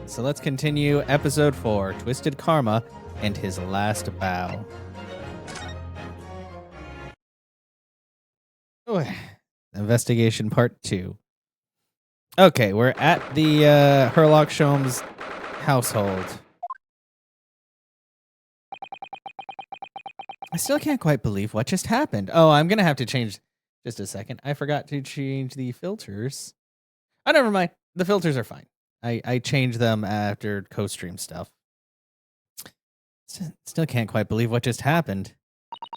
so let's continue episode 4, Twisted Karma and His Last Bow. Oh, investigation part 2. Okay, we're at the Herlock Sholmes household. I still can't quite believe what just happened. Oh, I'm going to have to change... Just a second. I forgot to change the filters. Oh, never mind. The filters are fine. I changed them after co-stream stuff. Still can't quite believe what just happened.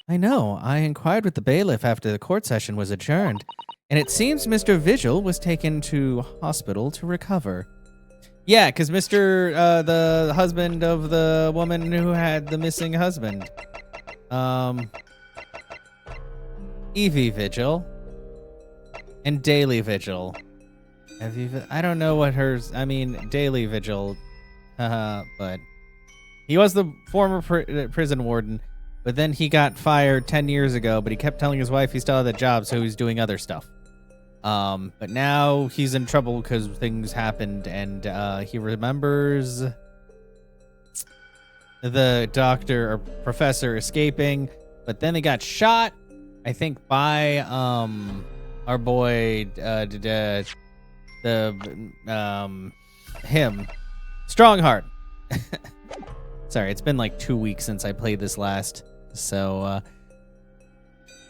I know. I inquired with the bailiff after the court session was adjourned, and it seems Mr. Vigil was taken to hospital to recover. Yeah, because Mr. The husband of the woman who had the missing husband. Evie Vigil and Daily Vigil. I don't know what hers... I mean, Daily Vigil. But he was the former prison warden, but then he got fired 10 years ago, but he kept telling his wife he still had that job, so he's doing other stuff. But now he's in trouble because things happened, and he remembers the doctor or professor escaping, but then they got shot, I think, by our boy him, Strongheart. Sorry, it's been like 2 weeks since I played this last, so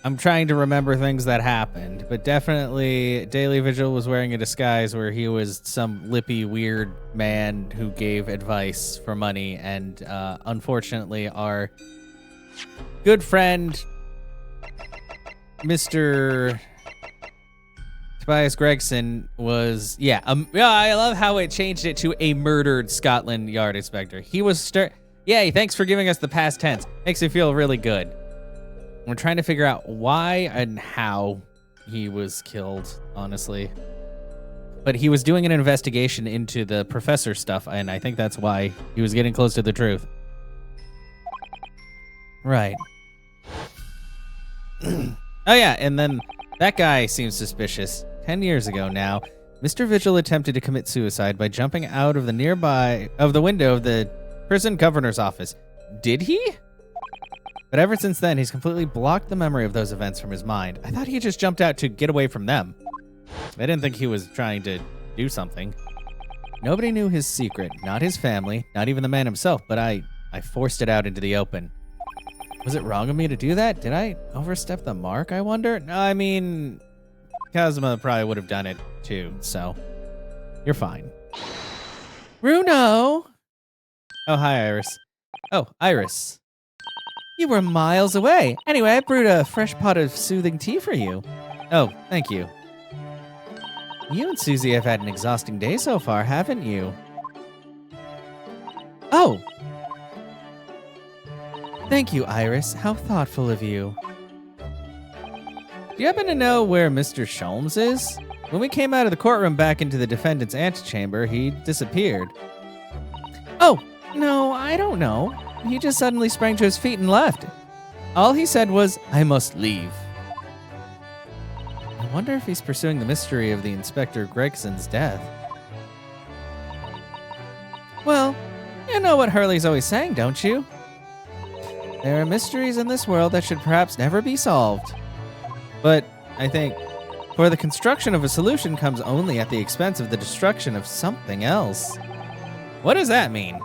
I'm trying to remember things that happened, but definitely Daily Vigil was wearing a disguise where he was some lippy, weird man who gave advice for money, and unfortunately our good friend, Mr. Tobias Gregson was, I love how it changed it to a murdered Scotland Yard inspector. He was, yay, thanks for giving us the past tense. Makes me feel really good. We're trying to figure out why and how he was killed, honestly. But he was doing an investigation into the professor stuff, and I think that's why he was getting close to the truth. Right. Oh yeah, and then that guy seems suspicious. 10 years ago now, Mr. Vigil attempted to commit suicide by jumping out of the window of the prison governor's office. Did he? But ever since then, he's completely blocked the memory of those events from his mind. I thought he just jumped out to get away from them. I didn't think he was trying to do something. Nobody knew his secret, not his family, not even the man himself, but I forced it out into the open. Was it wrong of me to do that? Did I overstep the mark, I wonder? No, I mean, Kazuma probably would have done it too, so you're fine. Bruno! Oh, hi, Iris. Oh, Iris. You were miles away. Anyway, I brewed a fresh pot of soothing tea for you. Oh, thank you. You and Susie have had an exhausting day so far, haven't you? Oh! Thank you, Iris. How thoughtful of you. Do you happen to know where Mr. Sholmes is? When we came out of the courtroom back into the defendant's antechamber, he disappeared. Oh, no, I don't know. He just suddenly sprang to his feet and left. All he said was, I must leave. I wonder if he's pursuing the mystery of the Inspector Gregson's death. Well, you know what Hurley's always saying, don't you? There are mysteries in this world that should perhaps never be solved. But I think, for the construction of a solution comes only at the expense of the destruction of something else. What does that mean?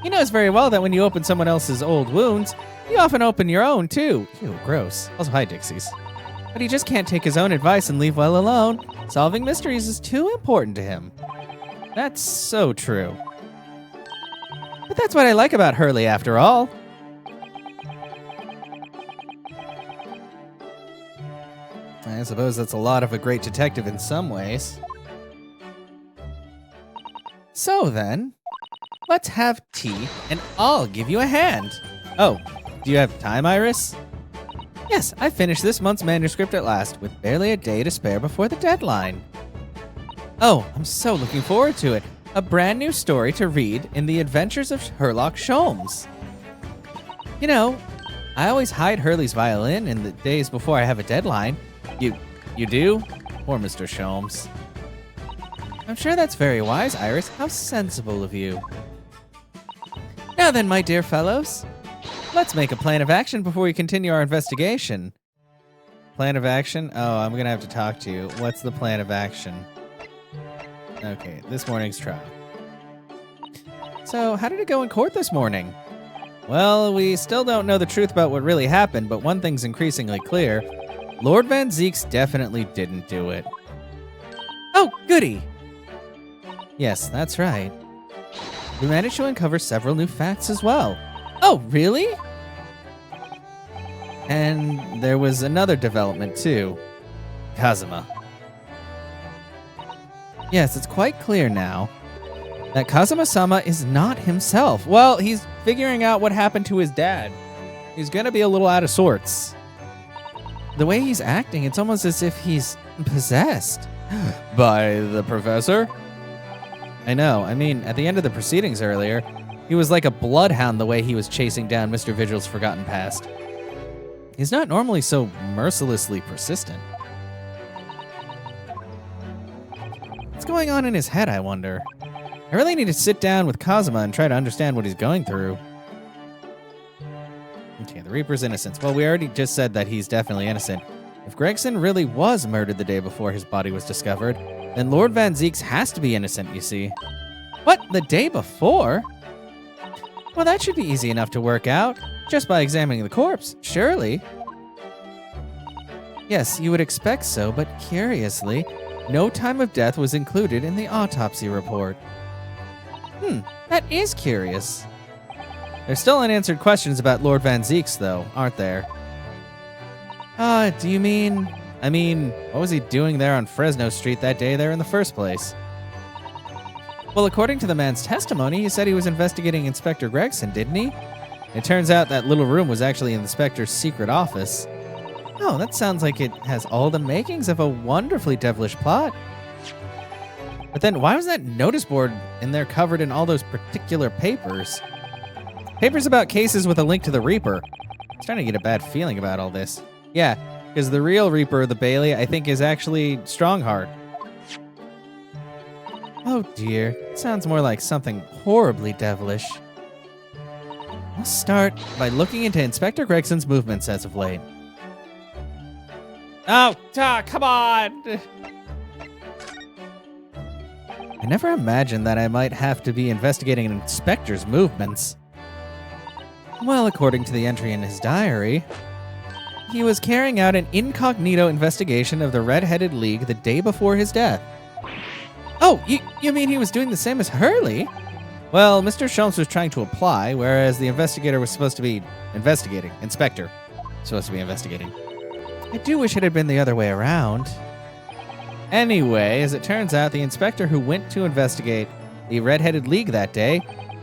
He knows very well that when you open someone else's old wounds, you often open your own too. Ew, gross. Also, hi, Dixies. But he just can't take his own advice and leave well alone. Solving mysteries is too important to him. That's so true. But that's what I like about Hurley, after all. I suppose that's a lot of a great detective in some ways. So then, let's have tea, and I'll give you a hand. Oh, do you have time, Iris? Yes, I finished this month's manuscript at last, with barely a day to spare before the deadline. Oh, I'm so looking forward to it. A brand new story to read in the adventures of Herlock Sholmes. You know, I always hide Hurley's violin in the days before I have a deadline. You do? Poor Mr. Sholmes. I'm sure that's very wise, Iris. How sensible of you. Now then, my dear fellows, let's make a plan of action before we continue our investigation. Plan of action? Oh, I'm gonna have to talk to you. What's the plan of action? Okay, this morning's trial. So, how did it go in court this morning? Well, we still don't know the truth about what really happened, but one thing's increasingly clear. Lord Van Zeeks definitely didn't do it. Oh, goody! Yes, that's right. We managed to uncover several new facts as well. Oh, really? And there was another development, too. Kazuma. Yes, it's quite clear now that Kazuma-sama is not himself. Well, he's figuring out what happened to his dad. He's gonna be a little out of sorts. The way he's acting, it's almost as if he's possessed. By the professor? I know. I mean, at the end of the proceedings earlier, he was like a bloodhound the way he was chasing down Mr. Vigil's forgotten past. He's not normally so mercilessly persistent. What's going on in his head, I wonder? I really need to sit down with Kazuma and try to understand what he's going through. Okay, the Reaper's innocence. Well, we already just said that he's definitely innocent. If Gregson really was murdered the day before his body was discovered, then Lord Van Zeeks has to be innocent, you see. What? The day before? Well, that should be easy enough to work out, just by examining the corpse, surely. Yes, you would expect so, but curiously, no time of death was included in the autopsy report. That is curious. There's still unanswered questions about Lord Van Zeeks, though, aren't there? Do you mean... I mean, what was he doing there on Fresno Street that day there in the first place? Well, according to the man's testimony, he said he was investigating Inspector Gregson, didn't he? It turns out that little room was actually in the Inspector's secret office. Oh, that sounds like it has all the makings of a wonderfully devilish plot. But then why was that notice board in there covered in all those particular papers? Papers about cases with a link to the Reaper. I'm starting to get a bad feeling about all this. Yeah, because the real Reaper of the Bailey, I think, is actually Strongheart. Oh dear, it sounds more like something horribly devilish. I'll start by looking into Inspector Gregson's movements as of late. Oh, come on! I never imagined that I might have to be investigating an inspector's movements. Well, according to the entry in his diary, he was carrying out an incognito investigation of the Red-Headed League the day before his death. Oh, you mean he was doing the same as Hurley? Well, Mr. Sholmes was trying to apply, whereas the investigator was supposed to be investigating. Inspector supposed to be investigating. I do wish it had been the other way around. Anyway, as it turns out, the inspector who went to investigate the Red-Headed League that day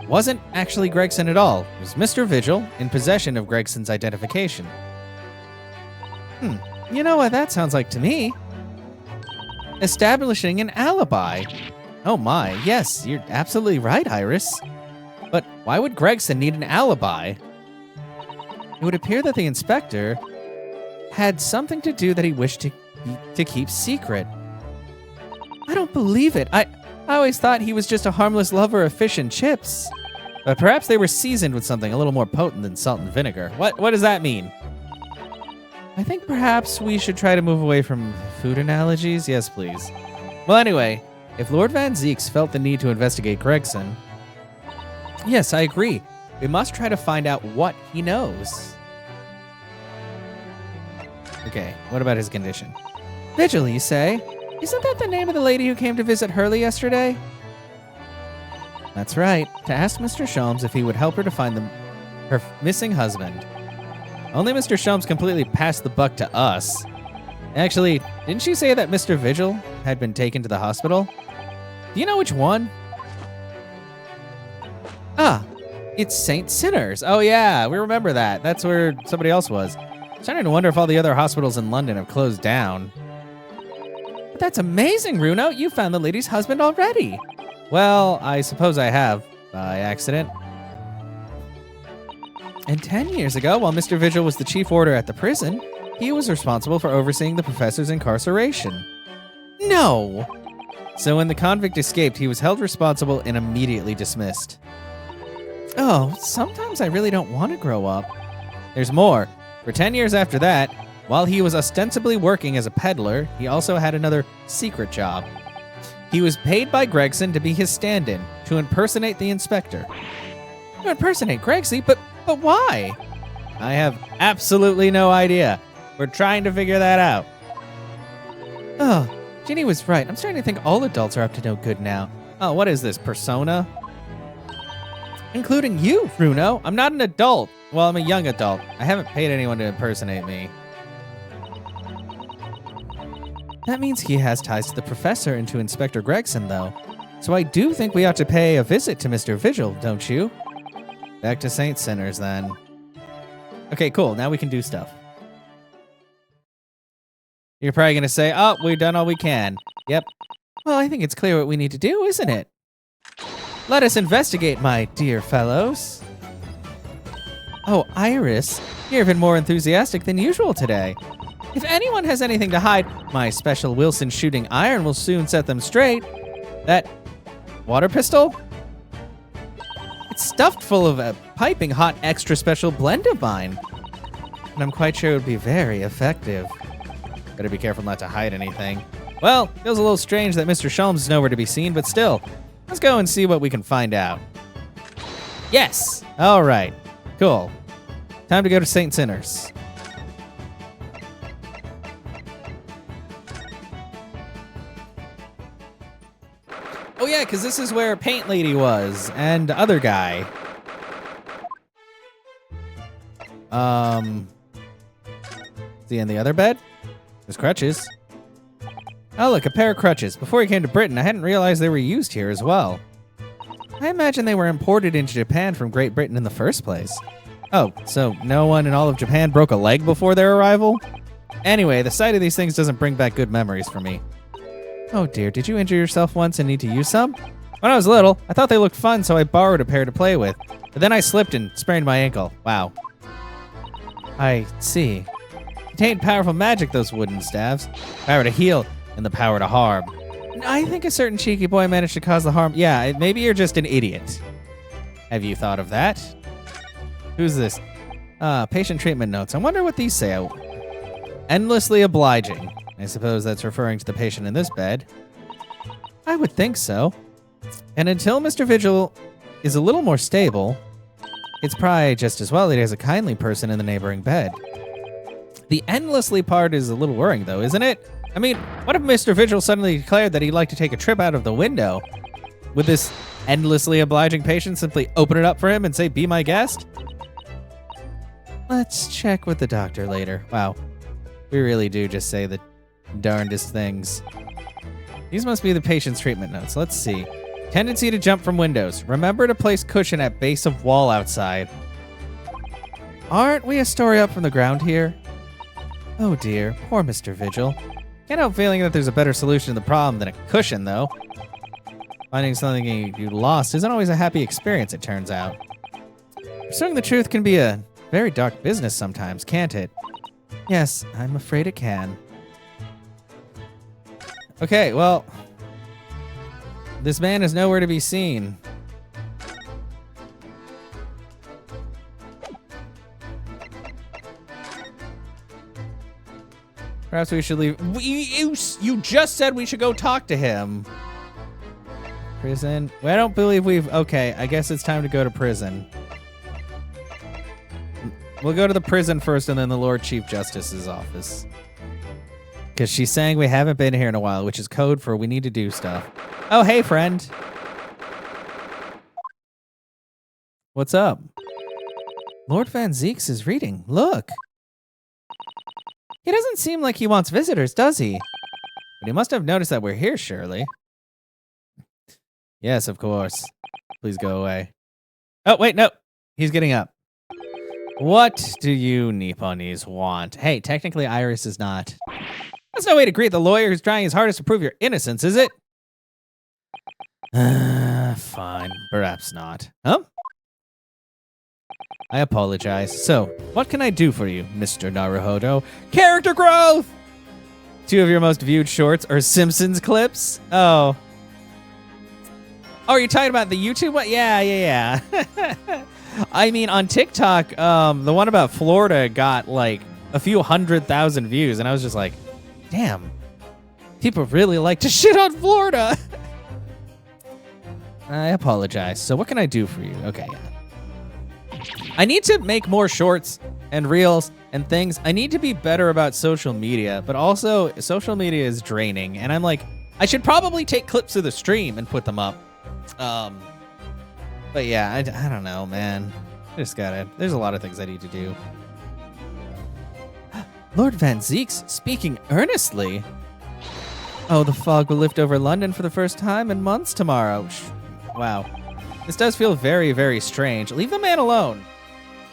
wasn't actually Gregson at all. It was Mr. Vigil in possession of Gregson's identification. You know what that sounds like to me? Establishing an alibi. Oh my, yes, you're absolutely right, Iris. But why would Gregson need an alibi? It would appear that the inspector had something to do that he wished to keep secret. I don't believe it. I always thought he was just a harmless lover of fish and chips. But perhaps they were seasoned with something a little more potent than salt and vinegar. What does that mean? I think perhaps we should try to move away from food analogies. Yes, please. Well, anyway, if Lord Van Zeeks felt the need to investigate Gregson, yes, I agree. We must try to find out what he knows. Okay, what about his condition? Vigil, you say? Isn't that the name of the lady who came to visit Hurley yesterday? That's right, to ask Mr. Sholmes if he would help her to find her missing husband. Only Mr. Sholmes completely passed the buck to us. Actually, didn't she say that Mr. Vigil had been taken to the hospital? Do you know which one? Ah, it's St. Sinner's. Oh yeah, we remember that. That's where somebody else was. I'm starting to wonder if all the other hospitals in London have closed down. But that's amazing, Runo. You found the lady's husband already. Well, I suppose I have, by accident. And 10 years ago, while Mr. Vigil was the chief warder at the prison, he was responsible for overseeing the professor's incarceration. No! So when the convict escaped, he was held responsible and immediately dismissed. Oh, sometimes I really don't want to grow up. There's more. For 10 years after that, while he was ostensibly working as a peddler, he also had another secret job. He was paid by Gregson to be his stand-in, to impersonate the inspector. To impersonate Gregsy? But why? I have absolutely no idea. We're trying to figure that out. Oh, Ginny was right. I'm starting to think all adults are up to no good now. Oh, what is this, Persona? Including you, Bruno. I'm not an adult. Well, I'm a young adult. I haven't paid anyone to impersonate me. That means he has ties to the professor and to Inspector Gregson, though. So I do think we ought to pay a visit to Mr. Vigil, don't you? Back to St. Sinners, then. Okay, cool. Now we can do stuff. You're probably going to say, oh, we've done all we can. Yep. Well, I think it's clear what we need to do, isn't it? Let us investigate, my dear fellows. Oh, Iris, you're even more enthusiastic than usual today. If anyone has anything to hide, my special Wilson shooting iron will soon set them straight. That water pistol? It's stuffed full of a piping hot extra special blend of mine. And I'm quite sure it would be very effective. Gotta be careful not to hide anything. Well, feels a little strange that Mr. Sholmes is nowhere to be seen, but still, let's go and see what we can find out. Yes! All right. Cool. Time to go to St. Sinners. Oh yeah, because this is where Paint Lady was, and other guy. Is he in the other bed? There's crutches. Oh look, a pair of crutches. Before he came to Britain, I hadn't realized they were used here as well. I imagine they were imported into Japan from Great Britain in the first place. Oh, so no one in all of Japan broke a leg before their arrival? Anyway, the sight of these things doesn't bring back good memories for me. Oh dear, did you injure yourself once and need to use some? When I was little, I thought they looked fun, so I borrowed a pair to play with. But then I slipped and sprained my ankle. Wow. I see. Contained powerful magic, those wooden staves. Power to heal and the power to harm. I think a certain cheeky boy managed to cause the harm. Yeah, maybe you're just an idiot. Have you thought of that? Who's this? Patient treatment notes. I wonder what these say. Endlessly obliging. I suppose that's referring to the patient in this bed. I would think so. And until Mr. Vigil is a little more stable, it's probably just as well that he has a kindly person in the neighboring bed. The endlessly part is a little worrying, though, isn't it? I mean, what if Mr. Vigil suddenly declared that he'd like to take a trip out of the window? Would this endlessly obliging patient simply open it up for him and say, be my guest? Let's check with the doctor later. Wow. We really do just say the darndest things. These must be the patient's treatment notes. Let's see. Tendency to jump from windows. Remember to place cushion at base of wall outside. Aren't we a story up from the ground here? Oh dear, poor Mr. Vigil. Can't help feeling that there's a better solution to the problem than a cushion, though. Finding something you lost isn't always a happy experience, it turns out. Pursuing the truth can be a very dark business sometimes, can't it? Yes, I'm afraid it can. Okay, well, this man is nowhere to be seen. Perhaps we should leave. You just said we should go talk to him. Prison? Well, I don't believe we've... Okay, I guess it's time to go to prison. We'll go to the prison first and then the Lord Chief Justice's office. Because she's saying we haven't been here in a while, which is code for we need to do stuff. Oh, hey, friend. What's up? Lord Van Zeeks is reading. Look. He doesn't seem like he wants visitors, does he? But he must have noticed that we're here, surely. Yes, of course. Please go away. Oh, wait, no. He's getting up. What do you Nipponese want? Hey, technically Iris is not. That's no way to greet the lawyer who's trying his hardest to prove your innocence, is it? Fine. Perhaps not. Huh? I apologize. So, what can I do for you, Mr. Naruhodo? Character growth! 2 of your most viewed shorts are Simpsons clips? Oh, Oh, are you talking about the YouTube one? Yeah. I mean, on TikTok, the one about Florida got like a few 100,000 views, and I was just like, damn, people really like to shit on Florida. I apologize. So what can I do for you? Okay, yeah. I need to make more shorts and reels and things. I need to be better about social media, but also social media is draining, and I'm like, I should probably take clips of the stream and put them up. But yeah, I don't know, man. There's a lot of things I need to do. Lord Van Zeek's speaking earnestly. Oh, the fog will lift over London for the first time in months tomorrow. Wow. This does feel very, very strange. Leave the man alone.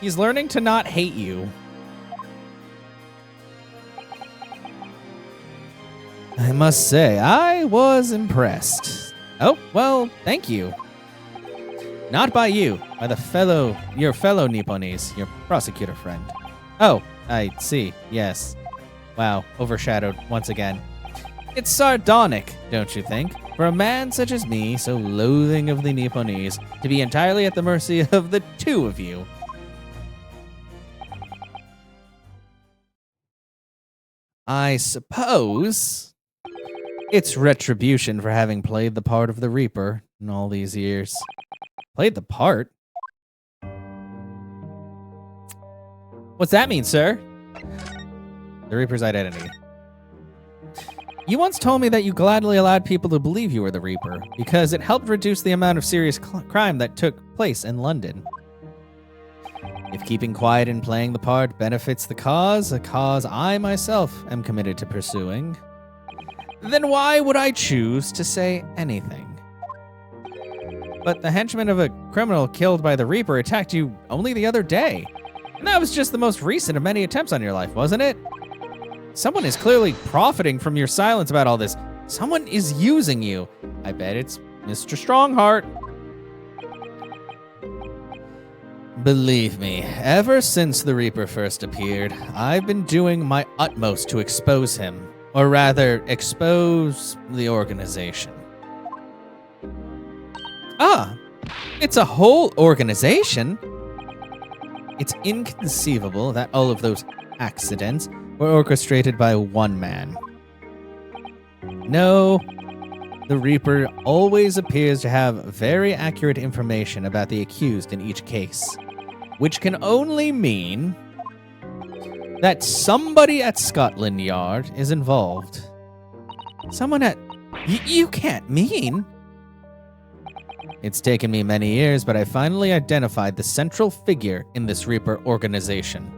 He's learning to not hate you. I must say, I was impressed. Oh, well, thank you. Not by you, by your fellow Nipponese, your prosecutor friend. Oh, I see, yes. Wow, overshadowed once again. It's sardonic, don't you think? For a man such as me, so loathing of the Nipponese, to be entirely at the mercy of the two of you. I suppose it's retribution for having played the part of the Reaper in all these years. Played the part? What's that mean, sir? The Reaper's identity. You once told me that you gladly allowed people to believe you were the Reaper because it helped reduce the amount of serious crime that took place in London. If keeping quiet and playing the part benefits the cause, a cause I myself am committed to pursuing, then why would I choose to say anything? But the henchman of a criminal killed by the Reaper attacked you only the other day. And that was just the most recent of many attempts on your life, wasn't it? Someone is clearly profiting from your silence about all this. Someone is using you. I bet it's Mr. Strongheart. Believe me, ever since the Reaper first appeared, I've been doing my utmost to expose him. Or rather, expose the organization. Ah, it's a whole organization? It's inconceivable that all of those accidents were orchestrated by one man. No, the Reaper always appears to have very accurate information about the accused in each case, which can only mean that somebody at Scotland Yard is involved. Someone at... You can't mean... It's taken me many years, but I finally identified the central figure in this Reaper organization.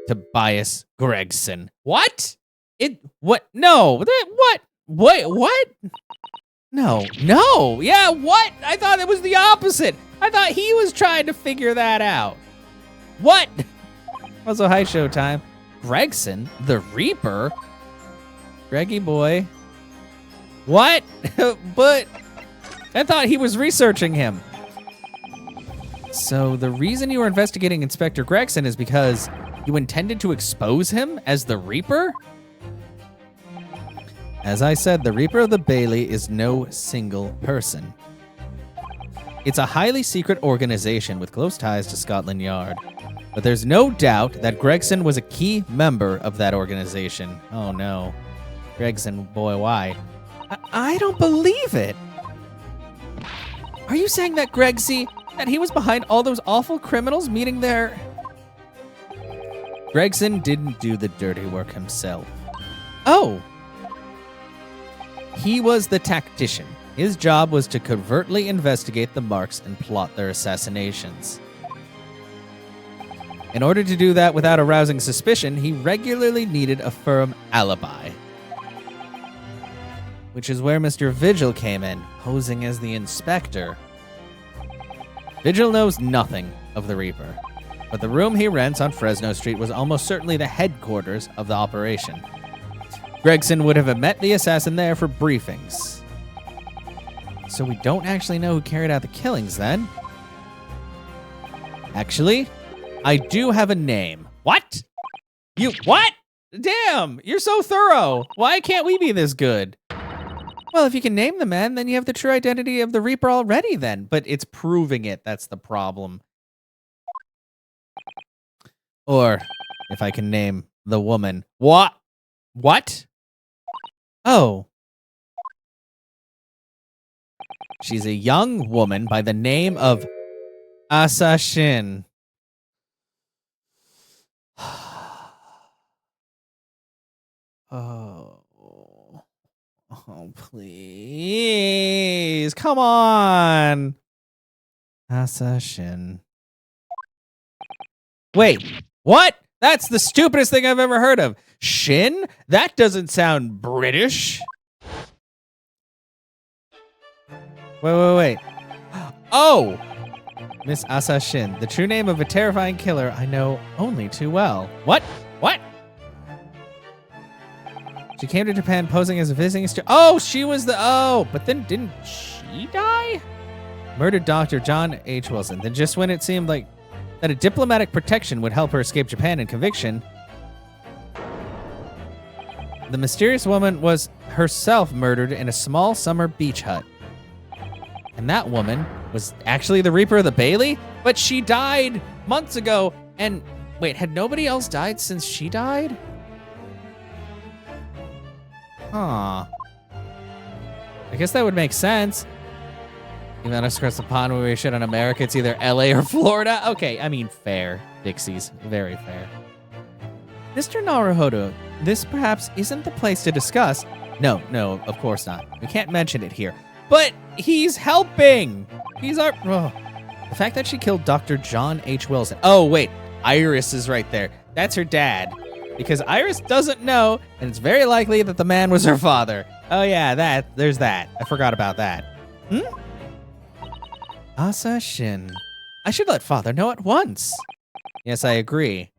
Tobias Gregson. What? What? No. What? Wait, what? No. Yeah, what? I thought it was the opposite. I thought he was trying to figure that out. What? Also, hi, Showtime. Gregson, the Reaper? Greggy boy. What? But I thought he was researching him. So the reason you were investigating Inspector Gregson is because you intended to expose him as the Reaper? As I said, the Reaper of the Bailey is no single person. It's a highly secret organization with close ties to Scotland Yard. But there's no doubt that Gregson was a key member of that organization. Oh no. Gregson, boy, why? I don't believe it. Are you saying that that he was behind all those awful criminals meeting their... Gregson didn't do the dirty work himself. Oh. He was the tactician. His job was to covertly investigate the marks and plot their assassinations. In order to do that without arousing suspicion, he regularly needed a firm alibi. Which is where Mr. Vigil came in, posing as the inspector. Vigil knows nothing of the Reaper, but the room he rents on Fresno Street was almost certainly the headquarters of the operation. Gregson would have met the assassin there for briefings. So we don't actually know who carried out the killings then. Actually, I do have a name. What? What? Damn, you're so thorough. Why can't we be this good? Well, if you can name the man, then you have the true identity of the Reaper already then. But it's proving it. That's the problem. Or if I can name the woman. What? What? Oh. She's a young woman by the name of Asashin. Oh. Oh, please. Come on. Asashin. Wait, what? That's the stupidest thing I've ever heard of. Shin? That doesn't sound British. Wait. Oh! Miss Asashin, the true name of a terrifying killer I know only too well. What? What? She came to Japan posing as a visiting student. Oh, she was the... Oh, but then didn't she die? Murdered Dr. John H. Wilson. Then just when it seemed like that a diplomatic protection would help her escape Japan and conviction, the mysterious woman was herself murdered in a small summer beach hut. And that woman was actually the Reaper of the Bailey? But she died months ago. And wait, had nobody else died since she died? Huh. I guess that would make sense. Even though across the pond where we shit on America, it's either LA or Florida. Okay, I mean, fair. Dixies. Very fair. Mr. Naruhodo, this perhaps isn't the place to discuss. No, of course not. We can't mention it here. But he's helping. He's our... Oh. The fact that she killed Dr. John H. Wilson. Oh, wait. Iris is right there. That's her dad. Because Iris doesn't know, and it's very likely that the man was her father. Oh, yeah, there's that. I forgot about that. Asashin. I should let father know at once. Yes, I agree.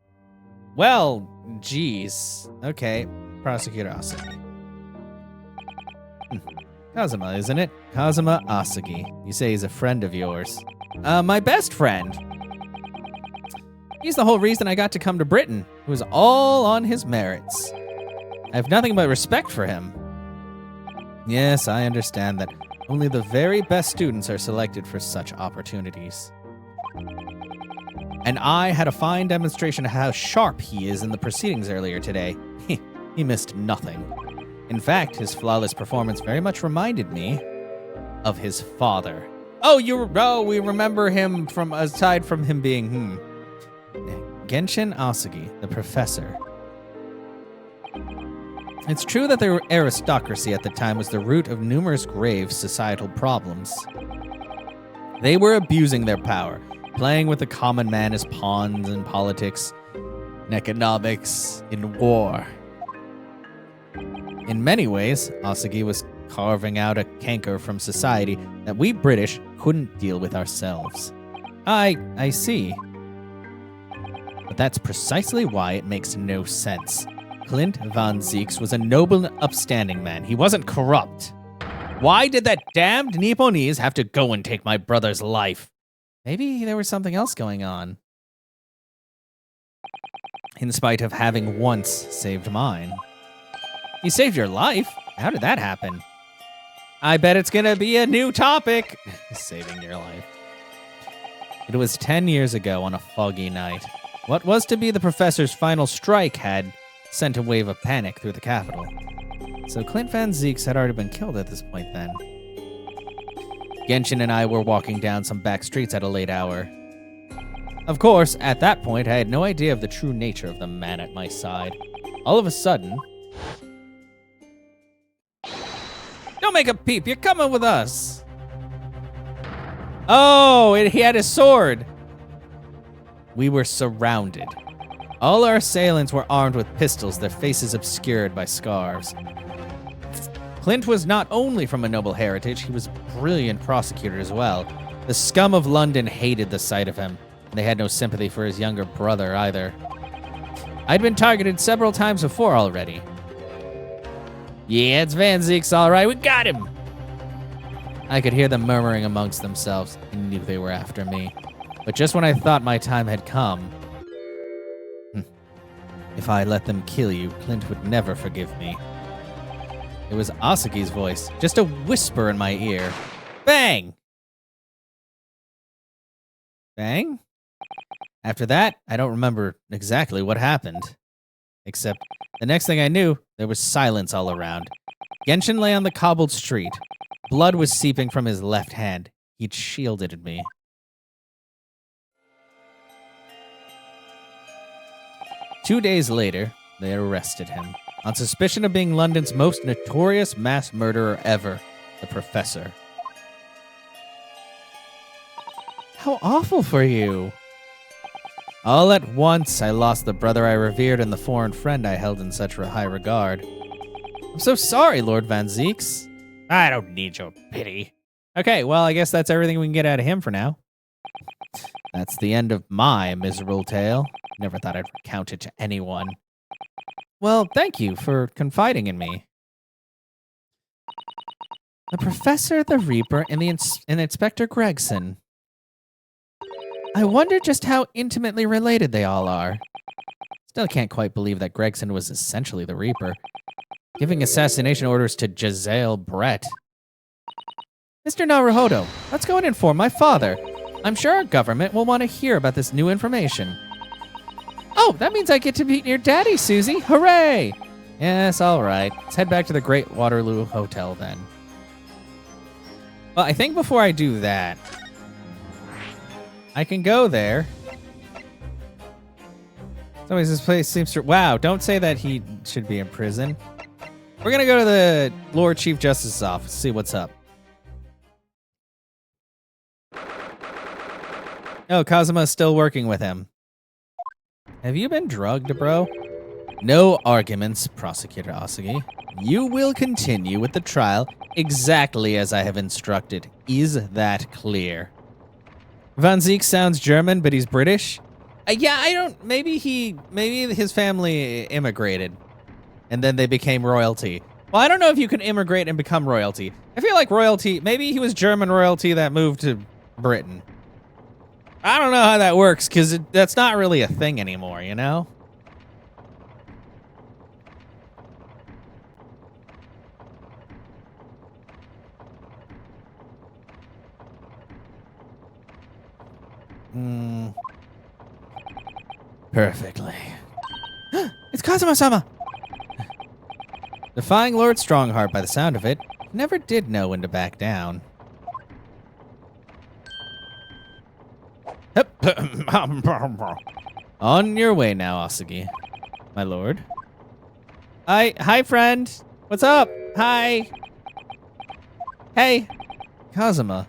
Well, geez. Okay, Prosecutor Asagi. Kazuma, isn't it? Kazuma Asagi. You say he's a friend of yours. My best friend. He's the whole reason I got to come to Britain. It was all on his merits. I have nothing but respect for him. Yes, I understand that only the very best students are selected for such opportunities. And I had a fine demonstration of how sharp he is in the proceedings earlier today. He missed nothing. In fact, his flawless performance very much reminded me of his father. Oh, we remember him from, aside from him being, Genshin Asagi, the professor. It's true that the aristocracy at the time was the root of numerous grave societal problems. They were abusing their power, playing with the common man as pawns in politics, in economics, in war. In many ways, Asagi was carving out a canker from society that we British couldn't deal with ourselves. I see. But that's precisely why it makes no sense. Clint Van Zieks was a noble and upstanding man. He wasn't corrupt. Why did that damned Nipponese have to go and take my brother's life? Maybe there was something else going on. In spite of having once saved mine. He saved your life? How did that happen? I bet it's gonna be a new topic. Saving your life. It was 10 years ago on a foggy night. What was to be the professor's final strike had sent a wave of panic through the capital. So Clint Van Zieks had already been killed at this point then. Genshin and I were walking down some back streets at a late hour. Of course, at that point, I had no idea of the true nature of the man at my side. All of a sudden... Don't make a peep, you're coming with us! Oh, he had his sword! We were surrounded. All our assailants were armed with pistols, their faces obscured by scarves. Clint was not only from a noble heritage, he was a brilliant prosecutor as well. The scum of London hated the sight of him, and they had no sympathy for his younger brother either. I'd been targeted several times before already. Yeah, it's Van Zieks, all right, we got him! I could hear them murmuring amongst themselves. I knew they were after me. But just when I thought my time had come... If I let them kill you, Clint would never forgive me. It was Asagi's voice, just a whisper in my ear. Bang! Bang? After that, I don't remember exactly what happened. Except, the next thing I knew, there was silence all around. Genshin lay on the cobbled street. Blood was seeping from his left hand. He'd shielded me. Two days later, they arrested him on suspicion of being London's most notorious mass murderer ever, the Professor. How awful for you. All at once, I lost the brother I revered and the foreign friend I held in such high regard. I'm so sorry, Lord Van Zieks. I don't need your pity. Okay, well, I guess that's everything we can get out of him for now. That's the end of my miserable tale. Never thought I'd recount it to anyone. Well, thank you for confiding in me. The Professor, the Reaper, and Inspector Gregson. I wonder just how intimately related they all are. Still can't quite believe that Gregson was essentially the Reaper, giving assassination orders to Giselle Brett. Mr. Naruhodo, let's go and inform my father. I'm sure our government will want to hear about this new information. Oh, that means I get to meet your daddy, Susie. Hooray! Yes, all right. Let's head back to the Great Waterloo Hotel then. Well, I think before I do that, I can go there. Anyways, this place seems to... Wow, don't say that he should be in prison. We're going to go to the Lord Chief Justice's office, see what's up. Oh, Kazuma's still working with him. Have you been drugged, bro? No arguments, Prosecutor Asagi. You will continue with the trial exactly as I have instructed. Is that clear? Van Zieks sounds German, but he's British. Yeah, I don't... Maybe his family immigrated, and then they became royalty. Well, I don't know if you can immigrate and become royalty. I feel like royalty... Maybe he was German royalty that moved to Britain. I don't know how that works, because that's not really a thing anymore, you know? Perfectly. It's Kazuma-sama! Defying Lord Strongheart by the sound of it, never did know when to back down. On your way now, Asagi. My lord. Hi, friend. What's up? Hi. Hey. Kazuma.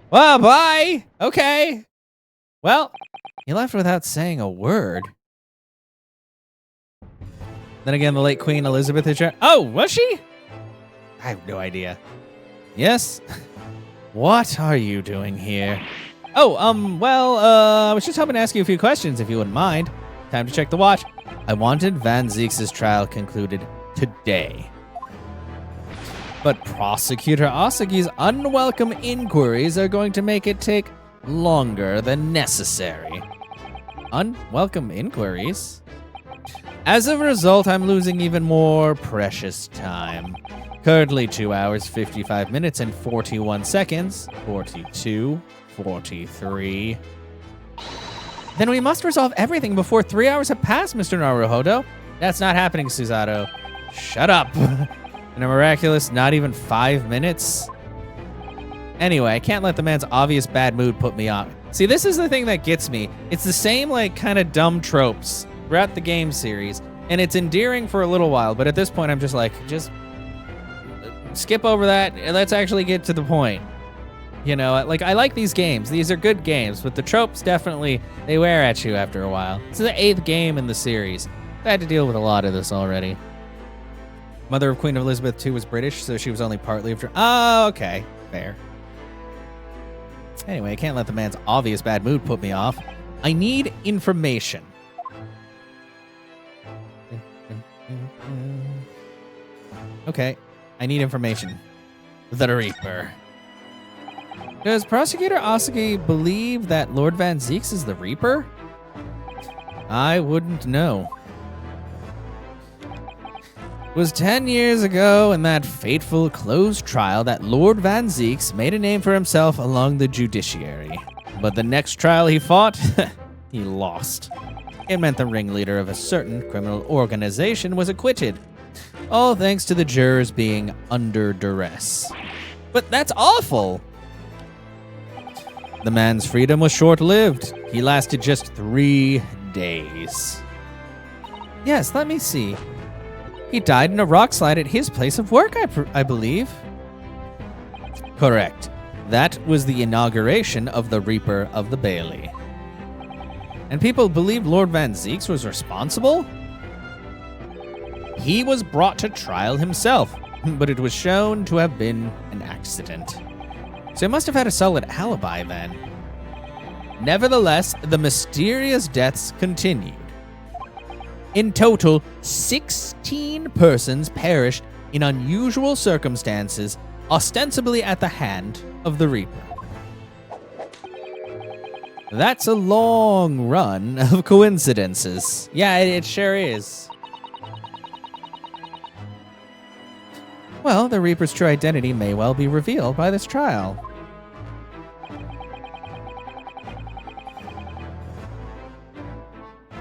Well, bye. Okay. Well, he left without saying a word. Then again, the late Queen Elizabeth is... Oh, was she? I have no idea. Yes? What are you doing here? Oh, I was just hoping to ask you a few questions, if you wouldn't mind. Time to check the watch. I wanted Van Zieks' trial concluded today. But Prosecutor Asagi's unwelcome inquiries are going to make it take longer than necessary. Unwelcome inquiries? As a result, I'm losing even more precious time. Currently 2 hours, 55 minutes, and 41 seconds. 42, 43. Then we must resolve everything before 3 hours have passed, Mr. Naruhodo. That's not happening, Susato. Shut up. In a miraculous not even 5 minutes. Anyway, I can't let the man's obvious bad mood put me off. See, this is the thing that gets me. It's the same, like, kind of dumb tropes throughout the game series, and it's endearing for a little while, but at this point I'm just like, just skip over that and let's actually get to the point. You know, like, I like these games. These are good games, but the tropes definitely, they wear at you after a while. This is the 8th game in the series. I had to deal with a lot of this already. Mother of Queen Elizabeth II was British, so she was only partly of... Oh, okay. Fair. Anyway, I can't let the man's obvious bad mood put me off. I need information. Okay. I need information. The Reaper. Does Prosecutor Asagi believe that Lord Van Zieks is the Reaper? I wouldn't know. It was 10 years ago in that fateful closed trial that Lord Van Zeeks made a name for himself along the judiciary. But the next trial he fought, he lost. It meant the ringleader of a certain criminal organization was acquitted, all thanks to the jurors being under duress. But that's awful! The man's freedom was short-lived. He lasted just 3 days. Yes, let me see. He died in a rock slide at his place of work, I believe. Correct. That was the inauguration of the Reaper of the Bailey. And people believed Lord Van Zeeks was responsible? He was brought to trial himself, but it was shown to have been an accident. So he must have had a solid alibi then. Nevertheless, the mysterious deaths continued. In total, 16 persons perished in unusual circumstances, ostensibly at the hand of the Reaper. That's a long run of coincidences. Yeah, it sure is. Well, the Reaper's true identity may well be revealed by this trial.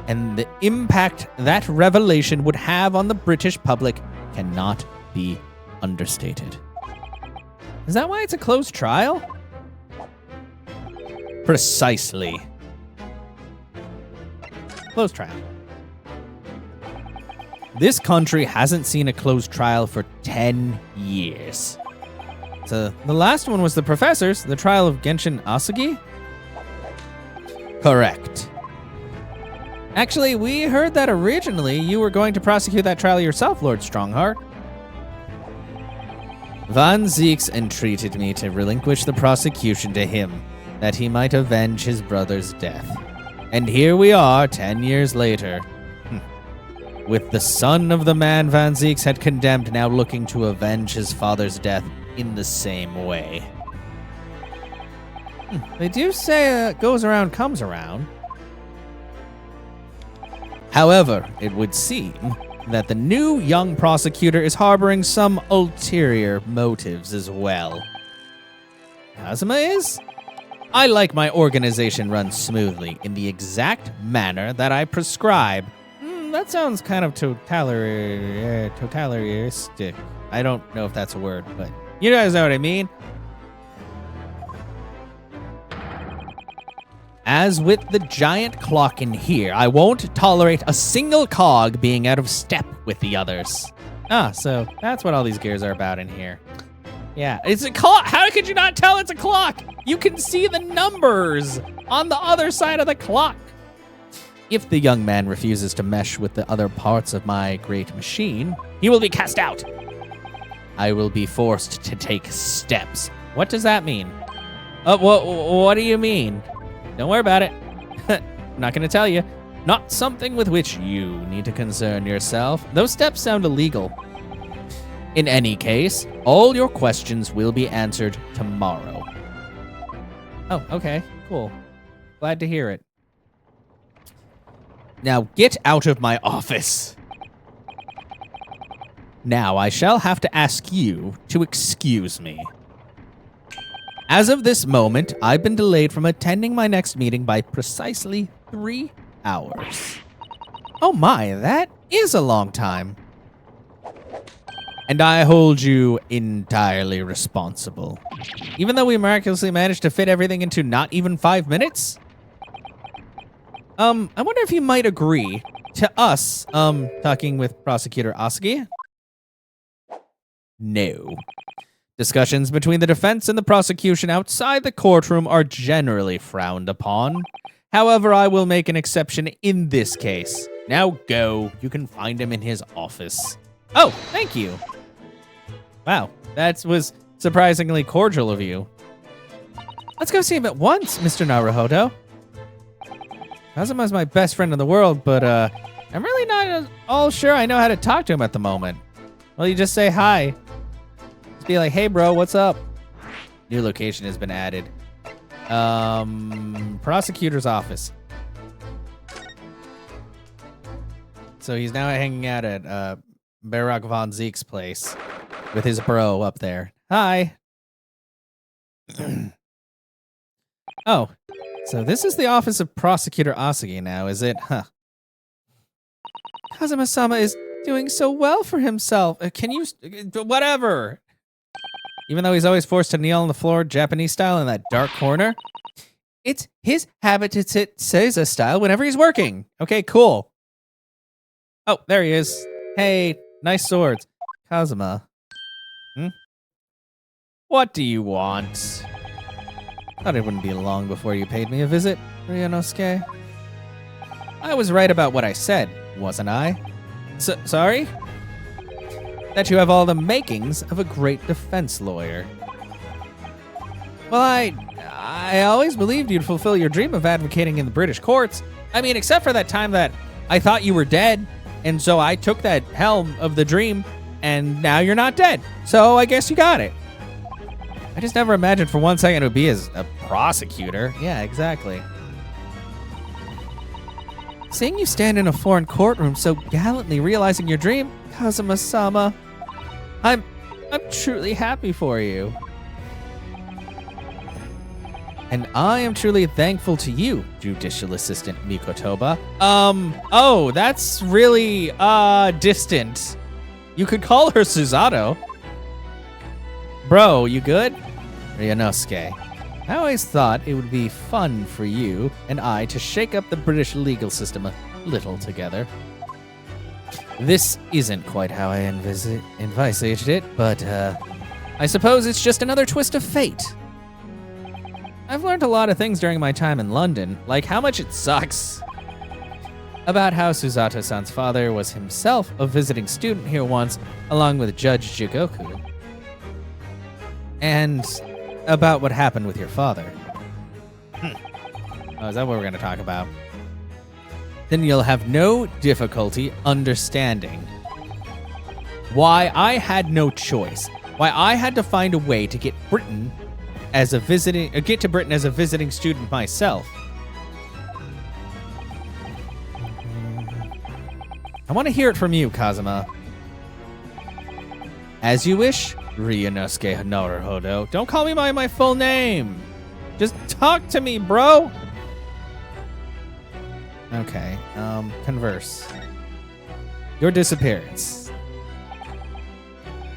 And the impact that revelation would have on the British public cannot be understated. Is that why it's a closed trial? Precisely. Closed trial. This country hasn't seen a closed trial for 10 years. So the last one was the professors, the trial of Genshin Asagi? Correct. Actually, we heard that originally you were going to prosecute that trial yourself, Lord Strongheart. Van Zeeks entreated me to relinquish the prosecution to him, that he might avenge his brother's death. And here we are, 10 years later, with the son of the man Van Zeeks had condemned now looking to avenge his father's death in the same way. They do say goes around comes around. However, it would seem that the new young prosecutor is harboring some ulterior motives as well. Kazuma is? I like my organization run smoothly in the exact manner that I prescribe. That sounds kind of totalitarianistic. I don't know if that's a word, but you guys know what I mean. As with the giant clock in here, I won't tolerate a single cog being out of step with the others. So that's what all these gears are about in here. Yeah, it's a clock. How could you not tell it's a clock? You can see the numbers on the other side of the clock. If the young man refuses to mesh with the other parts of my great machine, he will be cast out. I will be forced to take steps. What does that mean? What do you mean? Don't worry about it. I'm not going to tell you. Not something with which you need to concern yourself. Those steps sound illegal. In any case, all your questions will be answered tomorrow. Oh, okay. Cool. Glad to hear it. Now get out of my office. Now I shall have to ask you to excuse me. As of this moment, I've been delayed from attending my next meeting by precisely 3 hours. Oh my, that is a long time. And I hold you entirely responsible. Even though we miraculously managed to fit everything into not even 5 minutes? I wonder if you might agree to us, talking with Prosecutor Asagi? No. Discussions between the defense and the prosecution outside the courtroom are generally frowned upon. However, I will make an exception in this case. Now go. You can find him in his office. Oh, thank you. Wow, that was surprisingly cordial of you. Let's go see him at once, Mr. Naruhodo. Kazuma's my best friend in the world, but I'm really not at all sure I know how to talk to him at the moment. Well, you just say hi. Just be like, hey, bro, what's up? New location has been added. Prosecutor's office. So he's now hanging out at Barack Von Zeke's place with his bro up there. Hi. Oh, so this is the office of Prosecutor Asagi now, is it? Huh. Kazuma-sama is doing so well for himself. Can you... whatever. Even though he's always forced to kneel on the floor Japanese style in that dark corner, it's his habit to sit Seiza style whenever he's working. Okay, cool. Oh, there he is. Hey, nice swords. Kazuma. What do you want? Thought it wouldn't be long before you paid me a visit, Ryunosuke. I was right about what I said, wasn't I? Sorry? That you have all the makings of a great defense lawyer. Well, I always believed you'd fulfill your dream of advocating in the British courts. I mean, except for that time that I thought you were dead, and so I took that helm of the dream, and now you're not dead. So I guess you got it. I just never imagined for one second it would be as a prosecutor. Yeah, exactly. Seeing you stand in a foreign courtroom so gallantly realizing your dream, Kazuma-sama, I'm truly happy for you. And I am truly thankful to you, Judicial Assistant Mikotoba. Oh, that's really, distant. You could call her Susato. Bro, you good? Ryunosuke, I always thought it would be fun for you and I to shake up the British legal system a little together. This isn't quite how I envisaged it, but I suppose it's just another twist of fate. I've learned a lot of things during my time in London, like how much it sucks. About how Susato-san's father was himself a visiting student here once, along with Judge Jigoku. And about what happened with your father. Oh, is that what we're going to talk about? Then you'll have no difficulty understanding why I had no choice. Why I had to find a way to get Britain as a get to Britain as a visiting student myself. I want to hear it from you, Kazuma. As you wish, Ryunosuke Naruhodo. Don't call me by my full name. Just talk to me, bro. Okay, converse. Your disappearance.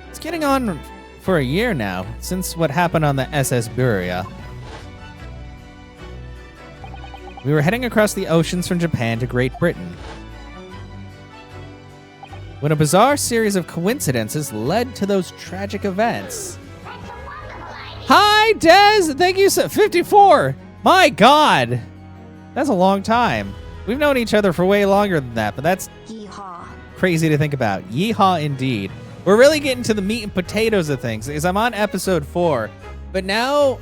It's getting on for a year now, since what happened on the SS Buria. We were heading across the oceans from Japan to Great Britain, when a bizarre series of coincidences led to those tragic events. Hi, Des! Thank you, 54! My God! That's a long time. We've known each other for way longer than that, but that's crazy to think about. Yeehaw indeed. We're really getting to the meat and potatoes of things, because I'm on episode 4, but now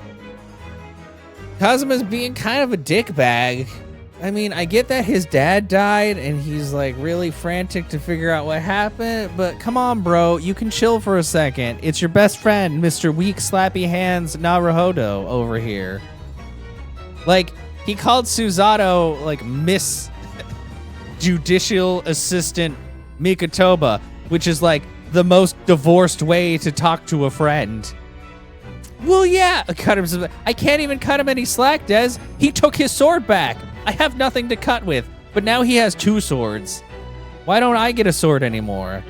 Kazuma's being kind of a dickbag. I mean, I get that his dad died and he's like really frantic to figure out what happened, but come on, bro, you can chill for a second. It's your best friend, Mr. Weak Slappy Hands Naruhodo over here. Like, he called Susato like Miss Judicial Assistant Mikotoba, which is like the most divorced way to talk to a friend. Well, yeah, cut him some. I can't even cut him any slack, Des. He took his sword back. I have nothing to cut with, but now he has 2 swords. Why don't I get a sword anymore?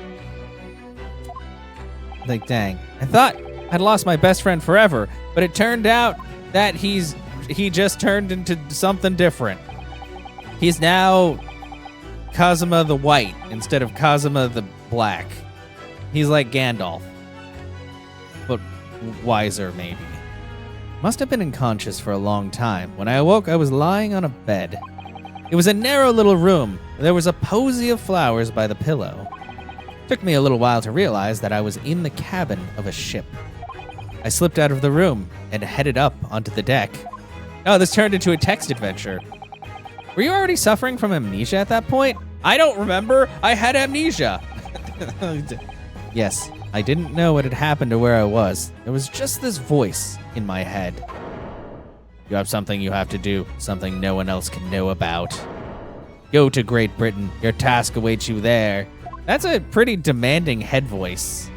Like, dang. I thought I'd lost my best friend forever, but it turned out that he just turned into something different. He's now Kazuma the White instead of Kazuma the Black. He's like Gandalf, but wiser, maybe. Must have been unconscious for a long time. When I awoke, I was lying on a bed. It was a narrow little room. There was a posy of flowers by the pillow. Took me a little while to realize that I was in the cabin of a ship. I slipped out of the room and headed up onto the deck. Oh, this turned into a text adventure. Were you already suffering from amnesia at that point? I don't remember. I had amnesia. Yes, I didn't know what had happened to where I was. There was just this voice in my head. You have something you have to do, something no one else can know about. Go to Great Britain. Your task awaits you there. That's a pretty demanding head voice.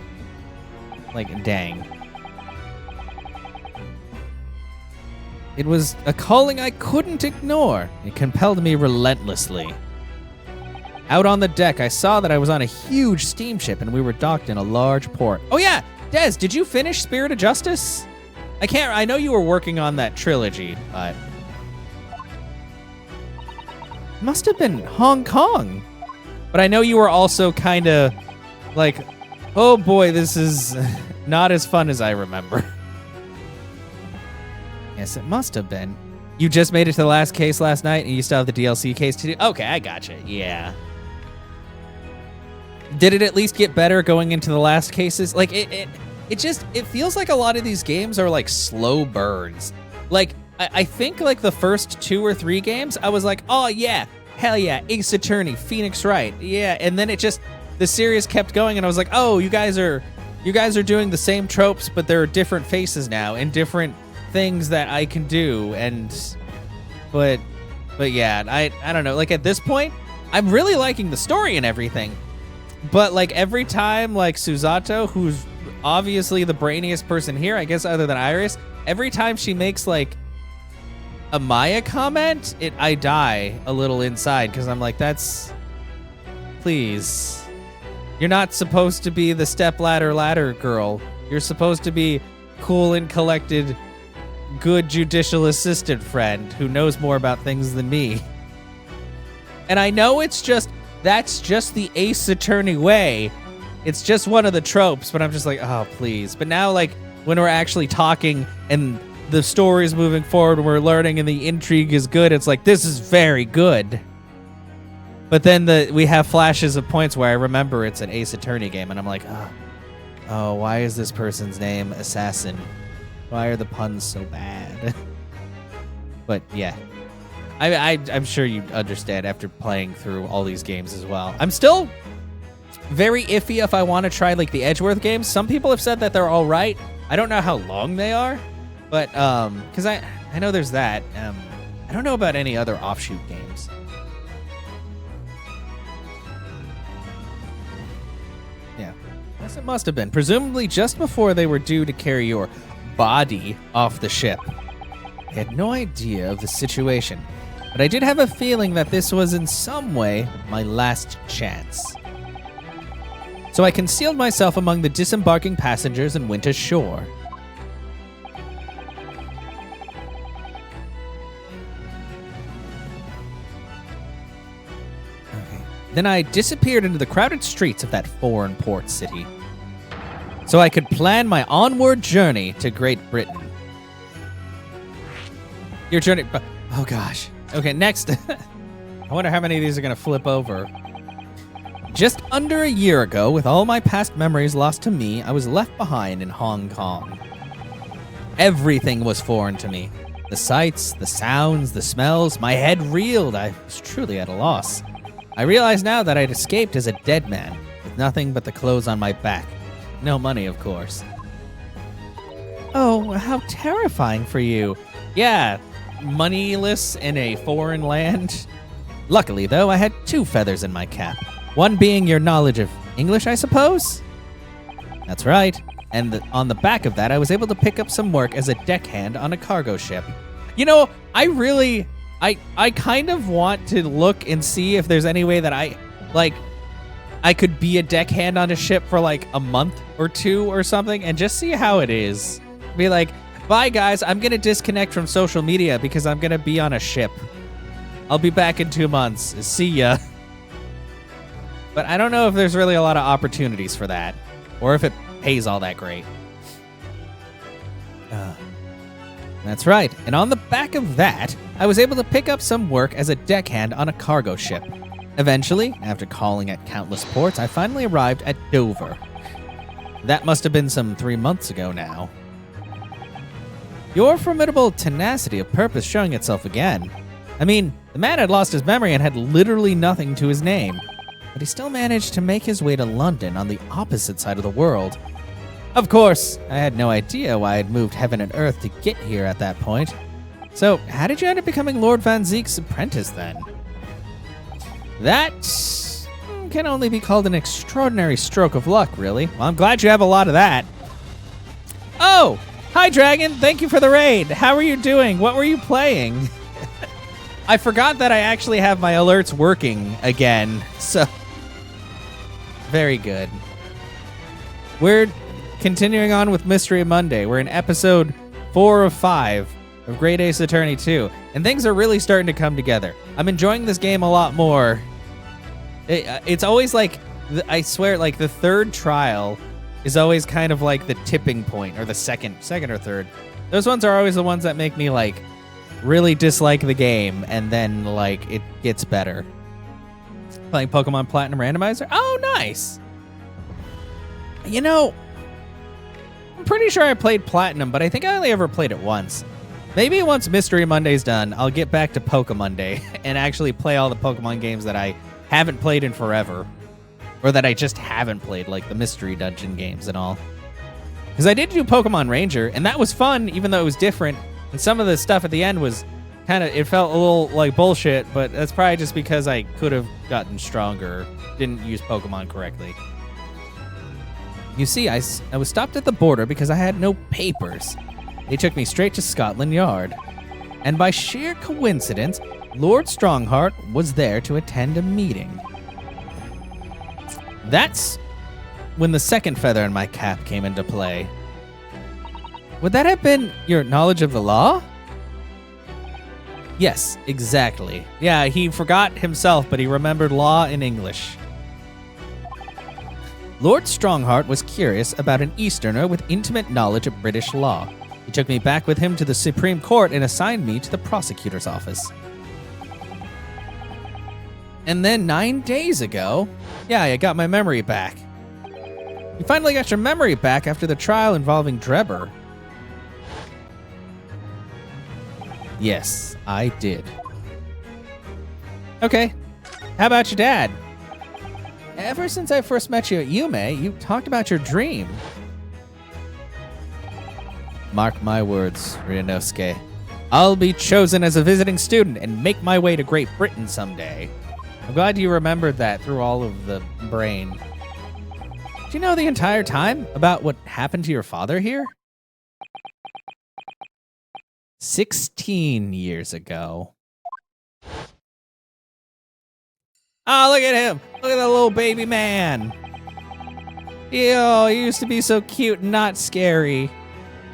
Like, dang. It was a calling I couldn't ignore. It compelled me relentlessly. Out on the deck, I saw that I was on a huge steamship and we were docked in a large port. Oh yeah, Des, did you finish Spirit of Justice? I know you were working on that trilogy, but... It must have been Hong Kong. But I know you were also kind of like, oh boy, this is not as fun as I remember. Yes, it must have been. You just made it to the last case last night and you still have the DLC case to do? Okay, I gotcha. Yeah. Did it at least get better going into the last cases? Like, it feels like a lot of these games are like slow burns. Like, I think like the first 2 or 3 games, I was like, oh yeah, hell yeah, Ace Attorney, Phoenix Wright, yeah. And then the series kept going and I was like, oh, you guys are doing the same tropes, but there are different faces now and different things that I can do. But yeah, I don't know. Like at this point, I'm really liking the story and everything. But like every time like Susato, who's obviously the brainiest person here, I guess other than Iris, every time she makes like a Maya comment, I die a little inside because I'm like, please. You're not supposed to be the ladder girl. You're supposed to be cool and collected, good judicial assistant friend who knows more about things than me. And I know that's just the Ace Attorney way. It's just one of the tropes, but I'm just like, oh, please. But now, like, when we're actually talking and the story is moving forward and we're learning and the intrigue is good, it's like, this is very good. But then we have flashes of points where I remember it's an Ace Attorney game, and I'm like, oh, why is this person's name Assassin? Why are the puns so bad? But yeah, I'm sure you understand after playing through all these games as well. I'm still very iffy if I want to try like the Edgeworth games. Some people have said that they're all right. I don't know how long they are, but because I know there's that. I don't know about any other offshoot games. Yeah, yes, it must have been. Presumably just before they were due to carry your body off the ship. I had no idea of the situation, but I did have a feeling that this was in some way my last chance. So I concealed myself among the disembarking passengers and went ashore. Okay. Then I disappeared into the crowded streets of that foreign port city, so I could plan my onward journey to Great Britain. Your journey... Oh, gosh. Okay, next. I wonder how many of these are going to flip over. Just under a year ago, with all my past memories lost to me, I was left behind in Hong Kong. Everything was foreign to me. The sights, the sounds, the smells. My head reeled. I was truly at a loss. I realize now that I'd escaped as a dead man, with nothing but the clothes on my back. No money, of course. Oh, how terrifying for you. Yeah, moneyless in a foreign land. Luckily, though, I had 2 feathers in my cap. One being your knowledge of English, I suppose? That's right. And on the back of that, I was able to pick up some work as a deckhand on a cargo ship. You know, I kind of want to look and see if there's any way that I could be a deckhand on a ship for like a month or 2 or something and just see how it is. Be like, bye guys, I'm going to disconnect from social media because I'm going to be on a ship. I'll be back in 2 months. See ya. But I don't know if there's really a lot of opportunities for that or if it pays all that great. That's right. And on the back of that, I was able to pick up some work as a deckhand on a cargo ship. Eventually, after calling at countless ports, I finally arrived at Dover. That must have been some 3 months ago now. Your formidable tenacity of purpose showing itself again. I mean, the man had lost his memory and had literally nothing to his name, but he still managed to make his way to London on the opposite side of the world. Of course, I had no idea why I'd moved heaven and earth to get here at that point. So, how did you end up becoming Lord Van Zeek's apprentice then? That Some can only be called an extraordinary stroke of luck, really. Well, I'm glad you have a lot of that. Oh! Hi, Dragon! Thank you for the raid! How are you doing? What were you playing? I forgot that I actually have my alerts working again, so... Very good. We're continuing on with Mystery Monday. We're in episode 4 of 5 of Great Ace Attorney 2, and things are really starting to come together. I'm enjoying this game a lot more. It's always like, I swear, like the third trial is always kind of like the tipping point, or the second or third. Those ones are always the ones that make me like really dislike the game, and then like it gets better. Playing Pokemon Platinum Randomizer? Oh, nice. You know, I'm pretty sure I played Platinum, but I think I only ever played it once. Maybe once Mystery Monday's done, I'll get back to Pokemon Day and actually play all the Pokemon games that I haven't played in forever. Or that I just haven't played, like the Mystery Dungeon games and all. Because I did do Pokemon Ranger, and that was fun, even though it was different. And some of the stuff at the end was kind of, it felt a little like bullshit, but that's probably just because I could have gotten stronger, didn't use Pokemon correctly. You see, I was stopped at the border because I had no papers. They took me straight to Scotland Yard. And by sheer coincidence, Lord Strongheart was there to attend a meeting. That's when the second feather in my cap came into play. Would that have been your knowledge of the law? Yes, exactly. Yeah, he forgot himself, but he remembered law in English. Lord Strongheart was curious about an Easterner with intimate knowledge of British law. He took me back with him to the Supreme Court and assigned me to the prosecutor's office. And then 9 days ago, yeah, I got my memory back. You finally got your memory back after the trial involving Drebber. Yes, I did. Okay, how about your dad? Ever since I first met you at Yume, you talked about your dream. Mark my words, Ryunosuke. I'll be chosen as a visiting student and make my way to Great Britain someday. I'm glad you remembered that through all of the brain. Do you know the entire time about what happened to your father here? 16 years ago. Oh, look at him. Look at that little baby man. Ew, he used to be so cute and not scary.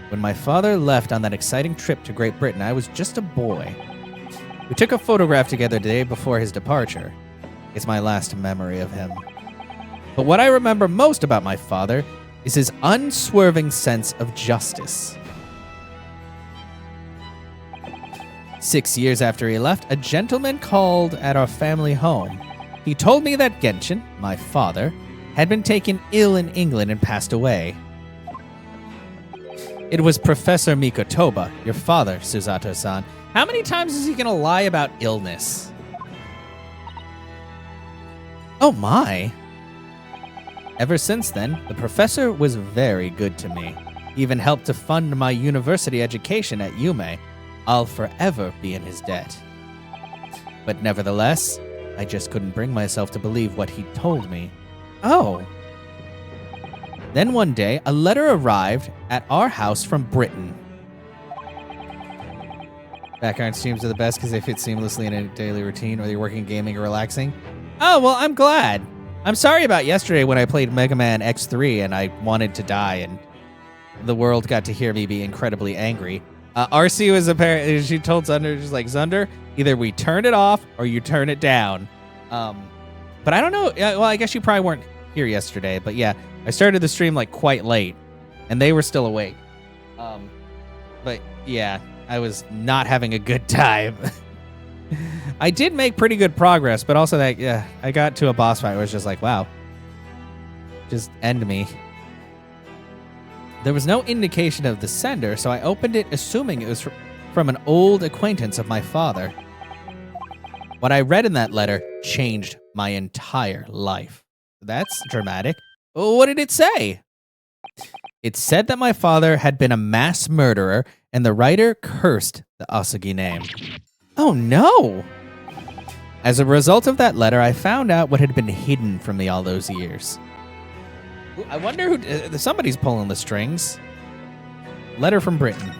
When my father left on that exciting trip to Great Britain, I was just a boy. We took a photograph together the day before his departure. It's my last memory of him. But what I remember most about my father is his unswerving sense of justice. 6 years after he left, a gentleman called at our family home. He told me that Genshin, my father, had been taken ill in England and passed away. It was Professor Mikotoba, your father, Susato-san. How many times is he going to lie about illness? Oh my. Ever since then, the professor was very good to me. He even helped to fund my university education at Yume. I'll forever be in his debt. But nevertheless, I just couldn't bring myself to believe what he told me. Oh. Then one day, a letter arrived at our house from Britain. Background streams are the best because they fit seamlessly in a daily routine, whether you're working, gaming, or relaxing. Oh, well, I'm glad. I'm sorry about yesterday when I played Mega Man X3 and I wanted to die and the world got to hear me be incredibly angry. RC was apparently, she told Zunder, she's like, Zunder, either we turn it off or you turn it down. But I don't know. Well, I guess you probably weren't here yesterday, but yeah, I started the stream like quite late and they were still awake. But yeah, I was not having a good time. I did make pretty good progress, but also that, yeah, I got to a boss fight where it was just like, wow, just end me. There was no indication of the sender, so I opened it assuming it was from an old acquaintance of my father. What I read in that letter changed my entire life. That's dramatic. What did it say? It said that my father had been a mass murderer, and the writer cursed the Asagi name. Oh no! As a result of that letter, I found out what had been hidden from me all those years. Ooh, I wonder who... somebody's pulling the strings. Letter from Britain.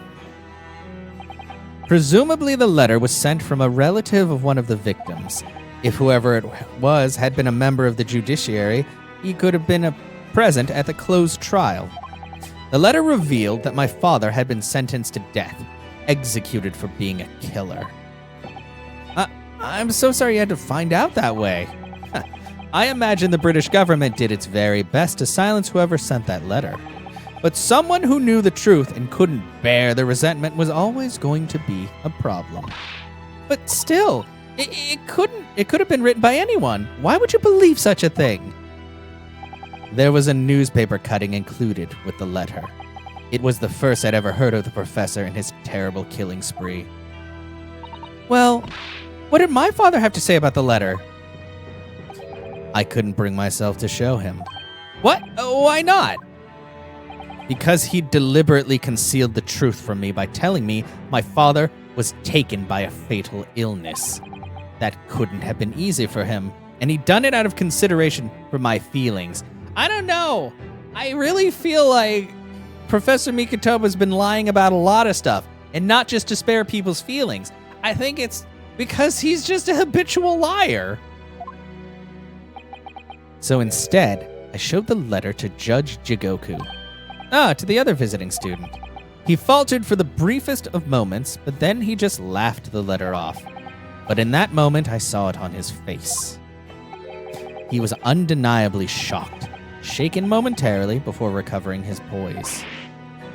Presumably the letter was sent from a relative of one of the victims. If whoever it was had been a member of the judiciary, he could have been present at the closed trial. The letter revealed that my father had been sentenced to death, executed for being a killer. I'm so sorry you had to find out that way. I imagine the British government did its very best to silence whoever sent that letter. But someone who knew the truth and couldn't bear the resentment was always going to be a problem. But still, it could have been written by anyone. Why would you believe such a thing? There was a newspaper cutting included with the letter. It was the first I'd ever heard of the professor and his terrible killing spree. Well, what did my father have to say about the letter? I couldn't bring myself to show him. What? Why not? Because he deliberately concealed the truth from me by telling me my father was taken by a fatal illness. That couldn't have been easy for him, and he'd done it out of consideration for my feelings. I don't know. I really feel like Professor Mikotoba's been lying about a lot of stuff, and not just to spare people's feelings. I think it's because he's just a habitual liar. So instead, I showed the letter to Judge Jigoku. To the other visiting student. He faltered for the briefest of moments, but then he just laughed the letter off. But in that moment, I saw it on his face. He was undeniably shocked, shaken momentarily before recovering his poise.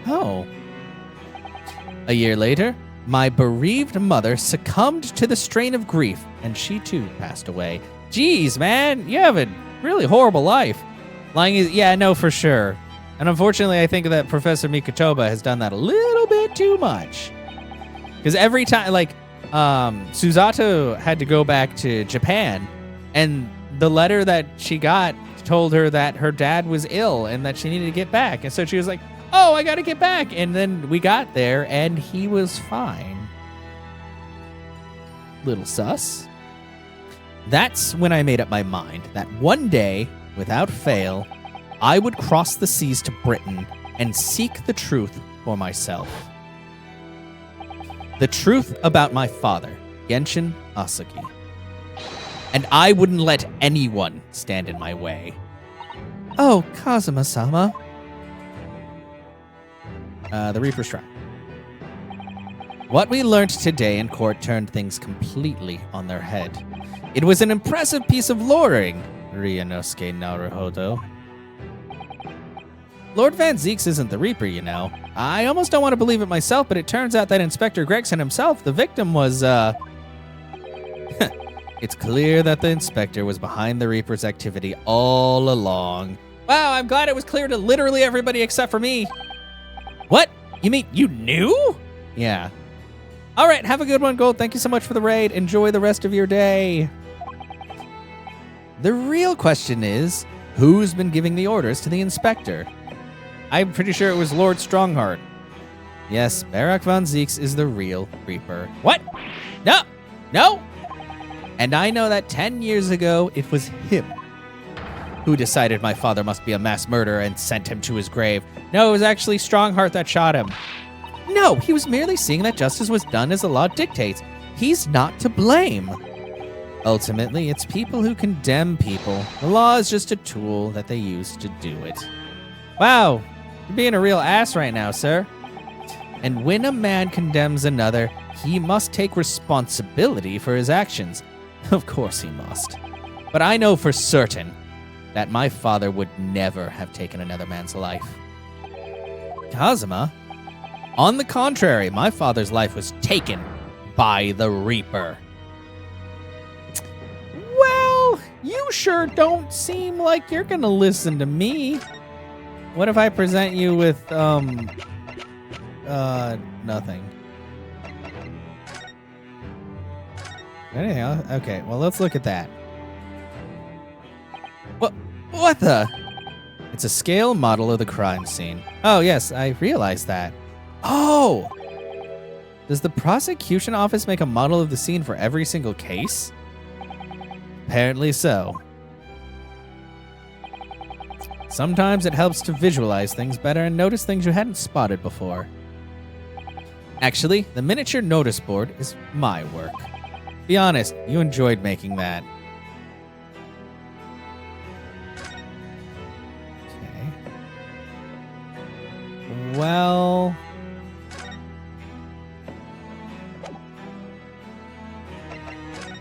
Oh. A year later, my bereaved mother succumbed to the strain of grief, and she too passed away. Jeez, man, you have a really horrible life. Lying is, yeah, no, for sure. And unfortunately, I think that Professor Mikotoba has done that a little bit too much. Because every time, like, Susato had to go back to Japan, and the letter that she got told her that her dad was ill and that she needed to get back. And so she was like, oh, I gotta get back. And then we got there, and he was fine. Little sus. That's when I made up my mind that one day, without fail, I would cross the seas to Britain and seek the truth for myself. The truth about my father, Genshin Asuki. And I wouldn't let anyone stand in my way. Oh, Kazuma-sama. The Reaper's Trap. What we learned today in court turned things completely on their head. It was an impressive piece of lawyering, Ryunosuke Naruhodo. Lord Van Zeeks isn't the Reaper, you know. I almost don't want to believe it myself, but it turns out that Inspector Gregson himself, the victim, was, It's clear that the Inspector was behind the Reaper's activity all along. Wow, I'm glad it was clear to literally everybody except for me. What? You mean you knew? Yeah. All right, have a good one, Gold. Thank you so much for the raid. Enjoy the rest of your day. The real question is, who's been giving the orders to the Inspector? I'm pretty sure it was Lord Strongheart. Yes, Barak Von Zeeks is the real Reaper. What? No! No! And I know that 10 years ago, it was him who decided my father must be a mass murderer and sent him to his grave. No, it was actually Strongheart that shot him. No, he was merely seeing that justice was done as the law dictates. He's not to blame. Ultimately, it's people who condemn people. The law is just a tool that they use to do it. Wow, you're being a real ass right now, sir. And when a man condemns another, he must take responsibility for his actions. Of course he must. But I know for certain that my father would never have taken another man's life. Kazuma? On the contrary, my father's life was taken by the Reaper. Well, you sure don't seem like you're gonna listen to me. What if I present you with, nothing? Anyhow, okay, well, let's look at that. What the? It's a scale model of the crime scene. Oh, yes, I realized that. Oh! Does the prosecution office make a model of the scene for every single case? Apparently so. Sometimes it helps to visualize things better and notice things you hadn't spotted before. Actually, the miniature notice board is my work. Be honest, you enjoyed making that. Okay. Well...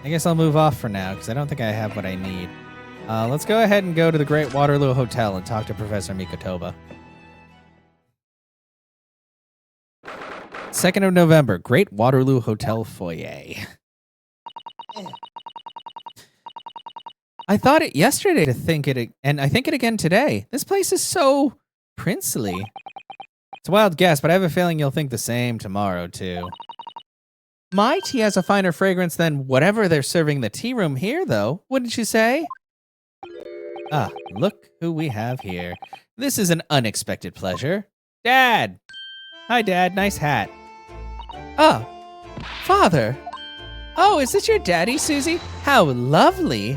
I guess I'll move off for now, because I don't think I have what I need. Let's go ahead and go to the Great Waterloo Hotel and talk to Professor Mikotoba. 2nd of November, Great Waterloo Hotel foyer. I thought it yesterday to think it, and I think it again today. This place is so princely. It's a wild guess, but I have a feeling you'll think the same tomorrow, too. My tea has a finer fragrance than whatever they're serving the tea room here, though, wouldn't you say? Ah, look who we have here. This is an unexpected pleasure. Dad! Hi, Dad. Nice hat. Oh, Father. Oh, is this your daddy, Susie? How lovely.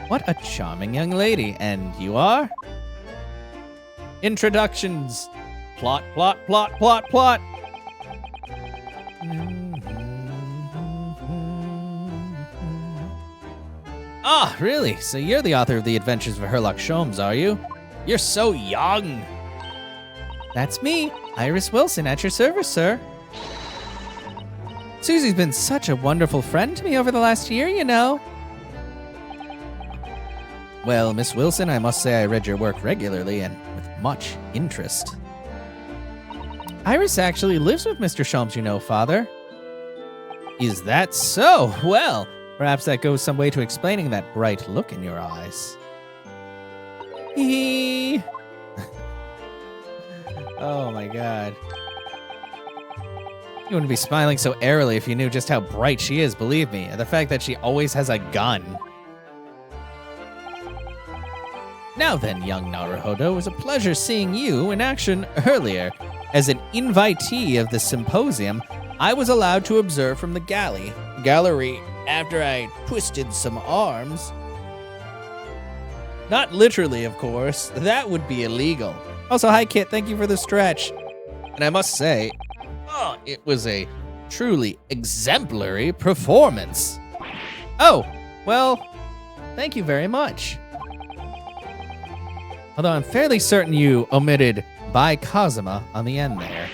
What a charming young lady. And you are? Introductions. Plot, plot, plot, plot, plot. Ah, really? So you're the author of The Adventures of Sherlock Sholmes, are you? You're so young. That's me, Iris Wilson, at your service, sir. Susie's been such a wonderful friend to me over the last year, you know. Well, Miss Wilson, I must say I read your work regularly and with much interest. Iris actually lives with Mr. Sholmes, you know, Father. Is that so? Well, perhaps that goes some way to explaining that bright look in your eyes. Hee. Oh my god. You wouldn't be smiling so airily if you knew just how bright she is, believe me. And the fact that she always has a gun. Now then, young Naruhodo, it was a pleasure seeing you in action earlier. As an invitee of the symposium, I was allowed to observe from the gallery after I twisted some arms. Not literally, of course. That would be illegal. Also, hi, Kit. Thank you for the stretch. And I must say, it was a truly exemplary performance. Oh, well, thank you very much. Although I'm fairly certain you omitted by Kazuma on the end there.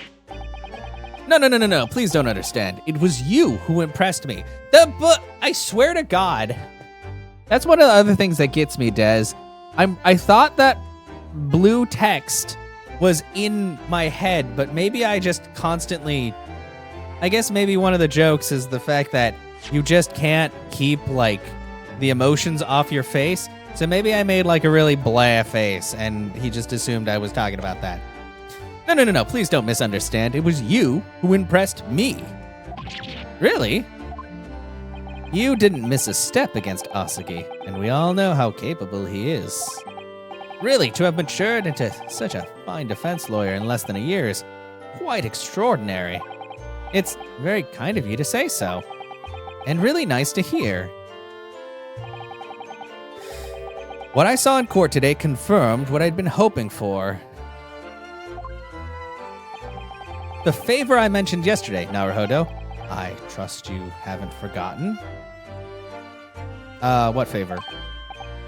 No, please don't understand. It was you who impressed me. I swear to God. That's one of the other things that gets me, Des. I thought that blue text was in my head, but maybe I just constantly... I guess maybe one of the jokes is the fact that you just can't keep, like, the emotions off your face. So maybe I made, like, a really blah face, and he just assumed I was talking about that. No, please don't misunderstand. It was you who impressed me. Really? You didn't miss a step against Asagi, and we all know how capable he is. Really, to have matured into such a fine defense lawyer in less than a year is quite extraordinary. It's very kind of you to say so, and really nice to hear. What I saw in court today confirmed what I'd been hoping for. The favor I mentioned yesterday, Naruhodo. I trust you haven't forgotten. What favor?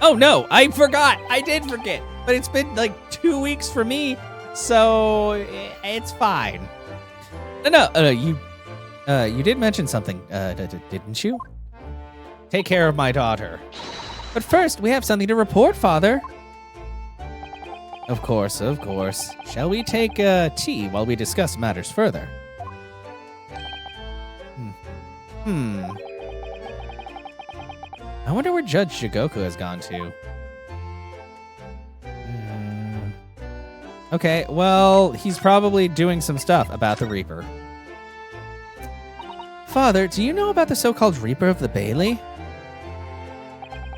Oh no, I forgot. I did forget. But it's been like 2 weeks for me, so it's fine. You did mention something, didn't you? Take care of my daughter. But first, we have something to report, Father. Of course. Shall we take tea while we discuss matters further? I wonder where Judge Shigoku has gone to. Okay, well, he's probably doing some stuff about the Reaper. Father, do you know about the so-called Reaper of the Bailey?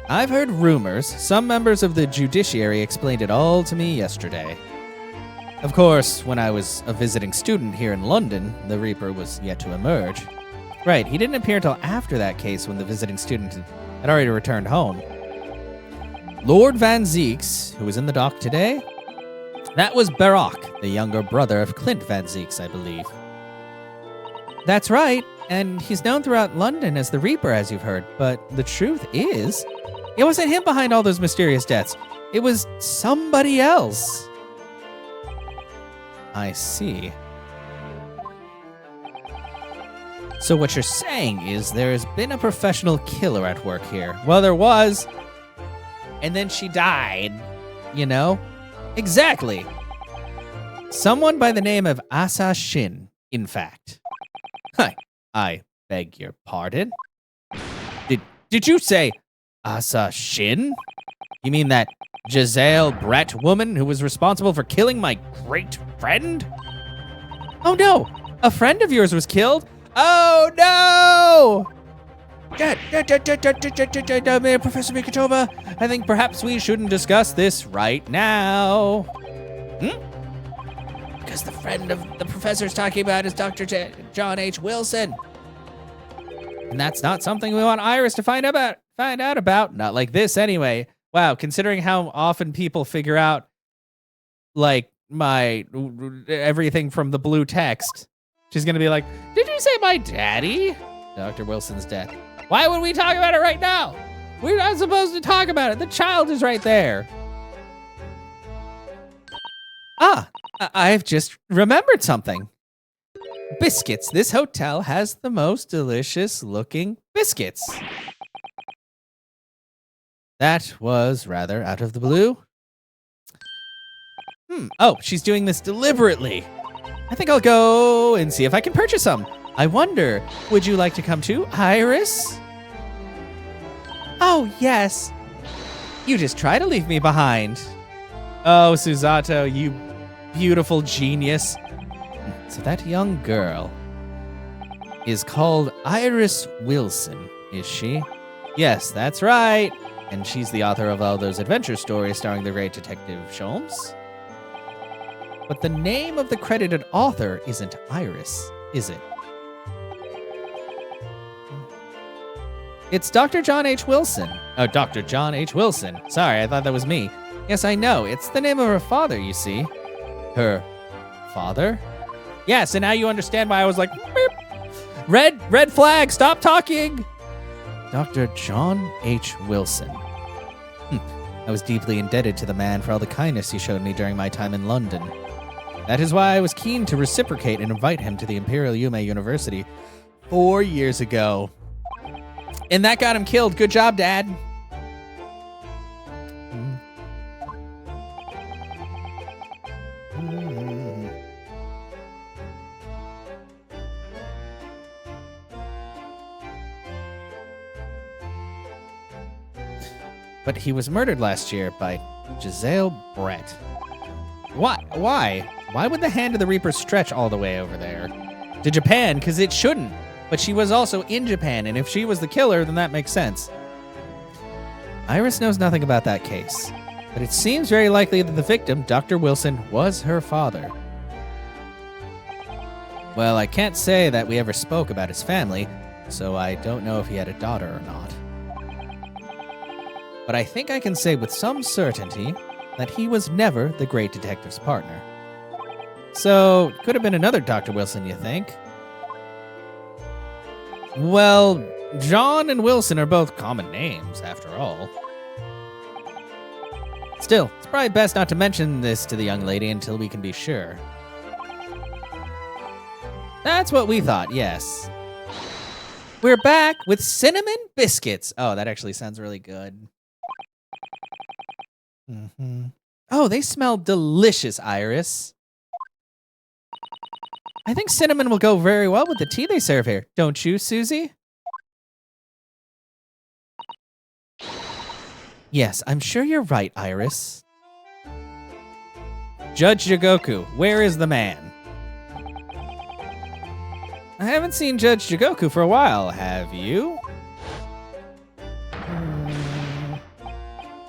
I've heard rumors. Some members of the judiciary explained it all to me yesterday. Of course, when I was a visiting student here in London, the Reaper was yet to emerge. Right, he didn't appear until after that case when the visiting student had already returned home. Lord Van Zeeks, who was in the dock today, that was Barak, the younger brother of Clint Van Zeeks, I believe. That's right, and he's known throughout London as the Reaper, as you've heard, but the truth is, it wasn't him behind all those mysterious deaths. It was somebody else. I see. So what you're saying is there has been a professional killer at work here. Well, there was. And then she died. You know? Exactly. Someone by the name of Asa Shin, in fact. Hi. I beg your pardon? Did you say Asa Shin? You mean that Giselle Brett woman who was responsible for killing my great friend? Oh no! A friend of yours was killed? Oh no! Professor Mikatova, I think perhaps we shouldn't discuss this right now. Because the friend of the professor's talking about is Dr. John H. Wilson. And that's not something we want Iris to find out about. Not like this anyway. Wow, considering how often people figure out, like, my everything from the blue text, she's gonna be like, did you say my daddy? Dr. Wilson's death. Why would we talk about it right now? We're not supposed to talk about it. The child is right there. I've just remembered something. Biscuits. This hotel has the most delicious looking biscuits. That was rather out of the blue. Oh, she's doing this deliberately. I think I'll go and see if I can purchase some. I wonder, would you like to come too, Iris? Oh, yes. You just try to leave me behind. Oh, Susato, you beautiful genius. So that young girl is called Iris Wilson, is she? Yes, that's right. And she's the author of all those adventure stories starring the great Detective Sholmes. But the name of the credited author isn't Iris, is it? It's Dr. John H. Wilson. Oh, Dr. John H. Wilson. Sorry, I thought that was me. Yes, I know. It's the name of her father, you see. Her father? Yes, and now you understand why I was like, beep. Red flag, stop talking. Dr. John H. Wilson. I was deeply indebted to the man for all the kindness he showed me during my time in London. That is why I was keen to reciprocate and invite him to the Imperial Yume University 4 years ago. And that got him killed. Good job, Dad. But he was murdered last year by Giselle Brett. What? Why? Why would the hand of the Reaper stretch all the way over there? To Japan, because it shouldn't. But she was also in Japan, and if she was the killer, then that makes sense. Iris knows nothing about that case, but it seems very likely that the victim, Dr. Wilson, was her father. Well, I can't say that we ever spoke about his family, so I don't know if he had a daughter or not. But I think I can say with some certainty that he was never the great detective's partner. So, could have been another Dr. Wilson, you think? Well, John and Wilson are both common names, after all. Still, it's probably best not to mention this to the young lady until we can be sure. That's what we thought, yes. We're back with cinnamon biscuits. Oh, that actually sounds really good. Oh, they smell delicious, Iris. I think cinnamon will go very well with the tea they serve here. Don't you, Susie? Yes, I'm sure you're right, Iris. Judge Jigoku, where is the man? I haven't seen Judge Jigoku for a while, have you?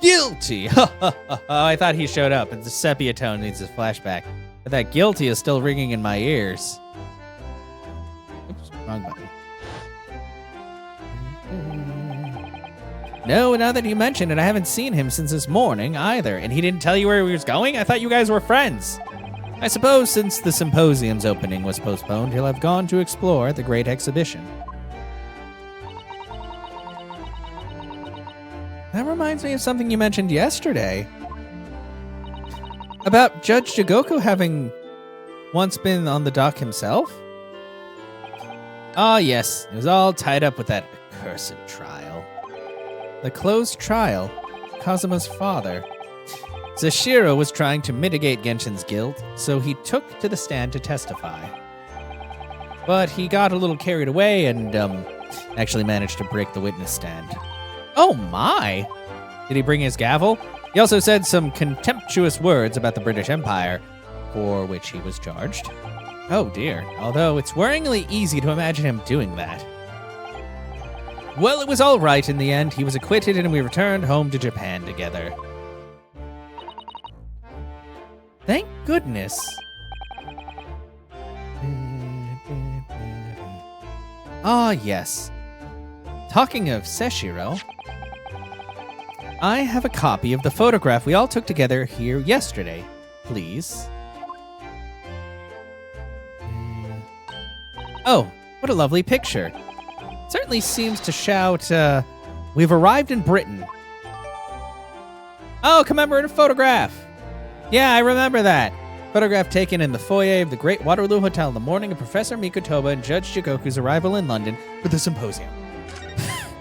Guilty! I thought he showed up. It's a sepia tone needs a flashback. But that guilty is still ringing in my ears. Oops, wrong button. No, now that you mention it, I haven't seen him since this morning either. And he didn't tell you where he was going? I thought you guys were friends. I suppose since the symposium's opening was postponed, he'll have gone to explore the Great Exhibition. That reminds me of something you mentioned yesterday. About Judge Jigoku having once been on the dock himself? Ah, yes. It was all tied up with that accursed trial. The closed trial. Kazuma's father. Zashiro was trying to mitigate Genshin's guilt, so he took to the stand to testify. But he got a little carried away and, actually managed to break the witness stand. Oh my! Did he bring his gavel? He also said some contemptuous words about the British Empire, for which he was charged. Oh dear, although it's worryingly easy to imagine him doing that. Well, it was all right in the end. He was acquitted and we returned home to Japan together. Thank goodness. Ah, yes. Talking of Seshiro, I have a copy of the photograph we all took together here yesterday. Please. Oh, what a lovely picture. Certainly seems to shout, we've arrived in Britain. Oh, commemorative photograph. Yeah, I remember that. Photograph taken in the foyer of the Great Waterloo Hotel on the morning of Professor Mikotoba and Judge Jigoku's arrival in London for the symposium.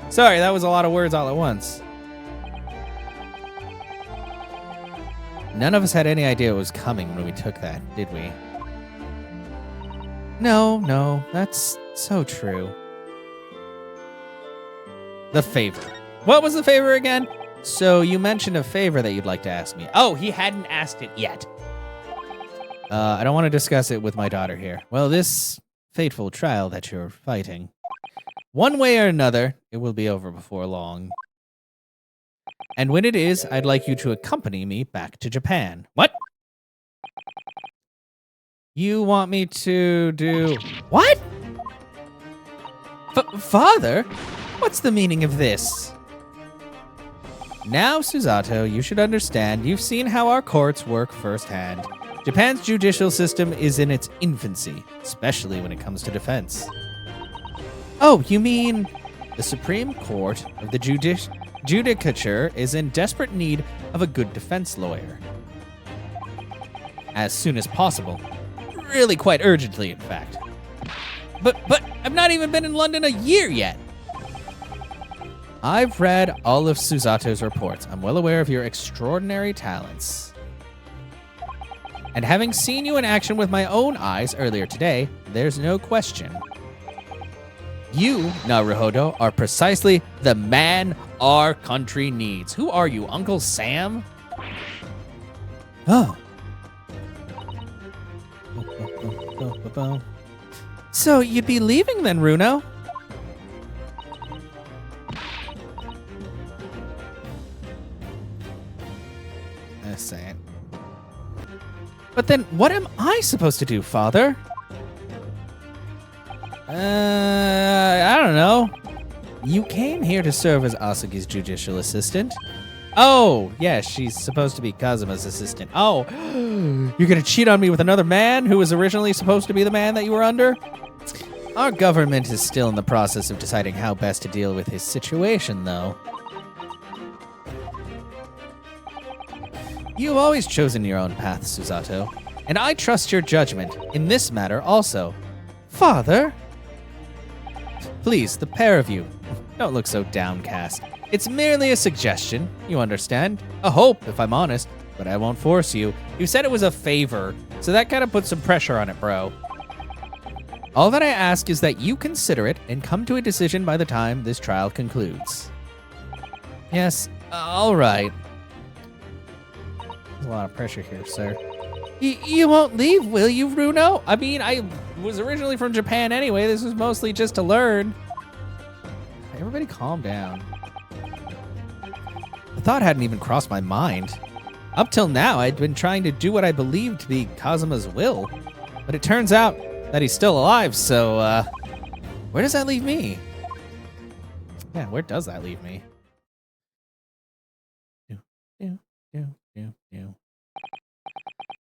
Sorry, that was a lot of words all at once. None of us had any idea it was coming when we took that, did we? No, that's so true. The favor. What was the favor again? So you mentioned a favor that you'd like to ask me. Oh, he hadn't asked it yet. I don't want to discuss it with my daughter here. Well, this fateful trial that you're fighting, one way or another, it will be over before long. And when it is, I'd like you to accompany me back to Japan. What? You want me to do... What? Father? What's the meaning of this? Now, Susato, you should understand. You've seen how our courts work firsthand. Japan's judicial system is in its infancy, especially when it comes to defense. Oh, you mean the Supreme Court of the Judicature is in desperate need of a good defense lawyer. As soon as possible. Really quite urgently, in fact. But I've not even been in London a year yet. I've read all of Susato's reports. I'm well aware of your extraordinary talents. And having seen you in action with my own eyes earlier today, there's no question. You, Naruhodo, are precisely the man our country needs. Who are you, Uncle Sam? Oh. So you'd be leaving then, Runo? Let's say it. But then what am I supposed to do, Father? I don't know. You came here to serve as Asugi's judicial assistant. Oh, yeah, she's supposed to be Kazuma's assistant. Oh, you're gonna cheat on me with another man who was originally supposed to be the man that you were under? Our government is still in the process of deciding how best to deal with his situation, though. You've always chosen your own path, Susato, and I trust your judgment in this matter also. Father? Please, the pair of you, don't look so downcast. It's merely a suggestion, you understand? A hope, if I'm honest, but I won't force you. You said it was a favor, so that kind of puts some pressure on it, bro. All that I ask is that you consider it and come to a decision by the time this trial concludes. Yes, all right. There's a lot of pressure here, sir. You won't leave, will you, Runo? I mean, I was originally from Japan anyway. This was mostly just to learn. Everybody calm down. The thought hadn't even crossed my mind. Up till now, I'd been trying to do what I believed to be Kazuma's will. But it turns out that he's still alive, so, where does that leave me? Yeah, where does that leave me?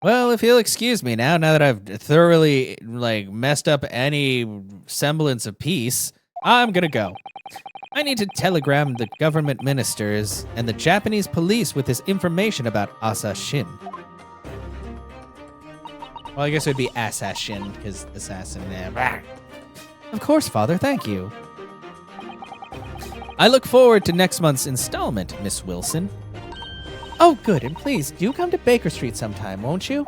Well, if you'll excuse me now that I've thoroughly, messed up any semblance of peace, I'm gonna go. I need to telegram the government ministers and the Japanese police with this information about Assassin. Well, I guess it would be assassin, because assassin. Of course, Father, thank you. I look forward to next month's installment, Miss Wilson. Oh, good, and please, do come to Baker Street sometime, won't you?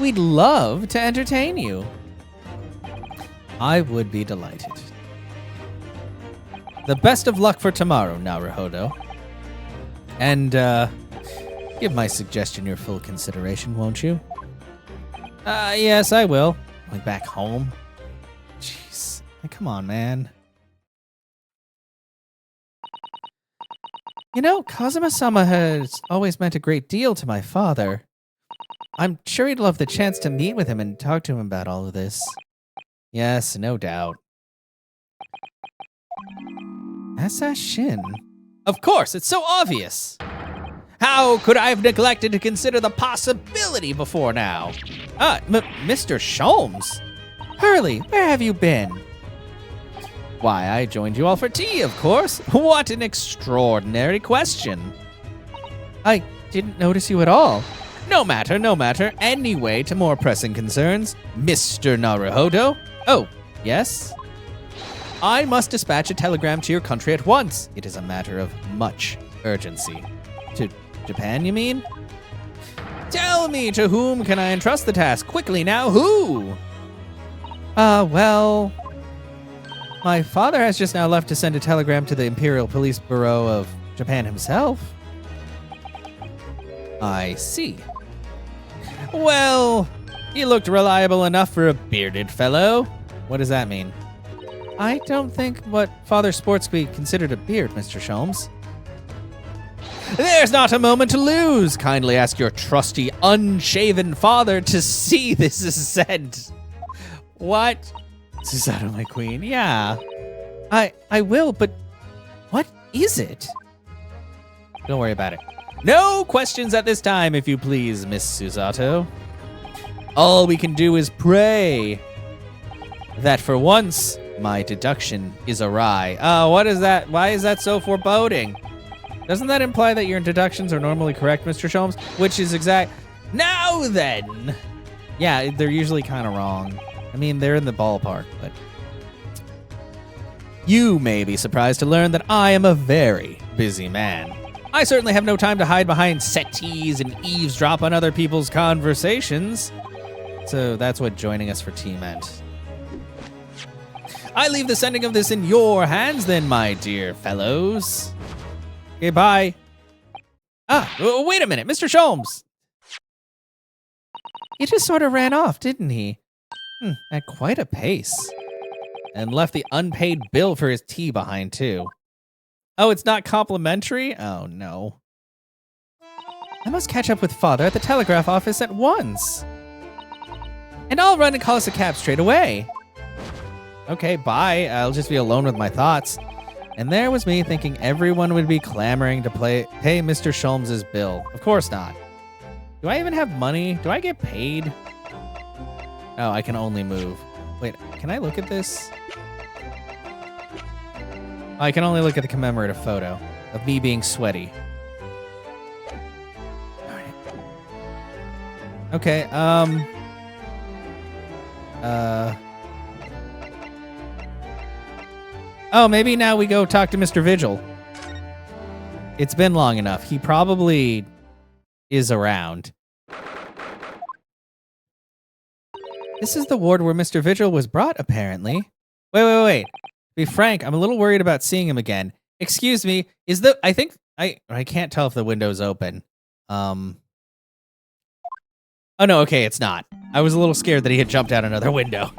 We'd love to entertain you. I would be delighted. The best of luck for tomorrow, Naruhodo. And, give my suggestion your full consideration, won't you? Yes, I will. Like back home. Jeez. Come on, man. You know, Kazuma-sama has always meant a great deal to my father. I'm sure he'd love the chance to meet with him and talk to him about all of this. Yes, no doubt. Assassin? Of course, it's so obvious. How could I have neglected to consider the possibility before now? Mr. Sholmes? Hurley, where have you been? Why, I joined you all for tea, of course. What an extraordinary question. I didn't notice you at all. No matter, no matter. Anyway, to more pressing concerns. Mr. Naruhodo? Oh, yes? I must dispatch a telegram to your country at once. It is a matter of much urgency. To Japan, you mean? Tell me, to whom can I entrust the task? Quickly now, who? Well... My father has just now left to send a telegram to the Imperial Police Bureau of Japan himself. I see. Well, he looked reliable enough for a bearded fellow. What does that mean? I don't think what Father Sportsby considered a beard, Mr. Sholmes. There's not a moment to lose. Kindly ask your trusty, unshaven father to see this is sent. What? Susato, my queen. Yeah. I will, but what is it? Don't worry about it. No questions at this time, if you please, Miss Susato. All we can do is pray that for once my deduction is awry. Oh, what is that? Why is that so foreboding? Doesn't that imply that your deductions are normally correct, Mr. Sholmes? Which is exact. Now then! Yeah, they're usually kind of wrong. I mean, they're in the ballpark, but... You may be surprised to learn that I am a very busy man. I certainly have no time to hide behind settees and eavesdrop on other people's conversations. So that's what joining us for tea meant. I leave the sending of this in your hands then, my dear fellows. Okay, bye. Wait a minute, Mr. Sholmes. He just sort of ran off, didn't he? At quite a pace. And left the unpaid bill for his tea behind, too. Oh, it's not complimentary? Oh, no. I must catch up with Father at the telegraph office at once. And I'll run and call us a cab straight away. Okay, bye. I'll just be alone with my thoughts. And there was me thinking everyone would be clamoring to pay Mr. Sholmes' bill. Of course not. Do I even have money? Do I get paid? Oh, I can only move. Wait, can I look at this? I can only look at the commemorative photo of me being sweaty. Alright. Okay, Oh, maybe now we go talk to Mr. Vigil. It's been long enough. He probably is around. This is the ward where Mr. Vigil was brought, apparently. Wait. To be frank, I'm a little worried about seeing him again. Excuse me, I can't tell if the window's open. Oh no, okay, it's not. I was a little scared that he had jumped out another window.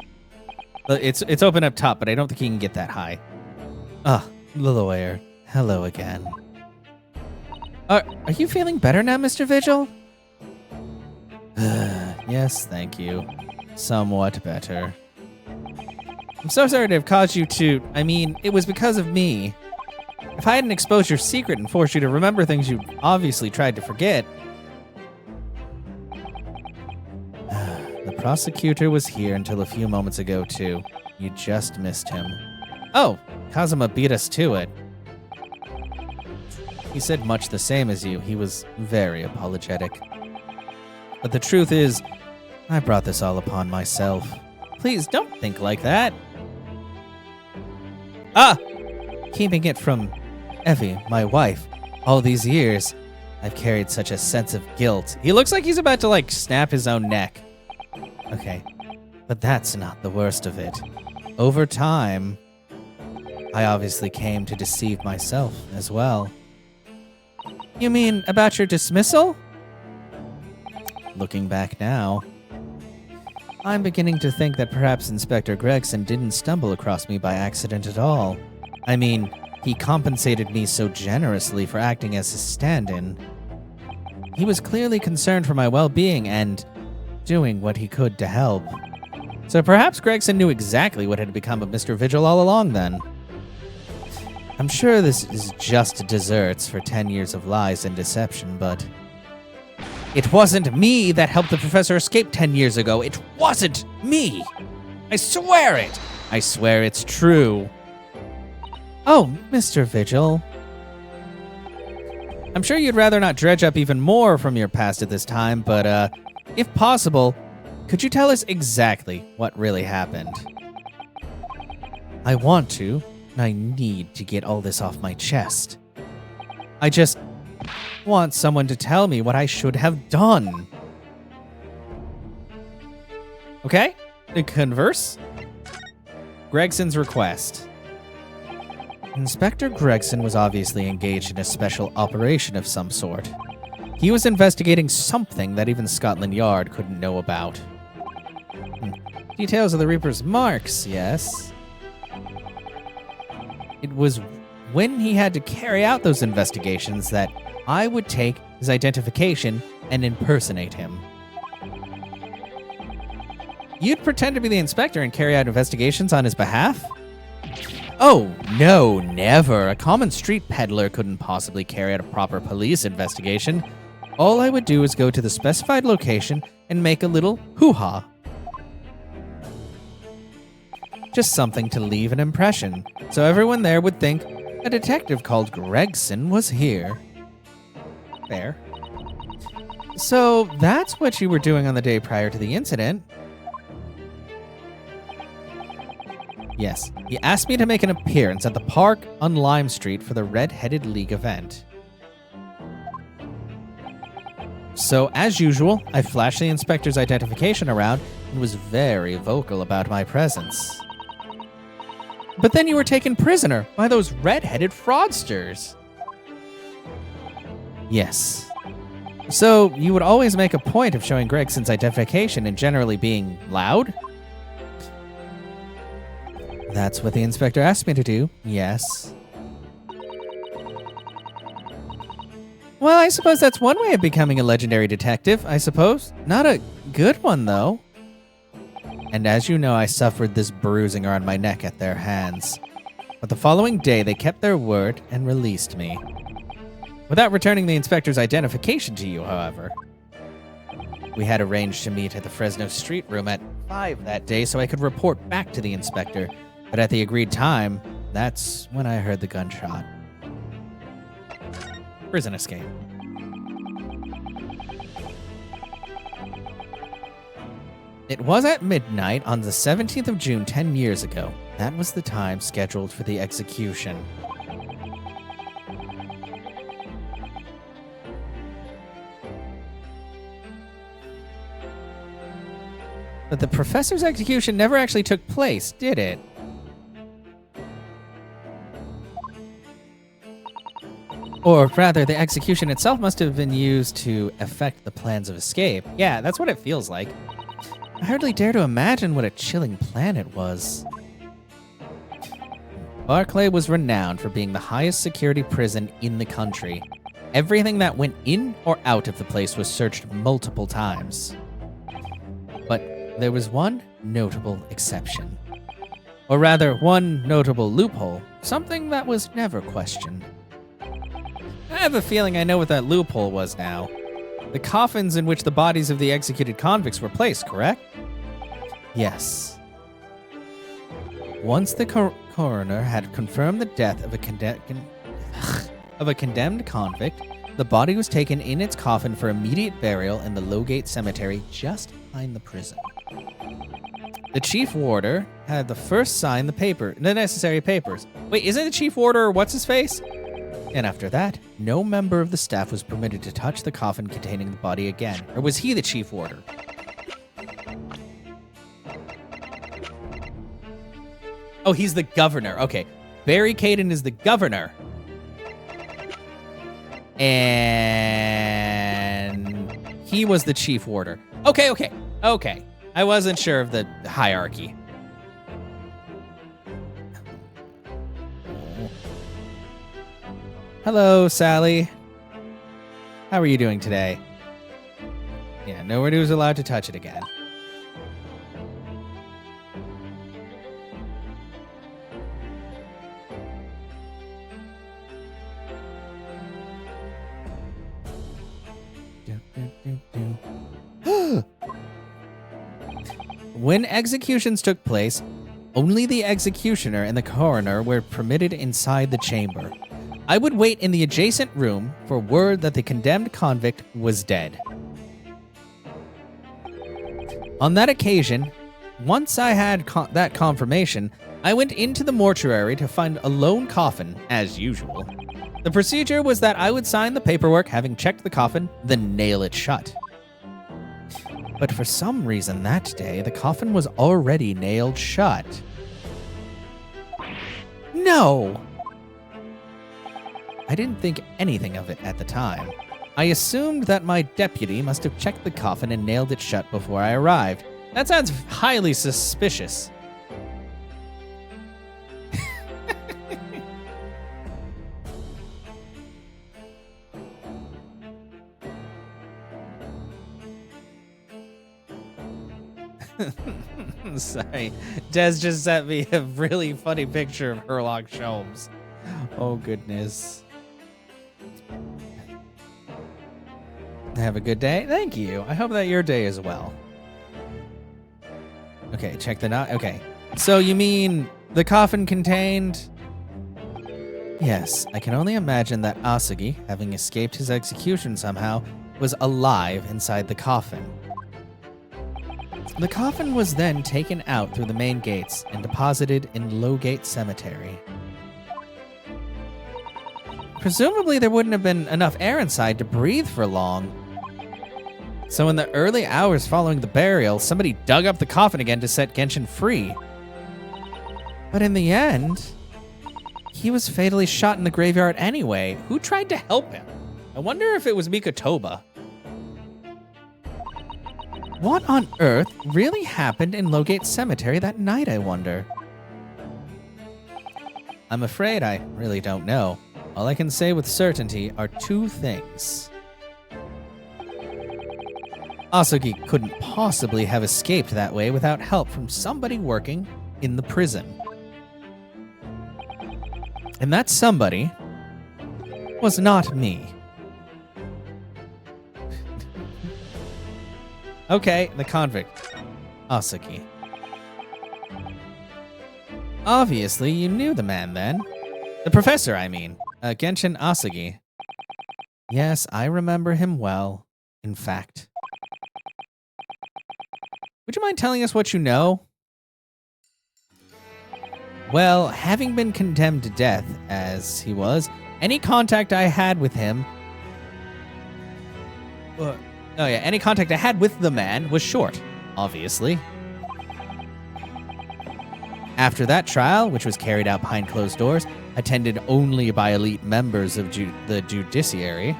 It's open up top, but I don't think he can get that high. The lawyer. Hello again. Are you feeling better now, Mr. Vigil? Yes, thank you. Somewhat better. I'm so sorry to have caused you to... I mean, it was because of me. If I hadn't exposed your secret and forced you to remember things you obviously tried to forget. The prosecutor was here until a few moments ago, too. You just missed him. Oh, Kazuma beat us to it. He said much the same as you. He was very apologetic. But the truth is, I brought this all upon myself. Please don't think like that. Keeping it from Evie, my wife, all these years, I've carried such a sense of guilt. He looks like he's about to, snap his own neck. Okay, but that's not the worst of it. Over time, I obviously came to deceive myself as well. You mean about your dismissal? Looking back now, I'm beginning to think that perhaps Inspector Gregson didn't stumble across me by accident at all. I mean, he compensated me so generously for acting as his stand-in. He was clearly concerned for my well-being and doing what he could to help. So perhaps Gregson knew exactly what had become of Mr. Vigil all along then. I'm sure this is just desserts for 10 years of lies and deception, but it wasn't me that helped the professor escape 10 years ago. It wasn't me. I swear it. I swear it's true. Oh, Mr. Vigil. I'm sure you'd rather not dredge up even more from your past at this time, but if possible, could you tell us exactly what really happened? I want to. I need to get all this off my chest. I just want someone to tell me what I should have done. Okay? Converse? Gregson's request. Inspector Gregson was obviously engaged in a special operation of some sort. He was investigating something that even Scotland Yard couldn't know about. Details of the Reaper's marks, yes. It was when he had to carry out those investigations that I would take his identification and impersonate him. You'd pretend to be the inspector and carry out investigations on his behalf? Oh, no, never. A common street peddler couldn't possibly carry out a proper police investigation. All I would do is go to the specified location and make a little hoo-ha. Just something to leave an impression, so everyone there would think a detective called Gregson was here. Fair. So that's what you were doing on the day prior to the incident. Yes, he asked me to make an appearance at the park on Lime Street for the Red-Headed League event. So, as usual, I flashed the inspector's identification around and was very vocal about my presence. But then you were taken prisoner by those red-headed fraudsters. Yes. So, you would always make a point of showing Gregson's identification and generally being loud? That's what the inspector asked me to do, yes. Well, I suppose that's one way of becoming a legendary detective, I suppose. Not a good one, though. And as you know, I suffered this bruising around my neck at their hands. But the following day, they kept their word and released me. Without returning the inspector's identification to you, however. We had arranged to meet at the Fresno Street Room at 5 that day so I could report back to the inspector. But at the agreed time, that's when I heard the gunshot. Prison escape. It was at midnight on the 17th of June 10 years ago. That was the time scheduled for the execution. But the professor's execution never actually took place, did it? Or rather, the execution itself must have been used to effect the plans of escape. Yeah, that's what it feels like. I hardly dare to imagine what a chilling plan it was. Barclay was renowned for being the highest security prison in the country. Everything that went in or out of the place was searched multiple times. But there was one notable exception. Or rather, one notable loophole, something that was never questioned. I have a feeling I know what that loophole was now. The coffins in which the bodies of the executed convicts were placed, correct? Yes. Once the coroner had confirmed the death of a condemned convict, the body was taken in its coffin for immediate burial in the Lowgate Cemetery just behind the prison. The chief warder had the first sign the necessary papers. Wait, isn't the chief warder what's-his-face? And after that, no member of the staff was permitted to touch the coffin containing the body again. Or was he the chief warder? Oh, he's the governor. Okay. Barry Caden is the governor. And he was the chief warder. Okay. I wasn't sure of the hierarchy. Hello, Sally. How are you doing today? Yeah, nobody was allowed to touch it again. When executions took place, only the executioner and the coroner were permitted inside the chamber. I would wait in the adjacent room for word that the condemned convict was dead. On that occasion, once I had that confirmation, I went into the mortuary to find a lone coffin, as usual. The procedure was that I would sign the paperwork having checked the coffin, then nail it shut. But for some reason that day, the coffin was already nailed shut. No! I didn't think anything of it at the time. I assumed that my deputy must have checked the coffin and nailed it shut before I arrived. That sounds highly suspicious. Sorry. Des just sent me a really funny picture of Herlock Sholmes. Oh, goodness. Have a good day. Thank you. I hope that your day is well. Okay, check the knot. Okay. So you mean the coffin contained... Yes, I can only imagine that Asagi, having escaped his execution somehow, was alive inside the coffin. The coffin was then taken out through the main gates and deposited in Lowgate Cemetery. Presumably there wouldn't have been enough air inside to breathe for long. So in the early hours following the burial, somebody dug up the coffin again to set Genshin free. But in the end, he was fatally shot in the graveyard anyway. Who tried to help him? I wonder if it was Mikotoba. What on earth really happened in Lowgate Cemetery that night, I wonder? I'm afraid I really don't know. All I can say with certainty are two things. Asagi couldn't possibly have escaped that way without help from somebody working in the prison. And that somebody was not me. Okay, the convict. Asagi. Obviously, you knew the man then. The professor, I mean. Genshin Asagi. Yes, I remember him well. In fact. Would you mind telling us what you know? Well, having been condemned to death, as he was, any contact I had with him... any contact I had with the man was short, obviously. After that trial, which was carried out behind closed doors, attended only by elite members of the judiciary,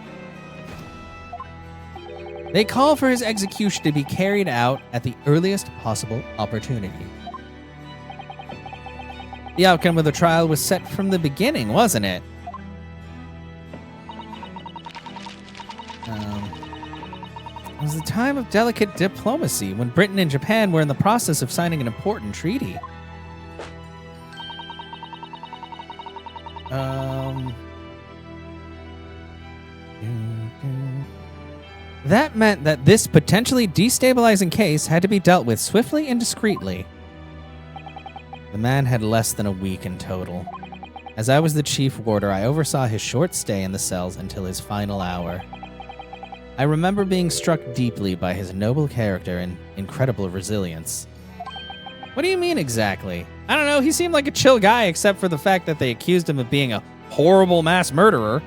they call for his execution to be carried out at the earliest possible opportunity. The outcome of the trial was set from the beginning, wasn't it? It was a time of delicate diplomacy when Britain and Japan were in the process of signing an important treaty. That meant that this potentially destabilizing case had to be dealt with swiftly and discreetly. The man had less than a week in total. As I was the chief warder, I oversaw his short stay in the cells until his final hour. I remember being struck deeply by his noble character and incredible resilience. What do you mean exactly? I don't know, he seemed like a chill guy except for the fact that they accused him of being a horrible mass murderer.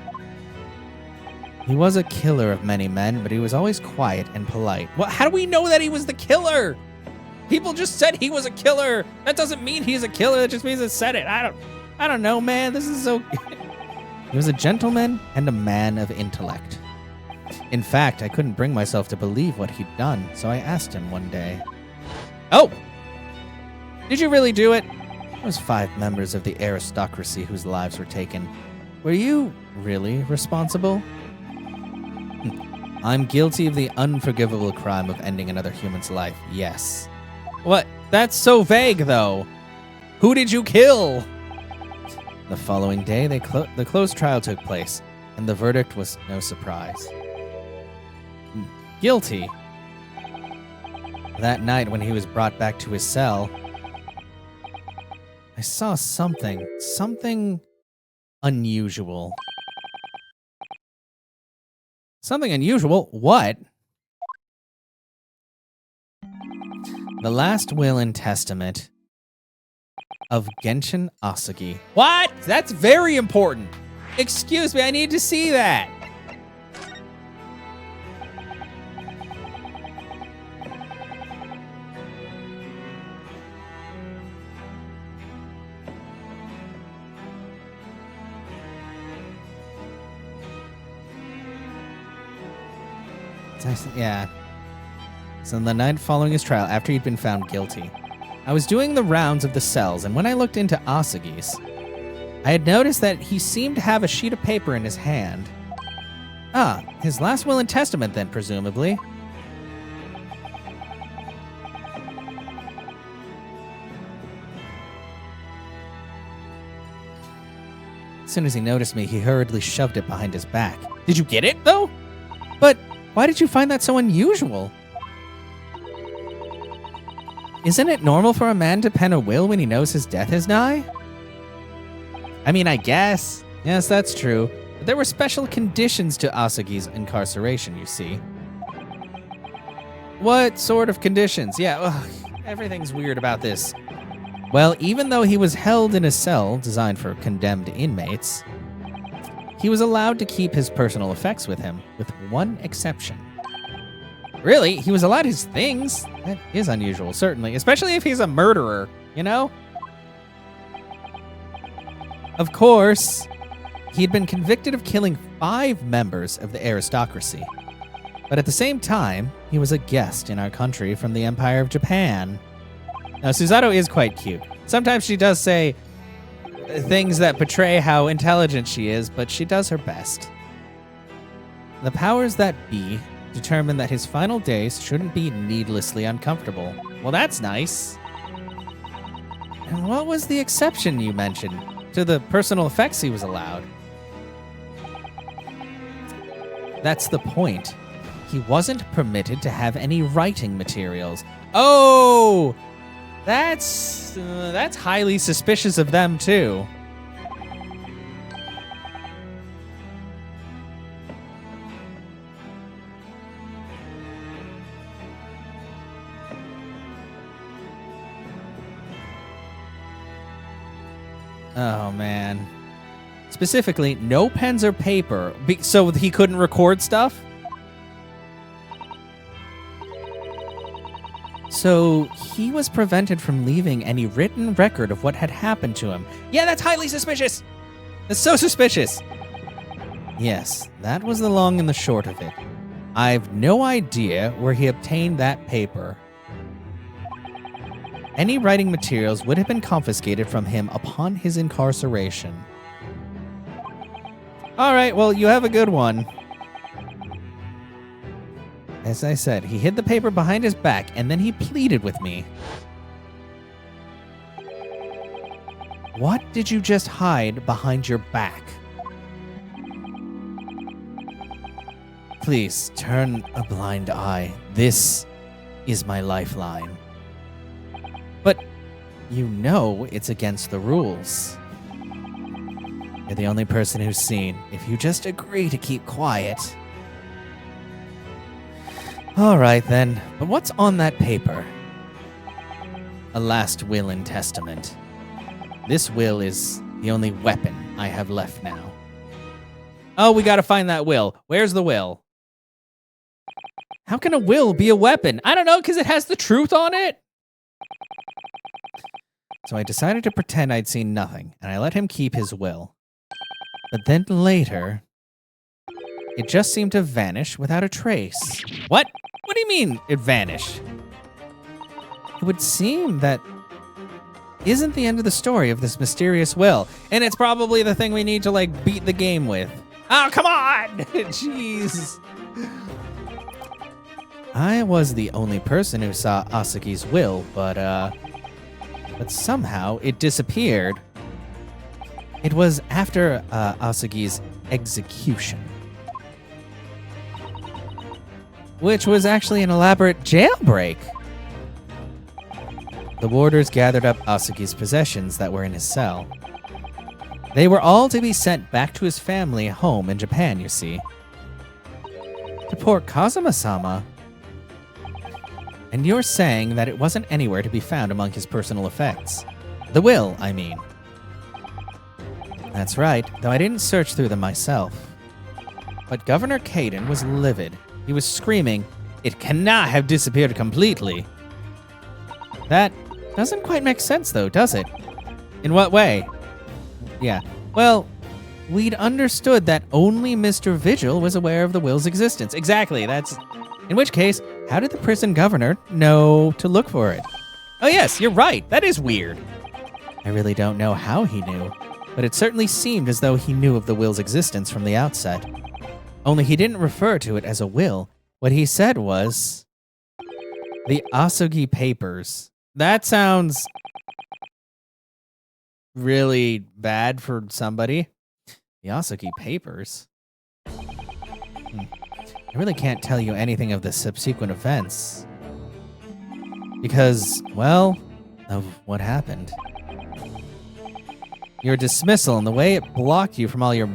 He was a killer of many men, but he was always quiet and polite. Well, how do we know that he was the killer? People just said he was a killer. That doesn't mean he's a killer, it just means it said it. I don't know, man. This is so... He was a gentleman and a man of intellect. In fact, I couldn't bring myself to believe what he'd done, so I asked him one day. Oh! Did you really do it? There was 5 members of the aristocracy whose lives were taken. Were you really responsible? I'm guilty of the unforgivable crime of ending another human's life, yes. What? That's so vague, though. Who did you kill? The following day, the closed trial took place, and the verdict was no surprise. Guilty. That night, when he was brought back to his cell, I saw something unusual. Something unusual? What? The last will and testament of Genshin Asagi. What? That's very important. Excuse me, I need to see that. Yeah. So the night following his trial, after he'd been found guilty, I was doing the rounds of the cells, and when I looked into Asagi's, I had noticed that he seemed to have a sheet of paper in his hand. Ah, his last will and testament then, presumably. As soon as he noticed me, he hurriedly shoved it behind his back. Did you get it, though? But why did you find that so unusual? Isn't it normal for a man to pen a will when he knows his death is nigh? I mean, I guess. Yes, that's true. But there were special conditions to Asagi's incarceration, you see. What sort of conditions? Yeah, ugh, everything's weird about this. Well, even though he was held in a cell designed for condemned inmates, he was allowed to keep his personal effects with him, with one exception. Really? He was allowed his things? That is unusual, certainly. Especially if he's a murderer, you know? Of course, he'd been convicted of killing 5 members of the aristocracy. But at the same time, he was a guest in our country from the Empire of Japan. Now, Susato is quite cute. Sometimes she does say things that portray how intelligent she is, but she does her best. The powers that be determined that his final days shouldn't be needlessly uncomfortable. Well, that's nice. And what was the exception you mentioned to the personal effects he was allowed? That's the point. He wasn't permitted to have any writing materials. Oh! That's highly suspicious of them, too. Oh, man. Specifically, no pens or paper, so he couldn't record stuff? So he was prevented from leaving any written record of what had happened to him. Yeah, that's highly suspicious. That's so suspicious. Yes, that was the long and the short of it. I've no idea where he obtained that paper. Any writing materials would have been confiscated from him upon his incarceration. All right, well, you have a good one. As I said, he hid the paper behind his back, and then he pleaded with me. What did you just hide behind your back? Please, turn a blind eye. This is my lifeline. But you know it's against the rules. You're the only person who's seen. If you just agree to keep quiet... All right, then. But what's on that paper? A last will and testament. This will is the only weapon I have left now. Oh, we gotta find that will. Where's the will? How can a will be a weapon? I don't know, because it has the truth on it. So I decided to pretend I'd seen nothing, and I let him keep his will. But then later, it just seemed to vanish without a trace. What? What do you mean, it vanished? It would seem that isn't the end of the story of this mysterious will, and it's probably the thing we need to, like, beat the game with. Oh, come on! Jeez. I was the only person who saw Asagi's will, but somehow it disappeared. It was after Asagi's execution, which was actually an elaborate jailbreak. The warders gathered up Asagi's possessions that were in his cell. They were all to be sent back to his family home in Japan, you see. To poor Kazuma-sama. And you're saying that it wasn't anywhere to be found among his personal effects. The will, I mean. That's right, though I didn't search through them myself. But Governor Caden was livid. He was screaming, "It cannot have disappeared completely." That doesn't quite make sense, though, does it? In what way? Yeah, well, we'd understood that only Mr. Vigil was aware of the will's existence. Exactly, that's... In which case, how did the prison governor know to look for it? Oh yes, you're right, that is weird. I really don't know how he knew, but it certainly seemed as though he knew of the will's existence from the outset. Only he didn't refer to it as a will. What he said was... the Asogi Papers. That sounds... really bad for somebody. The Asogi Papers? I really can't tell you anything of the subsequent events. Because, well, of what happened. Your dismissal and the way it blocked you from all your...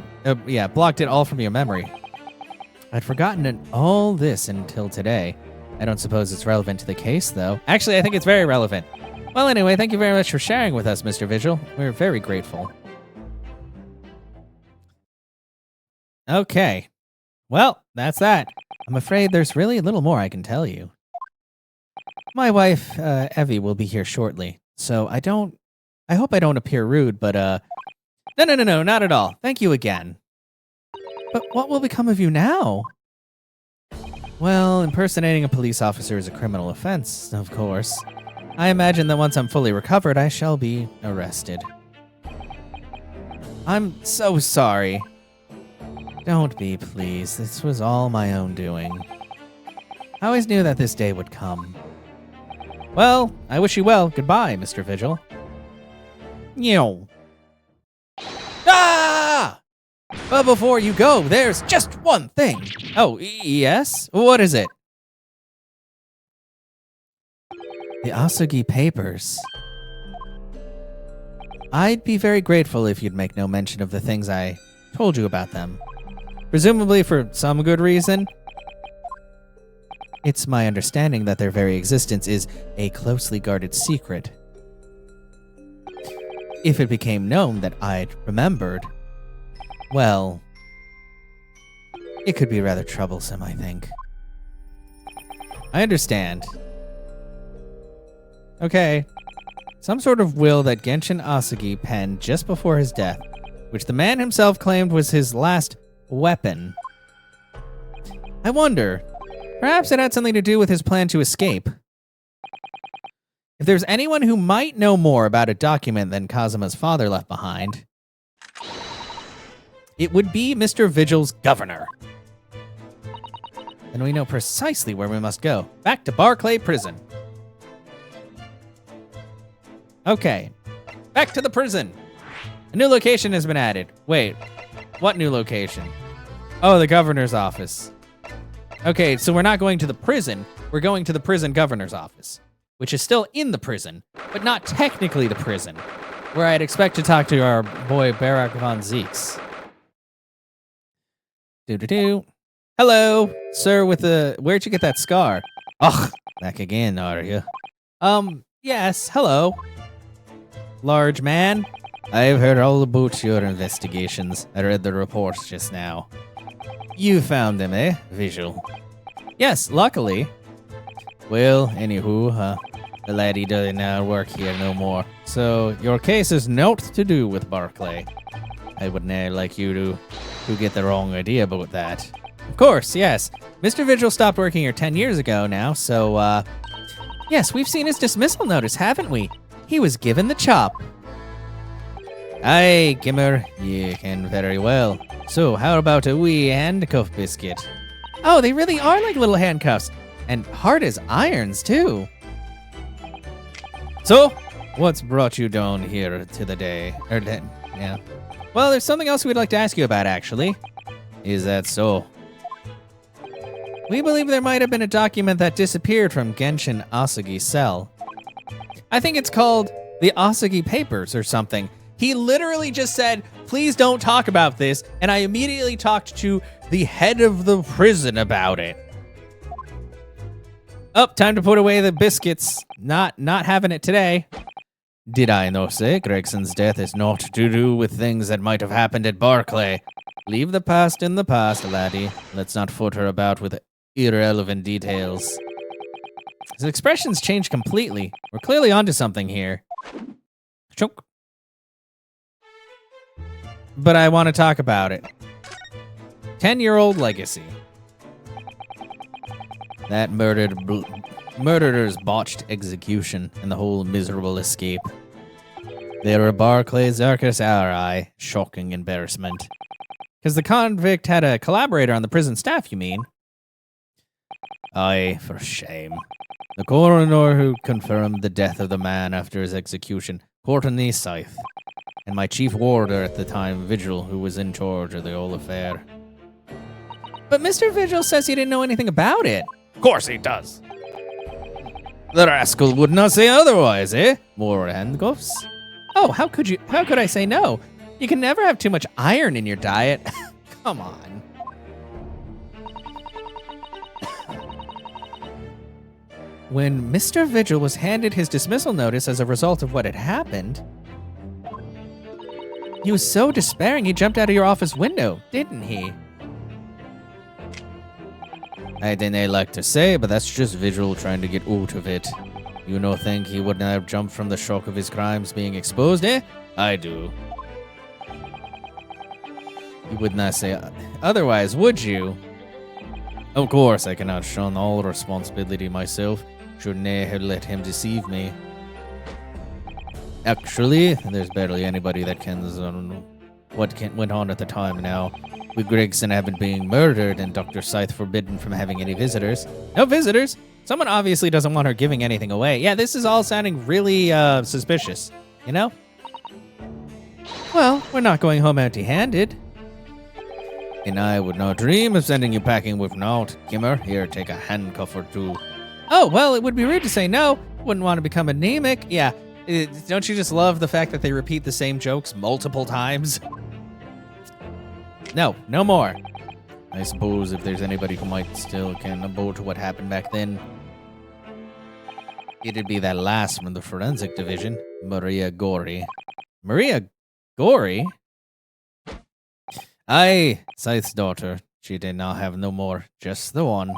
blocked it all from your memory. I'd forgotten all this until today. I don't suppose it's relevant to the case, though. Actually, I think it's very relevant. Well, anyway, thank you very much for sharing with us, Mr. Vigil. We're very grateful. Okay. Well, that's that. I'm afraid there's really little more I can tell you. My wife, Evie, will be here shortly, so I hope I don't appear rude, but, No, not at all. Thank you again. But what will become of you now? Well, impersonating a police officer is a criminal offense, of course. I imagine that once I'm fully recovered, I shall be arrested. I'm so sorry. Don't be, please. This was all my own doing. I always knew that this day would come. Well, I wish you well. Goodbye, Mr. Vigil. Yo. Ah! But before you go, there's just one thing. Oh, yes? What is it? The Asogi Papers. I'd be very grateful if you'd make no mention of the things I told you about them. Presumably for some good reason. It's my understanding that their very existence is a closely guarded secret. If it became known that I'd remembered, well, it could be rather troublesome, I think. I understand. Okay. Some sort of will that Genshin Asogi penned just before his death, which the man himself claimed was his last weapon. I wonder, perhaps it had something to do with his plan to escape. If there's anyone who might know more about a document than Kazuma's father left behind, it would be Mr. Vigil's governor. And we know precisely where we must go. Back to Barclay Prison. Okay, back to the prison. A new location has been added. Wait, what new location? Oh, the governor's office. Okay, so we're not going to the prison. We're going to the prison governor's office, which is still in the prison, but not technically the prison, where I'd expect to talk to our boy Barack von Zeeks. Do-do-do. Hello, sir with the... Where'd you get that scar? Ugh, back again, are you? Yes, hello. Large man. I've heard all about your investigations. I read the reports just now. You found them, eh, Visual? Yes, luckily. Well, anywho, the laddie doesn't work here no more. So, your case is naught to do with Barclay. I would ne'er like you to get the wrong idea about that. Of course, yes. Mr. Vigil stopped working here 10 years ago now, so, yes, we've seen his dismissal notice, haven't we? He was given the chop. Aye, Gimmer, you can very well. So, how about a wee handcuff biscuit? Oh, they really are like little handcuffs. And hard as irons, too. So, what's brought you down here to the day? Yeah. Well, there's something else we'd like to ask you about, actually. Is that so? We believe there might have been a document that disappeared from Genshin Asagi's cell. I think it's called the Asagi Papers or something. He literally just said, please don't talk about this, and I immediately talked to the head of the prison about it. Oh, time to put away the biscuits. Not having it today. Did I no say Gregson's death is not to do with things that might have happened at Barclay? Leave the past in the past, laddie. Let's not footer about with irrelevant details. His expressions changed completely. We're clearly onto something here. Choke. But I want to talk about it. 10-year-old legacy. That murderer's botched execution and the whole miserable escape. They were Barclay's darkest hour, shocking embarrassment. Because the convict had a collaborator on the prison staff, you mean? Aye, for shame. The coroner who confirmed the death of the man after his execution, Courtney Scythe, and my chief warder at the time, Vigil, who was in charge of the whole affair. But Mr. Vigil says he didn't know anything about it. Of course he does. The rascal would not say otherwise, eh? More handcuffs? Oh, how could I say no? You can never have too much iron in your diet. Come on. When Mr. Vigil was handed his dismissal notice as a result of what had happened, he was so despairing he jumped out of your office window, didn't he? I didn't like to say, but that's just Vigil trying to get out of it. You no think he wouldn't have jumped from the shock of his crimes being exposed, eh? I do. You would not say otherwise, would you? Of course, I cannot shun all responsibility myself. Should nae have let him deceive me. Actually, there's barely anybody that kens what went on at the time now. With Gregson having been murdered and Dr. Scythe forbidden from having any visitors. No visitors? Someone obviously doesn't want her giving anything away. Yeah, this is all sounding really suspicious, you know? Well, we're not going home empty-handed. And I would not dream of sending you packing with naught. Kimmer, here, take a handcuff or two. Oh, well, it would be rude to say no. Wouldn't want to become anemic. Yeah, don't you just love the fact that they repeat the same jokes multiple times? No, no more. I suppose if there's anybody who might still can about what happened back then, it'd be that last from the forensic division, Maria Gori. Maria Gori? Aye, Scythe's daughter. She did not have no more, just the one.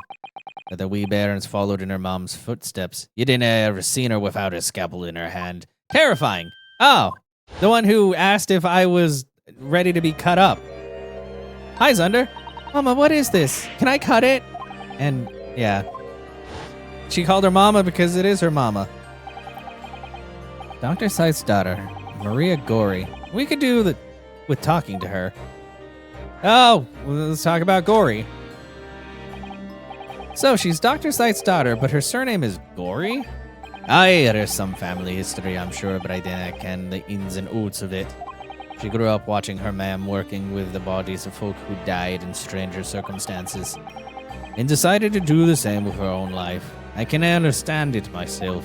That the wee bairns followed in her mom's footsteps. You didn't ever seen her without a scalpel in her hand. Terrifying. Oh, the one who asked if I was ready to be cut up. Hi, Zunder. Mama, what is this? Can I cut it? And, yeah. She called her mama because it is her mama. Dr. Scythe's daughter, Maria Gori. We could do with talking to her. Oh, well, let's talk about Gori. So, she's Dr. Scythe's daughter, but her surname is Gori? Aye, there's some family history, I'm sure, but I didn't ken the ins and outs of it. She grew up watching her ma'am working with the bodies of folk who died in stranger circumstances, and decided to do the same with her own life. I can understand it myself.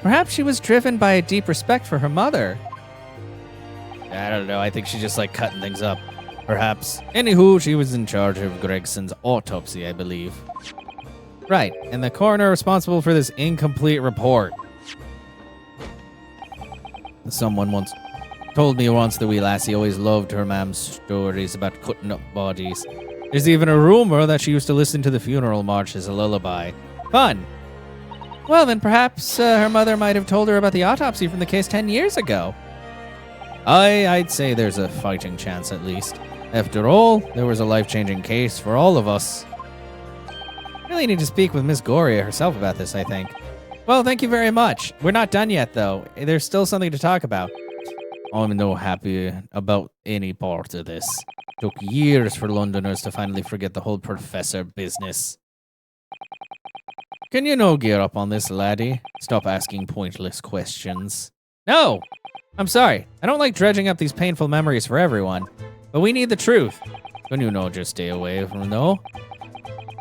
Perhaps she was driven by a deep respect for her mother. I don't know, I think she's just like cutting things up. Perhaps. Anywho, she was in charge of Gregson's autopsy, I believe. Right, and the coroner responsible for this incomplete report. Someone once told me once the wee lassie always loved her mam's stories about cutting up bodies. There's even a rumor that she used to listen to the funeral march as a lullaby. Fun. Well, then perhaps her mother might have told her about the autopsy from the case 10 years ago. I'd say there's a fighting chance at least. After all, there was a life-changing case for all of us. I really need to speak with Miss Goria herself about this, I think. Well, thank you very much. We're not done yet, though. There's still something to talk about. I'm no happy about any part of this. Took years for Londoners to finally forget the whole professor business. Can you no gear up on this, laddie? Stop asking pointless questions. No! I'm sorry. I don't like dredging up these painful memories for everyone. But we need the truth. Can you no just stay away from no?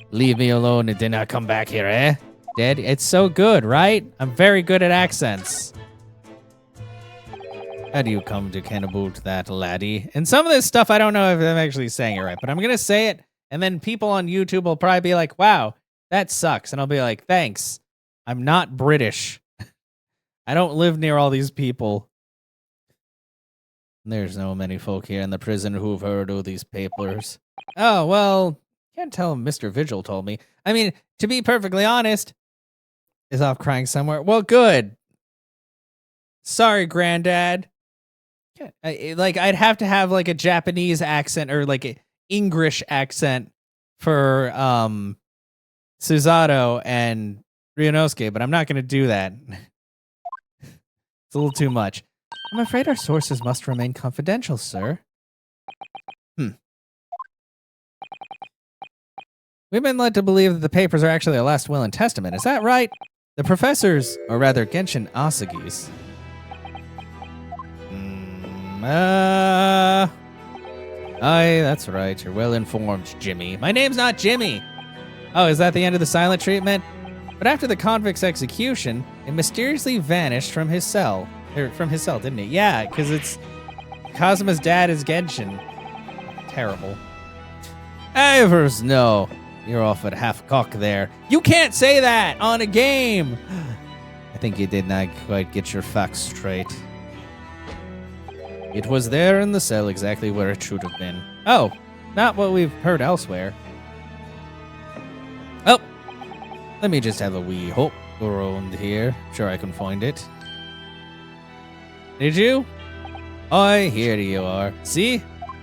Leave me alone and then not come back here, eh? Dad, it's so good, right? I'm very good at accents. How do you come to ken about that, laddie? And some of this stuff, I don't know if I'm actually saying it right, but I'm going to say it, and then people on YouTube will probably be like, wow, that sucks. And I'll be like, thanks. I'm not British. I don't live near all these people. There's no many folk here in the prison who've heard of these papers. Oh, well, can't tell Mr. Vigil told me. I mean, to be perfectly honest, is off crying somewhere. Well, good. Sorry, Granddad. I'd have to have like a Japanese accent or like an English accent for Susato and Ryunosuke, but I'm not going to do that. It's a little too much. I'm afraid our sources must remain confidential, sir. We've been led to believe that the papers are actually a last will and testament. Is that right? The professors, or rather Genshin Asagi's. Aye, that's right. You're well informed, Jimmy. My name's not Jimmy. Oh, is that the end of the silent treatment? But after the convict's execution, it mysteriously vanished from his cell. From his cell, didn't it? Yeah, because it's... Kazuma's dad is Genshin. Terrible. Ivers, no. You're off at half cock there. You can't say that on a game! I think you did not quite get your facts straight. It was there in the cell exactly where it should have been. Oh, not what we've heard elsewhere. Oh, let me just have a wee hope around here. Sure I can find it. Did you? Oh, here you are. See?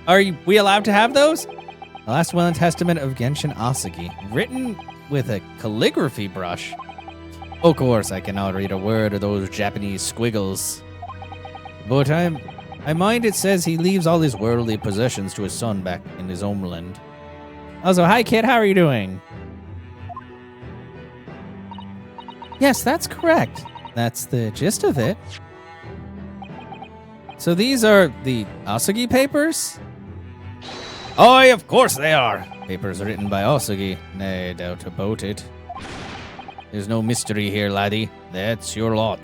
Are we allowed to have those? The Last Will and Testament of Genshin Asagi, written with a calligraphy brush. Of course, I cannot read a word of those Japanese squiggles. But I mind it says he leaves all his worldly possessions to his son back in his homeland. Also, hi kid, how are you doing? Yes, that's correct. That's the gist of it. So these are the Asagi papers? Oh, of course they are. Papers written by Asagi. No doubt about it. There's no mystery here, laddie. That's your lot.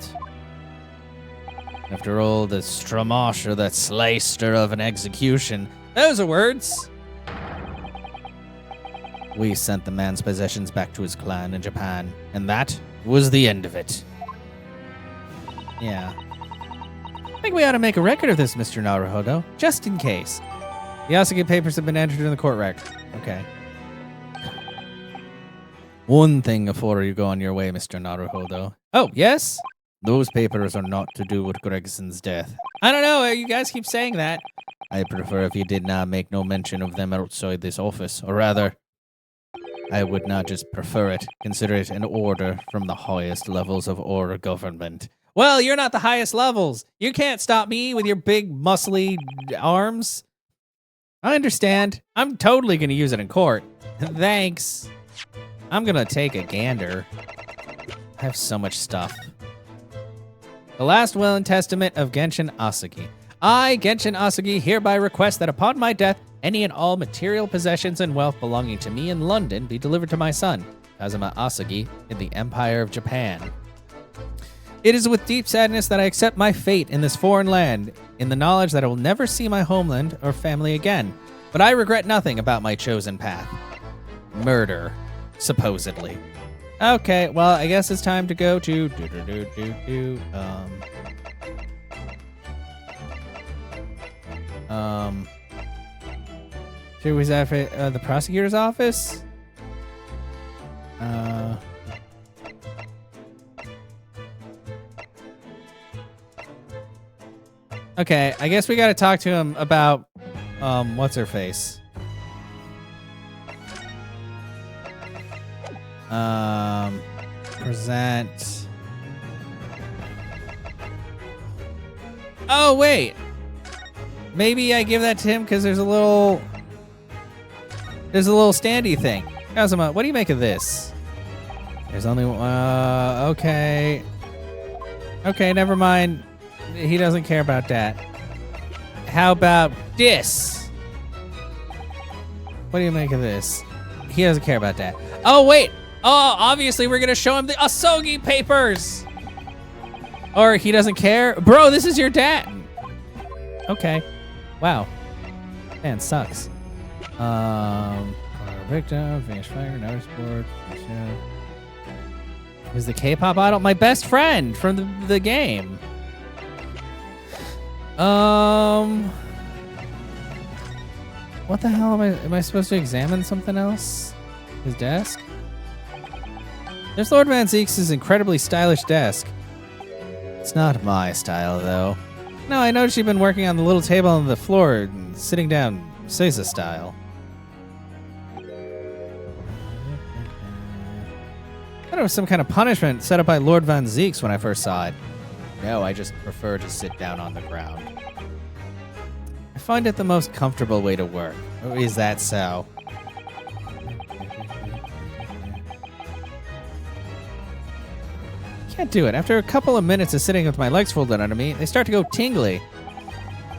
After all, the stramash or the slicer of an execution. Those are words. We sent the man's possessions back to his clan in Japan, and that was the end of it. Yeah. I think we ought to make a record of this, Mr. Naruhodo, just in case. The Asagi papers have been entered in the court record. Okay. One thing before you go on your way, Mr. Naruhodo. Oh, yes? Those papers are not to do with Gregson's death. I don't know, you guys keep saying that. I prefer if you did not make no mention of them outside this office, or rather, I would not just prefer it, consider it an order from the highest levels of our government. Well, you're not the highest levels. You can't stop me with your big, muscly arms. I understand. I'm totally going to use it in court. Thanks. I'm going to take a gander. I have so much stuff. The last will and testament of Genshin Asugi. I, Genshin Asugi, hereby request that upon my death, any and all material possessions and wealth belonging to me in London be delivered to my son, Kazuma Asugi, in the Empire of Japan. It is with deep sadness that I accept my fate in this foreign land, in the knowledge that I will never see my homeland or family again. But I regret nothing about my chosen path. Murder, supposedly. Okay, well, I guess it's time to go to here was that for the prosecutor's office? Okay, I guess we gotta talk to him about what's her face? Present. Oh wait. Maybe I give that to him because there's a little standy thing. Kazuma, what do you make of this? There's only okay. Okay, never mind. He doesn't care about that. How about this? What do you make of this? He doesn't care about that. Oh wait. Oh, obviously we're gonna show him the Asogi papers. Or he doesn't care. Bro, this is your dad. Okay. Wow. Man, sucks. Victim, finish fire, notice board. Who's the K-pop idol? My best friend from the game. What the hell am I supposed to examine something else? His desk? There's Lord Van Zeek's incredibly stylish desk. It's not my style, though. No, I noticed you've been working on the little table on the floor and sitting down, Seiza style. I thought it was some kind of punishment set up by Lord Van Zeek's when I first saw it. No, I just prefer to sit down on the ground. I find it the most comfortable way to work. Oh, is that so? Can't do it. After a couple of minutes of sitting with my legs folded under me, they start to go tingly.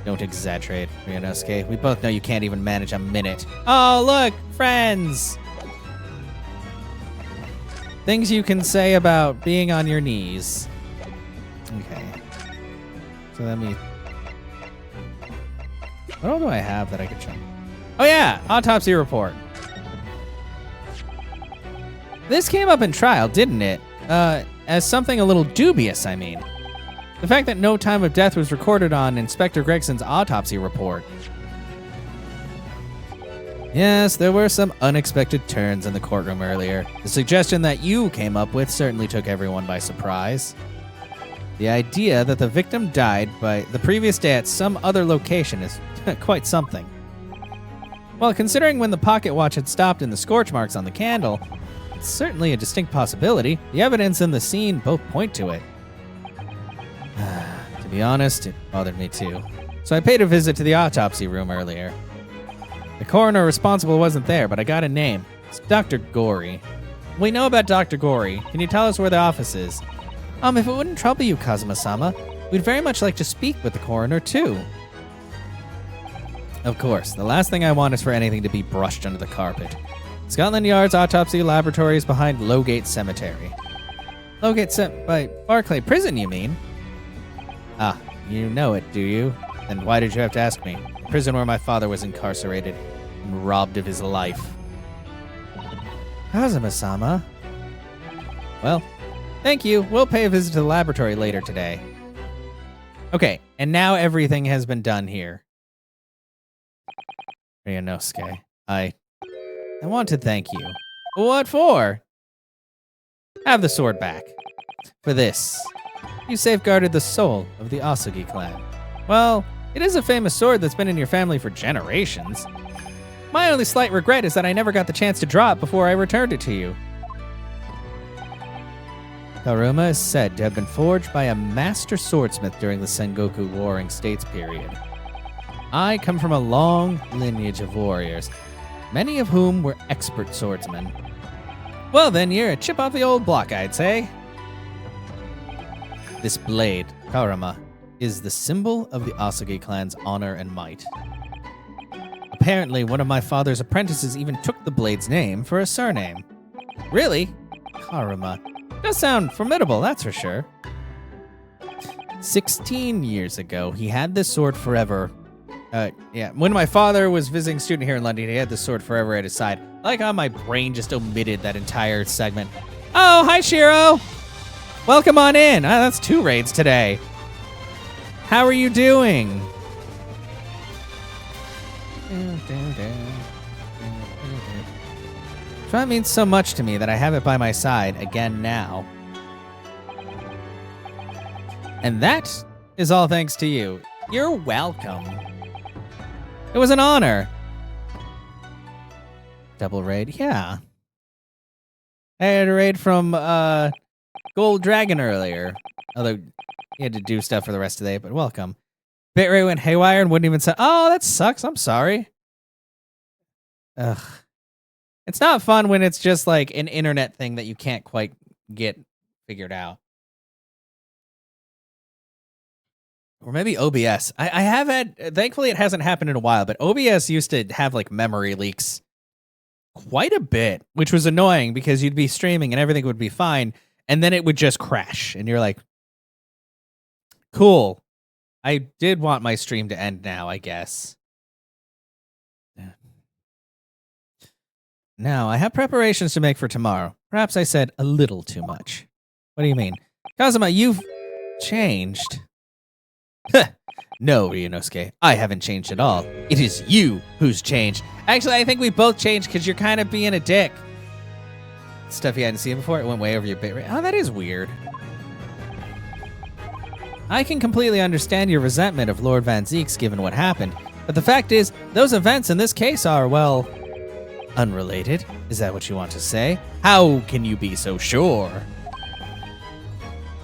Don't exaggerate, Ryunosuke. We both know you can't even manage a minute. Oh, look! Friends! Things you can say about being on your knees. Okay. So let me... What all do I have that I could show? Oh yeah! Autopsy report. This came up in trial, didn't it? As something a little dubious, I mean. The fact that no time of death was recorded on Inspector Gregson's autopsy report. Yes, there were some unexpected turns in the courtroom earlier. The suggestion that you came up with certainly took everyone by surprise. The idea that the victim died by the previous day at some other location is quite something. Well, considering when the pocket watch had stopped and the scorch marks on the candle, it's certainly a distinct possibility. The evidence and the scene both point to it. To be honest, it bothered me too. So I paid a visit to the autopsy room earlier. The coroner responsible wasn't there, but I got a name. It's Dr. Gory. We know about Dr. Gory. Can you tell us where the office is? If it wouldn't trouble you, Kazuma-sama, we'd very much like to speak with the coroner too. Of course, the last thing I want is for anything to be brushed under the carpet. Scotland Yard's autopsy laboratory is behind Lowgate Cemetery. By Barclay Prison, you mean? Ah, you know it, do you? Then why did you have to ask me? The prison where my father was incarcerated and robbed of his life. Kazuma-sama? Well, thank you. We'll pay a visit to the laboratory later today. Okay, and now everything has been done here. Ryunosuke, I want to thank you. What for? Have the sword back. For this. You safeguarded the soul of the Asugi clan. Well, it is a famous sword that's been in your family for generations. My only slight regret is that I never got the chance to draw it before I returned it to you. Karuma is said to have been forged by a master swordsmith during the Sengoku Warring States period. I come from a long lineage of warriors, many of whom were expert swordsmen. Well then, you're a chip off the old block, I'd say. This blade, Karama is the symbol of the Asagi clan's honor and might. Apparently, one of my father's apprentices even took the blade's name for a surname. Really? Karama. Does sound formidable, that's for sure. 16 years ago, he had this sword forever. When my father was visiting student here in London, he had this sword forever at his side. I like how my brain just omitted that entire segment. Oh, hi, Shiro! Welcome on in. That's 2 raids today. How are you doing? That means so much to me that I have it by my side again now. And that is all thanks to you. You're welcome. It was an honor. Double raid? Yeah. I had a raid from Gold Dragon earlier. Although he had to do stuff for the rest of the day, but welcome. Bitrate went haywire and wouldn't even say, oh, that sucks. I'm sorry. Ugh. It's not fun when it's just like an internet thing that you can't quite get figured out. Or maybe OBS. I have had, thankfully it hasn't happened in a while, but OBS used to have like memory leaks quite a bit, which was annoying because you'd be streaming and everything would be fine, and then it would just crash. And you're like, cool. I did want my stream to end now, I guess. Now, I have preparations to make for tomorrow. Perhaps I said a little too much. What do you mean? Kazuma, you've changed. No, Ryunosuke, I haven't changed at all. It is you who's changed. Actually, I think we both changed because you're kind of being a dick. Stuff you hadn't seen before, it went way over your bitrate. Oh, that is weird. I can completely understand your resentment of Lord Van Zeeks given what happened, but the fact is, those events in this case are, well, unrelated. Is that what you want to say? How can you be so sure?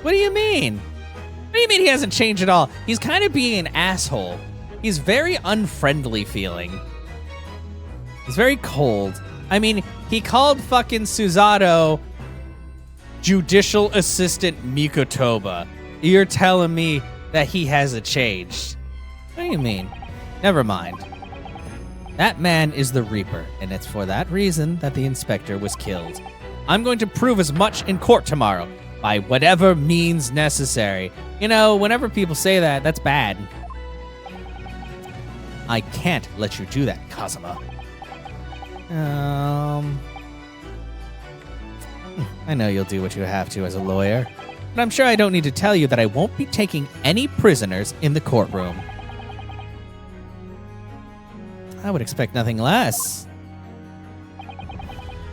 What do you mean? What do you mean he hasn't changed at all? He's kind of being an asshole. He's very unfriendly feeling. He's very cold. I mean, he called fucking Suzato Judicial Assistant Mikotoba. You're telling me that he hasn't changed. What do you mean? Never mind. That man is the Reaper, and it's for that reason that the inspector was killed. I'm going to prove as much in court tomorrow, by whatever means necessary. You know, whenever people say that, that's bad. I can't let you do that, Kazuma. I know you'll do what you have to as a lawyer, but I'm sure I don't need to tell you that I won't be taking any prisoners in the courtroom. I would expect nothing less.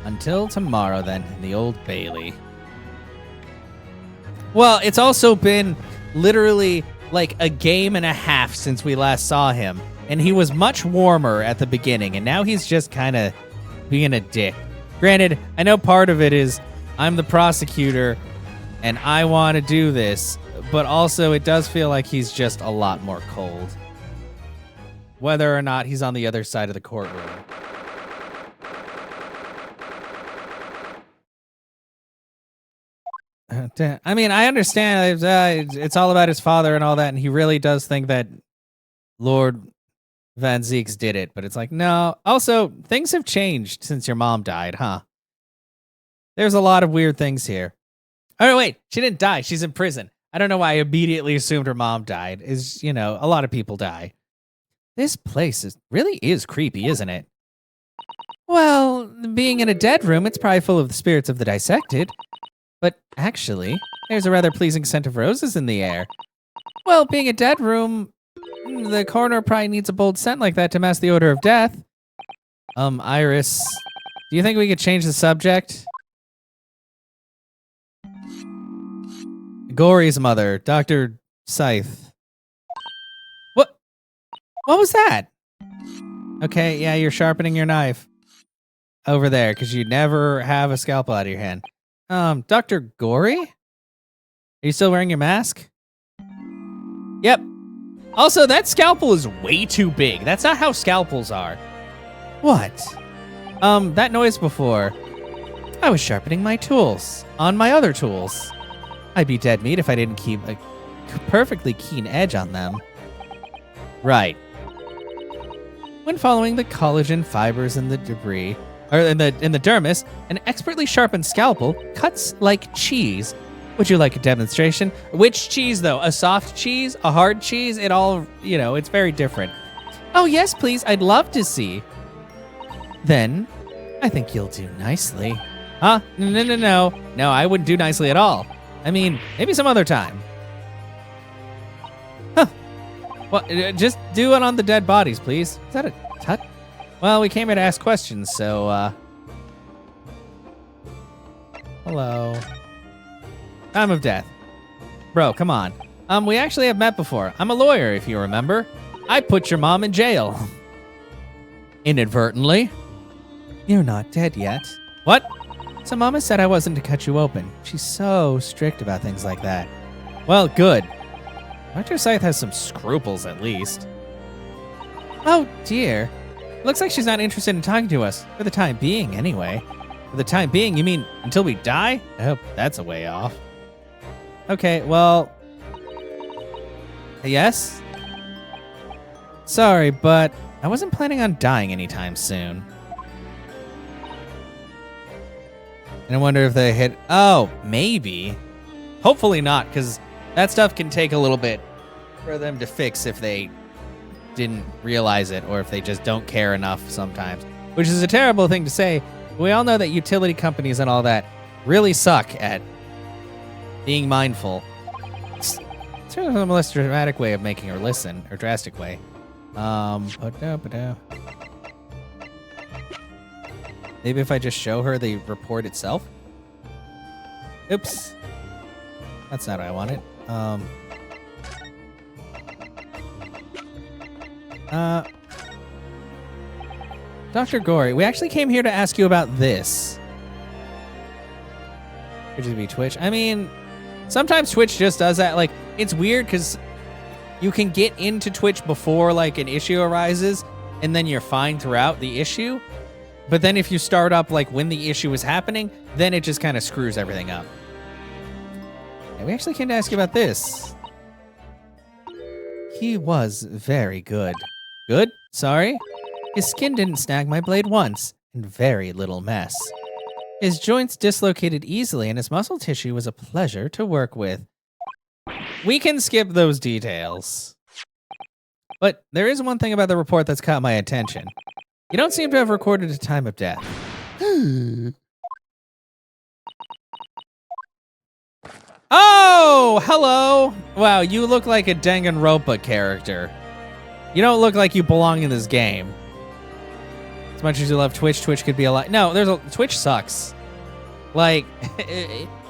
Until tomorrow, then, in the Old Bailey. Well, it's also been literally like a game and a half since we last saw him, and he was much warmer at the beginning, and now he's just kind of being a dick. Granted, I know part of it is I'm the prosecutor, and I want to do this, but also it does feel like he's just a lot more cold. Whether or not he's on the other side of the courtroom. I mean, I understand it's all about his father and all that, and he really does think that Lord Van Zeeks did it, but it's like, no. Also, things have changed since your mom died, huh? There's a lot of weird things here. Oh, wait, she didn't die. She's in prison. I don't know why I immediately assumed her mom died. You know, a lot of people die. This place really is creepy, isn't it? Well, being in a dead room, it's probably full of the spirits of the dissected. But actually, there's a rather pleasing scent of roses in the air. Well, being a dead room, the coroner probably needs a bold scent like that to mask the odor of death. Iris, do you think we could change the subject? Gory's mother, Dr. Scythe. What was that? Okay, yeah, you're sharpening your knife. Over there, because you never have a scalpel out of your hand. Dr. Gory? Are you still wearing your mask? Yep. Also, that scalpel is way too big. That's not how scalpels are. What? That noise before. I was sharpening my tools on my other tools. I'd be dead meat if I didn't keep perfectly keen edge on them. Right. When following the collagen fibers in the debris, or in the dermis, an expertly sharpened scalpel cuts like cheese. Would you like a demonstration? Which cheese, though? A soft cheese? A hard cheese? It all, it's very different. Oh, yes, please. I'd love to see. Then, I think you'll do nicely. Huh? No. No, I wouldn't do nicely at all. I mean, maybe some other time. Huh. Well, just do it on the dead bodies, please. Is that a tut? Well, we came here to ask questions, so, hello. Time of death. Bro, come on. We actually have met before. I'm a lawyer, if you remember. I put your mom in jail. Inadvertently. You're not dead yet. What? So Mama said I wasn't to cut you open. She's so strict about things like that. Well, good. Dr. Scythe has some scruples, at least. Oh, dear. Looks like she's not interested in talking to us. For the time being, anyway. For the time being, you mean until we die? I hope that's a way off. Okay, well... Yes? Sorry, but I wasn't planning on dying anytime soon. And I wonder if they hit... Oh, maybe. Hopefully not, because that stuff can take a little bit for them to fix if they didn't realize it or if they just don't care enough sometimes. Which is a terrible thing to say. We all know that utility companies and all that really suck at being mindful. It's sort of a less dramatic way of making her listen, or drastic way. Maybe if I just show her the report itself? Oops. That's not what I wanted. Dr. Gory, we actually came here to ask you about this. Could it be Twitch? I mean, sometimes Twitch just does that. Like, it's weird because you can get into Twitch before, like, an issue arises, and then you're fine throughout the issue. But then if you start up, like, when the issue is happening, then it just kind of screws everything up. And we actually came to ask you about this. He was very good. Good? Sorry? His skin didn't snag my blade once, and very little mess. His joints dislocated easily, and his muscle tissue was a pleasure to work with. We can skip those details. But there is one thing about the report that's caught my attention. You don't seem to have recorded a time of death. Oh, hello. Wow, you look like a Danganronpa character. You don't look like you belong in this game. As much as you love Twitch, Twitch could be a lot. No, Twitch sucks. Like,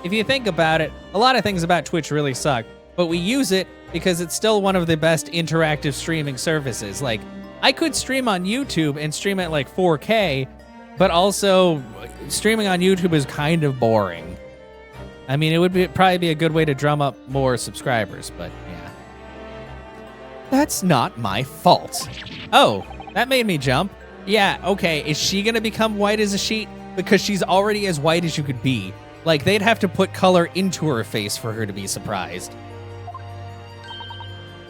if you think about it, a lot of things about Twitch really suck. But we use it because it's still one of the best interactive streaming services. Like, I could stream on YouTube and stream at like 4K, but also streaming on YouTube is kind of boring. I mean, it would probably be a good way to drum up more subscribers, but yeah. That's not my fault. Oh, that made me jump. Yeah, okay, is she gonna become white as a sheet? Because she's already as white as you could be. Like, they'd have to put color into her face for her to be surprised.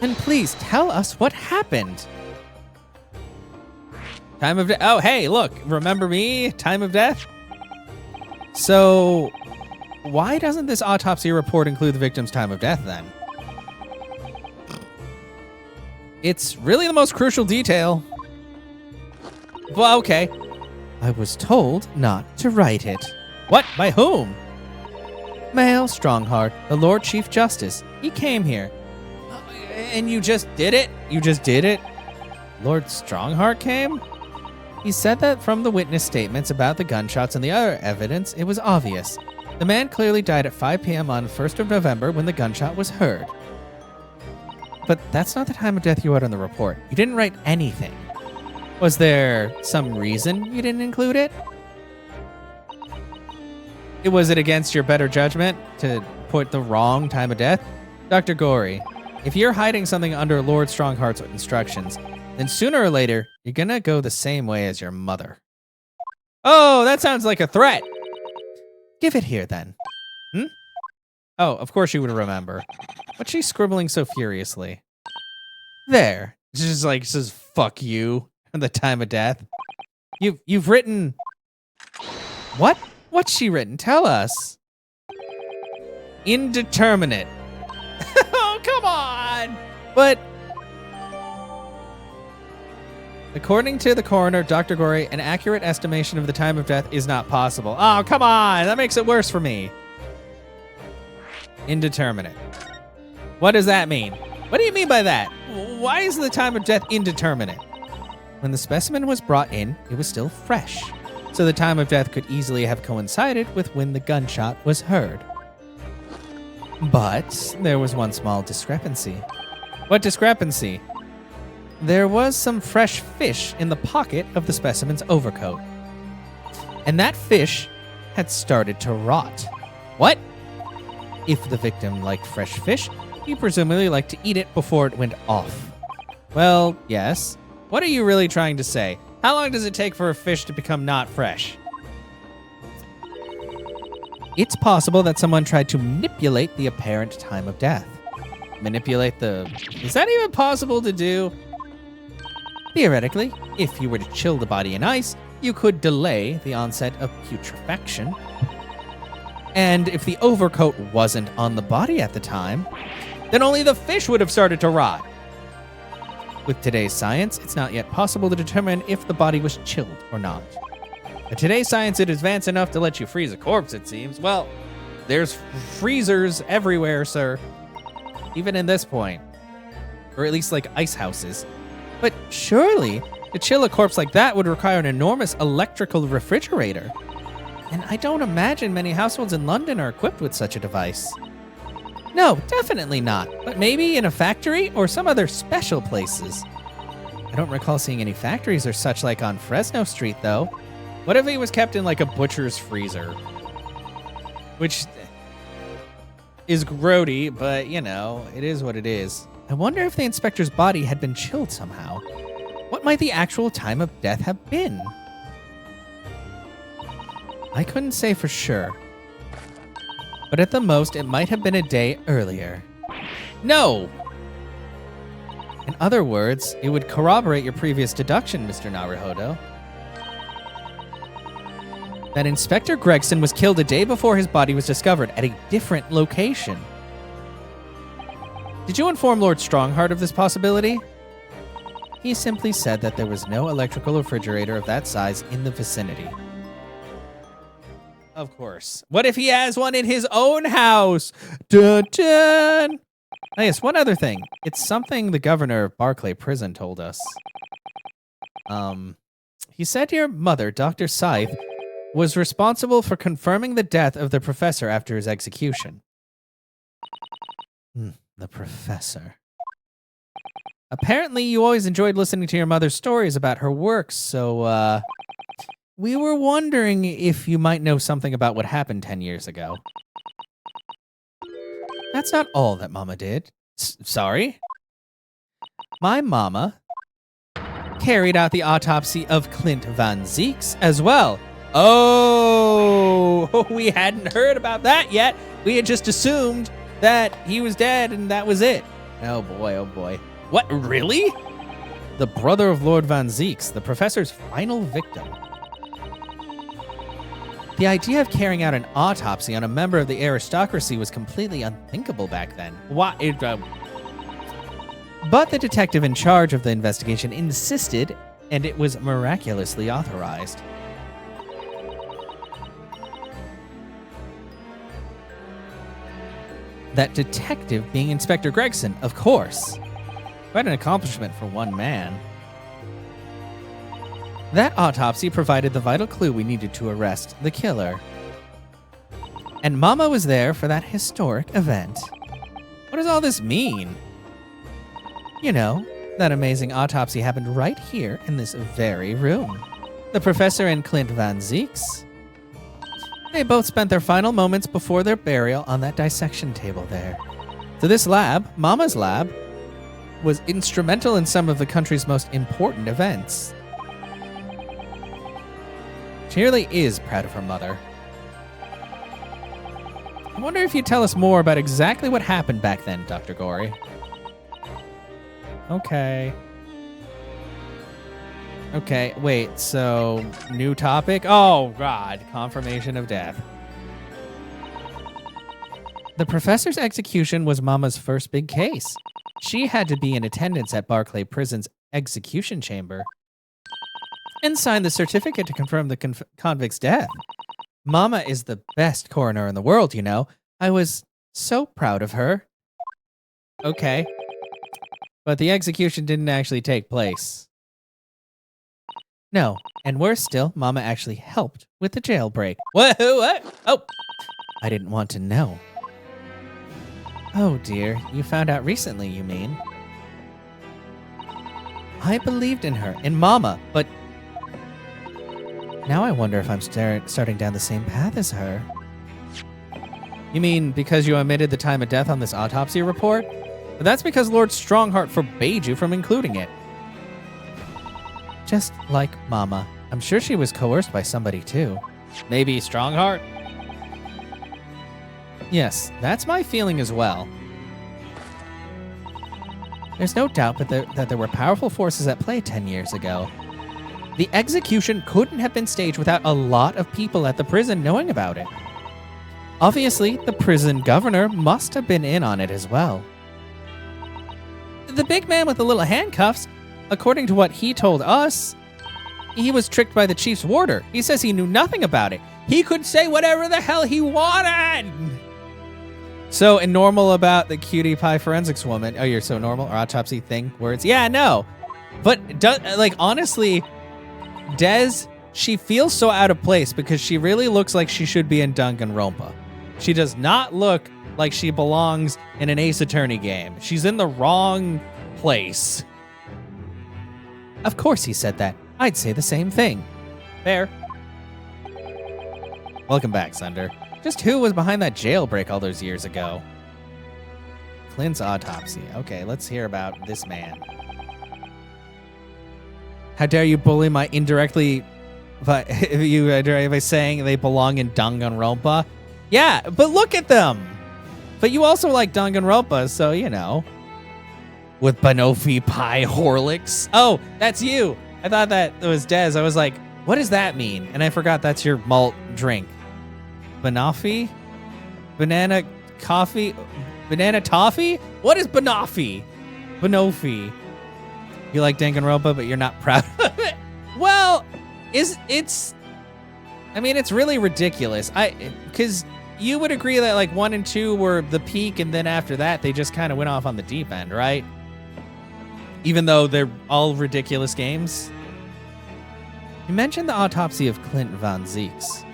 And please, tell us what happened. Time of death. Oh, hey, look, remember me? Time of death? So, why doesn't this autopsy report include the victim's time of death then? It's really the most crucial detail. Well, okay. I was told not to write it. What? By whom? Mael Strongheart, the Lord Chief Justice. He came here. And you just did it? You just did it? Lord Strongheart came? He said that from the witness statements about the gunshots and the other evidence, it was obvious. The man clearly died at 5 p.m. on 1st of November when the gunshot was heard. But that's not the time of death you wrote on the report. You didn't write anything. Was there some reason you didn't include it? Was it against your better judgment to put the wrong time of death? Dr. Gory, if you're hiding something under Lord Strongheart's instructions, then sooner or later, you're gonna go the same way as your mother. Oh, that sounds like a threat. Give it here, then. Oh, of course she would remember. What's she scribbling so furiously? There. She just like says, fuck you, at the time of death. You've written... What? What's she written? Tell us. Indeterminate. Oh, come on! But... According to the coroner, Dr. Gorey, an accurate estimation of the time of death is not possible. Oh, come on! That makes it worse for me. Indeterminate. What does that mean? What do you mean by that? Why is the time of death indeterminate? When the specimen was brought in, it was still fresh, so the time of death could easily have coincided with when the gunshot was heard. But there was one small discrepancy. What discrepancy? There was some fresh fish in the pocket of the specimen's overcoat. And that fish had started to rot. What? If the victim liked fresh fish, he presumably liked to eat it before it went off. Well, yes. What are you really trying to say? How long does it take for a fish to become not fresh? It's possible that someone tried to manipulate the apparent time of death. Manipulate the... Is that even possible to do? Theoretically, if you were to chill the body in ice, you could delay the onset of putrefaction. And if the overcoat wasn't on the body at the time, then only the fish would have started to rot. With today's science, it's not yet possible to determine if the body was chilled or not. But today's science is advanced enough to let you freeze a corpse, it seems. Well, there's freezers everywhere, sir. Even in this point. Or at least like ice houses. But surely, to chill a corpse like that would require an enormous electrical refrigerator. And I don't imagine many households in London are equipped with such a device. No, definitely not. But maybe in a factory or some other special places. I don't recall seeing any factories or such like on Fresno Street, though. What if he was kept in like a butcher's freezer? Which is grody, but you know, it is what it is. I wonder if the inspector's body had been chilled somehow. What might the actual time of death have been? I couldn't say for sure. But at the most, it might have been a day earlier. No! In other words, it would corroborate your previous deduction, Mr. Naruhodo. That Inspector Gregson was killed a day before his body was discovered at a different location. Did you inform Lord Strongheart of this possibility? He simply said that there was no electrical refrigerator of that size in the vicinity. Of course. What if he has one in his own house? Dun dun! Oh, yes, one other thing. It's something the governor of Barclay Prison told us. He said your mother, Dr. Scythe, was responsible for confirming the death of the professor after his execution. The professor. Apparently, you always enjoyed listening to your mother's stories about her works, so, we were wondering if you might know something about what happened 10 years ago. That's not all that Mama did. Sorry? My Mama carried out the autopsy of Clint Van Zeeks as well. Oh, we hadn't heard about that yet. We had just assumed that he was dead and that was it. Oh boy, oh boy. What, really? The brother of Lord Van Zeeks, the professor's final victim. The idea of carrying out an autopsy on a member of the aristocracy was completely unthinkable back then. But the detective in charge of the investigation insisted, and it was miraculously authorized. That detective being Inspector Gregson, of course. Quite an accomplishment for one man. That autopsy provided the vital clue we needed to arrest the killer. And Mama was there for that historic event. What does all this mean? You know, that amazing autopsy happened right here in this very room. The professor and Clint Van Zeeks. They both spent their final moments before their burial on that dissection table there. So this lab, Mama's lab, was instrumental in some of the country's most important events. She really is proud of her mother. I wonder if you'd tell us more about exactly what happened back then, Dr. Gory. Okay. Okay, wait, so new topic? Oh, God, confirmation of death. The professor's execution was Mama's first big case. She had to be in attendance at Barclay Prison's execution chamber and sign the certificate to confirm the convict's death. Mama is the best coroner in the world, you know. I was so proud of her. Okay. But the execution didn't actually take place. No, and worse still, Mama actually helped with the jailbreak. What? Oh, I didn't want to know. Oh dear, you found out recently, you mean? I believed in her, in Mama, but now I wonder if I'm starting down the same path as her. You mean because you omitted the time of death on this autopsy report? But that's because Lord Strongheart forbade you from including it. Just like Mama. I'm sure she was coerced by somebody too. Maybe Strongheart? Yes, that's my feeling as well. There's no doubt that there were powerful forces at play 10 years ago. The execution couldn't have been staged without a lot of people at the prison knowing about it. Obviously, the prison governor must have been in on it as well. The big man with the little handcuffs, according to what he told us, he was tricked by the chief's warder. He says he knew nothing about it. He could say whatever the hell he wanted. So, and normal about the cutie pie forensics woman. Oh, you're so normal? Or autopsy thing words? Yeah, no. But, like, honestly, Des, she feels so out of place because she really looks like she should be in Danganronpa. She does not look like she belongs in an Ace Attorney game. She's in the wrong place. Of course he said that. I'd say the same thing. Fair. Welcome back, Sunder. Just who was behind that jailbreak all those years ago? Clint's autopsy. Okay, let's hear about this man. How dare you bully my indirectly by saying they belong in Danganronpa? Yeah, but look at them. But you also like Danganronpa, so you know. With Banoffee Pie Horlicks. Oh, that's you. I thought that was Des. I was like, what does that mean? And I forgot that's your malt drink. Banoffee? Banana coffee? Banana toffee? What is Banoffee? Banoffee. You like Danganronpa, but you're not proud of it? Well, it's really ridiculous. Because you would agree that like 1 and 2 were the peak, and then after that, they just kind of went off on the deep end, right? Even though they're all ridiculous games. You mentioned the autopsy of Clint Van Zeeks.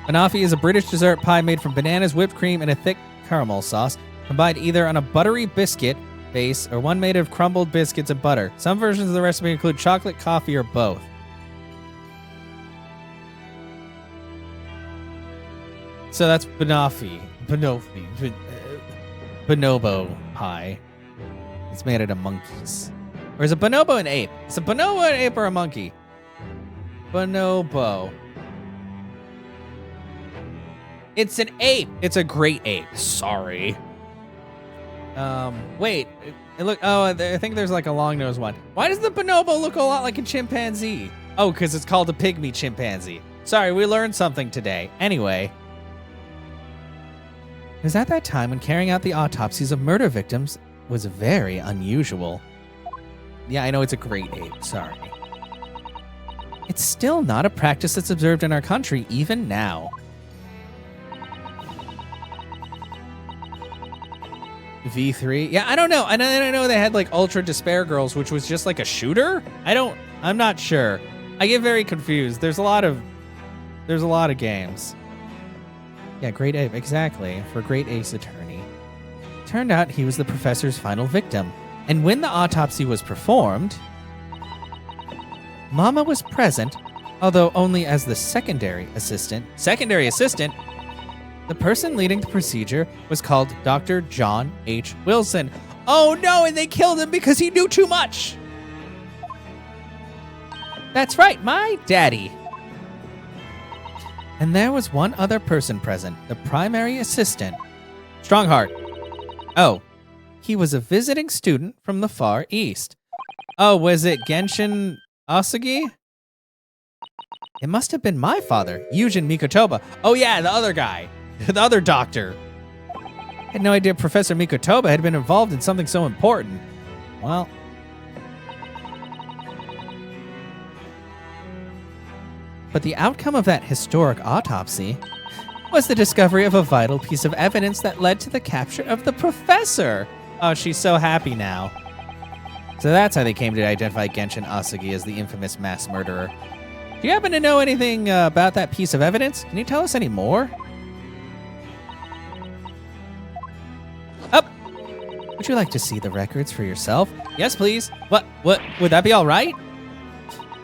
Banoffee is a British dessert pie made from bananas, whipped cream, and a thick caramel sauce, combined either on a buttery biscuit base or one made of crumbled biscuits and butter. Some versions of the recipe include chocolate, coffee, or both. So that's Banoffee. Bonobo pie. It's made out of monkeys. Or is a bonobo an ape? Is a bonobo an ape or a monkey? Bonobo. It's an ape. It's a great ape. Sorry. Wait. I think there's like a long-nosed one. Why does the bonobo look a lot like a chimpanzee? Oh, because it's called a pygmy chimpanzee. Sorry, we learned something today. Anyway. It was at that time when carrying out the autopsies of murder victims was very unusual. Yeah, I know it's a great ape. Sorry. It's still not a practice that's observed in our country, even now. V3? Yeah, I don't know. I know they had like Ultra Despair Girls, which was just like a shooter? I'm not sure. I get very confused. There's a lot of games. Yeah, Great Ape, exactly. For Great Ace Attorney. Turned out he was the professor's final victim. And when the autopsy was performed, Mama was present, although only as the secondary assistant. Secondary assistant? The person leading the procedure was called Dr. John H. Wilson. Oh no, and they killed him because he knew too much. That's right, my daddy. And there was one other person present, the primary assistant. Strongheart. Oh, he was a visiting student from the Far East. Oh, was it Genshin Asagi? It must have been my father, Yujin Mikotoba. Oh yeah, the other guy. The other doctor. I had no idea Professor Mikotoba had been involved in something so important. Well... But the outcome of that historic autopsy was the discovery of a vital piece of evidence that led to the capture of the professor. Oh, she's so happy now. So that's how they came to identify Genshin Asagi as the infamous mass murderer. Do you happen to know anything about that piece of evidence? Can you tell us any more? Up. Would you like to see the records for yourself? Yes, please. What? Would that be all right?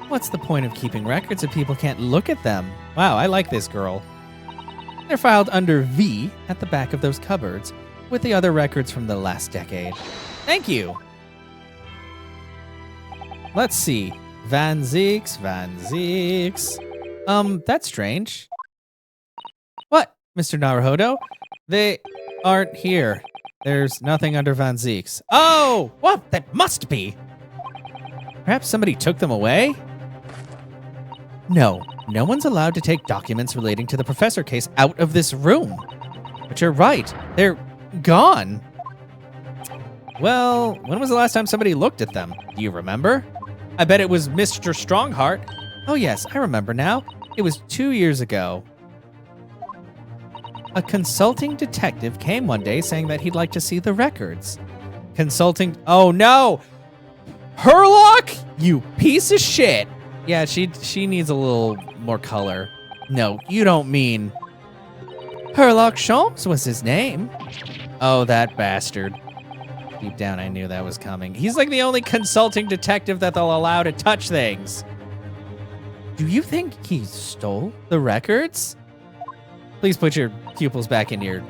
What's the point of keeping records if people can't look at them? Wow, I like this girl. They're filed under V at the back of those cupboards, with the other records from the last decade. Thank you. Let's see. Van Zeeks. That's strange. What, Mr. Naruhodo? They aren't here. There's nothing under Van Zeeks. Oh, what? That must be. Perhaps somebody took them away? No one's allowed to take documents relating to the professor case out of this room. But you're right, they're gone. Well, when was the last time somebody looked at them? Do you remember? I bet it was Mr. Strongheart. Oh yes, I remember now. It was 2 years ago. A consulting detective came one day saying that he'd like to see the records. Consulting... Oh no! Herlock? You piece of shit! Yeah, she needs a little more color. No, you don't mean... Herlock Sholmes was his name. Oh, that bastard. Deep down, I knew that was coming. He's like the only consulting detective that they'll allow to touch things. Do you think he stole the records? Please put your pupils back in your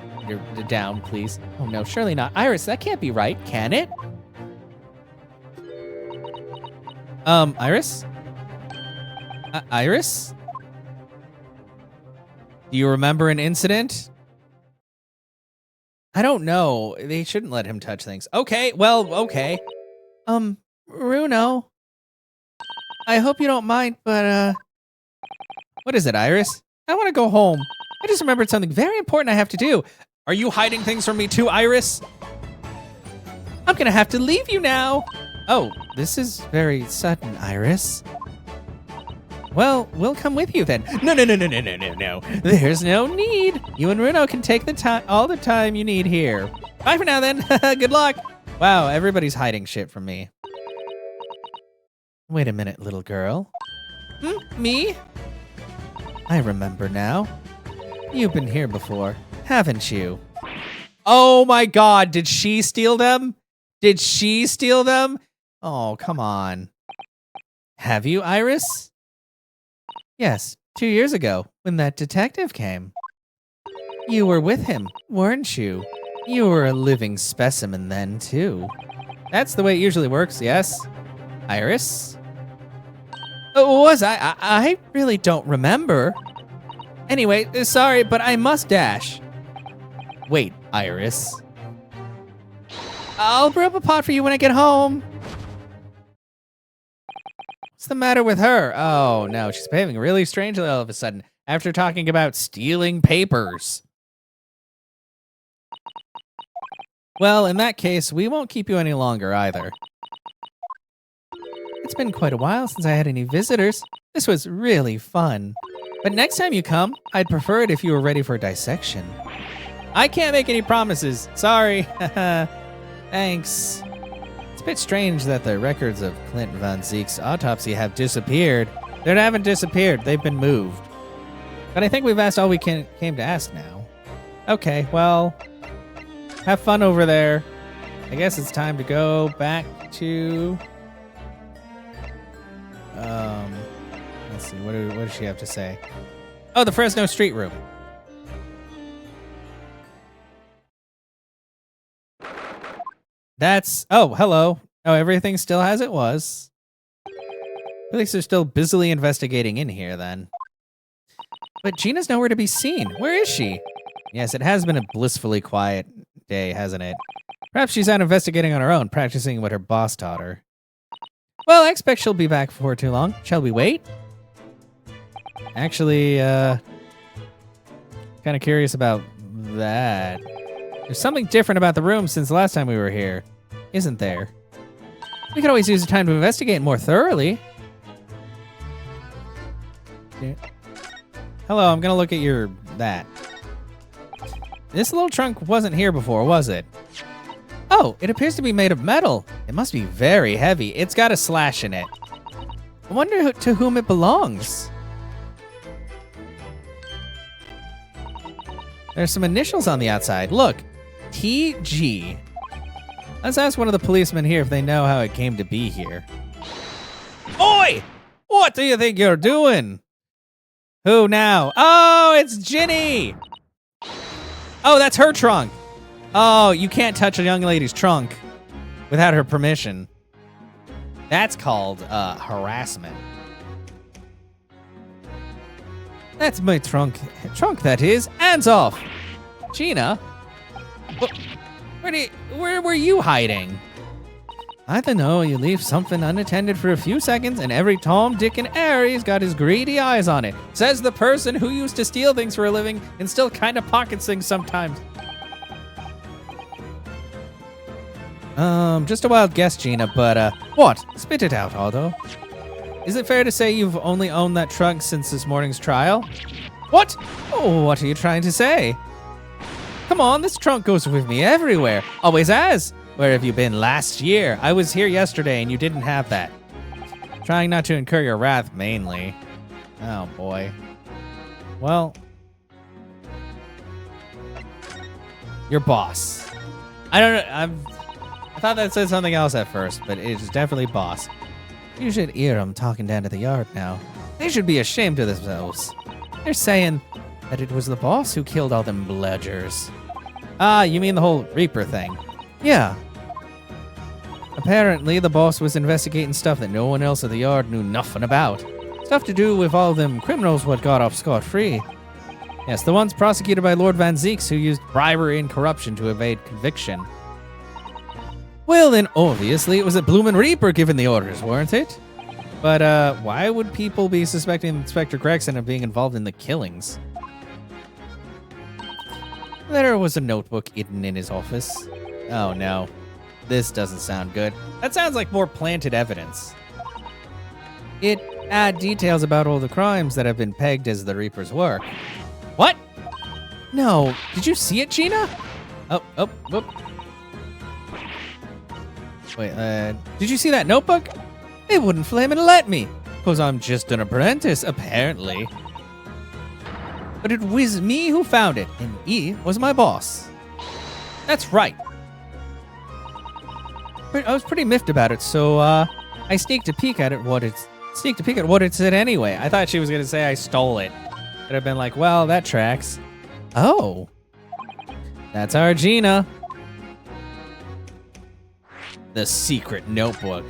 down, please. Oh no, surely not. Iris, that can't be right, can it? Iris? Iris? Do you remember an incident? I don't know. They shouldn't let him touch things. Okay, well, okay. Runo. I hope you don't mind, but, what is it, Iris? I want to go home. I just remembered something very important I have to do. Are you hiding things from me too, Iris? I'm gonna have to leave you now. Oh, this is very sudden, Iris. Well, we'll come with you then. No. There's no need. You and Runo can take the time, all the time you need here. Bye for now then. Good luck. Wow, everybody's hiding shit from me. Wait a minute, little girl. Me? I remember now. You've been here before, haven't you? Oh my god, did she steal them? Did she steal them? Oh, come on. Have you, Iris? Yes, 2 years ago, when that detective came. You were with him, weren't you? You were a living specimen then, too. That's the way it usually works, yes? Iris? Oh, was I? I really don't remember. Anyway, sorry, but I must dash. Wait, Iris. I'll brew up a pot for you when I get home. What's the matter with her? Oh, no, she's behaving really strangely all of a sudden after talking about stealing papers. Well, in that case, we won't keep you any longer either. It's been quite a while since I had any visitors. This was really fun. But next time you come, I'd prefer it if you were ready for dissection. I can't make any promises. Sorry. Thanks. It's a bit strange that the records of Clint Van Zeek's autopsy have disappeared. They haven't disappeared. They've been moved. But I think we've asked all we came to ask now. Okay, well, have fun over there. I guess it's time to go back to... let's see. What does she have to say? Oh, the Fresno Street Room. That's... Oh, hello. Oh, everything still as it was. At least they're still busily investigating in here, then. But Gina's nowhere to be seen. Where is she? Yes, it has been a blissfully quiet day, hasn't it? Perhaps she's out investigating on her own, practicing what her boss taught her. Well, I expect she'll be back before too long. Shall we wait? Actually, kind of curious about that. There's something different about the room since the last time we were here, isn't there? We could always use the time to investigate more thoroughly. Yeah. Hello, I'm gonna look at your that. This little trunk wasn't here before, was it? Oh, it appears to be made of metal. It must be very heavy. It's got a slash in it. I wonder to whom it belongs. There's some initials on the outside. Look, TG. Let's ask one of the policemen here if they know how it came to be here. Oi! What do you think you're doing? Who now? Oh, it's Ginny! Oh, that's her trunk. Oh, you can't touch a young lady's trunk without her permission. That's called harassment. That's my trunk. Trunk, that is. Hands off. Gina? Where were you hiding? I don't know. You leave something unattended for a few seconds, and every Tom, Dick, and Harry's got his greedy eyes on it. Says the person who used to steal things for a living and still kind of pockets things sometimes. Just a wild guess, Gina, but, what? Spit it out, Aldo. Is it fair to say you've only owned that trunk since this morning's trial? What? Oh, what are you trying to say? Come on, this trunk goes with me everywhere. Always has. Where have you been last year? I was here yesterday and you didn't have that. Trying not to incur your wrath, mainly. Oh, boy. Well. Your boss. I don't know. I thought that said something else at first, but it's definitely boss. You should hear them talking down to the yard now. They should be ashamed of themselves. They're saying that it was the boss who killed all them bludgers. Ah, you mean the whole Reaper thing? Yeah. Apparently, the boss was investigating stuff that no one else at the yard knew nothing about. Stuff to do with all them criminals what got off scot-free. Yes, the ones prosecuted by Lord Van Zeeks who used bribery and corruption to evade conviction. Well, then, obviously, it was a bloomin' Reaper giving the orders, weren't it? But, why would people be suspecting Inspector Gregson of being involved in the killings? There was a notebook hidden in his office. Oh, no. This doesn't sound good. That sounds like more planted evidence. It had details about all the crimes that have been pegged as the Reaper's work. What? No. Did you see it, Gina? Oh. Wait, did you see that notebook? It wouldn't flame and let me, 'cause I'm just an apprentice, apparently. But it was me who found it, and he was my boss. That's right. I was pretty miffed about it, so I sneaked a peek at what it said anyway. I thought she was gonna say I stole it. I'd have been like, well, that tracks. Oh, that's our Gina. The secret notebook.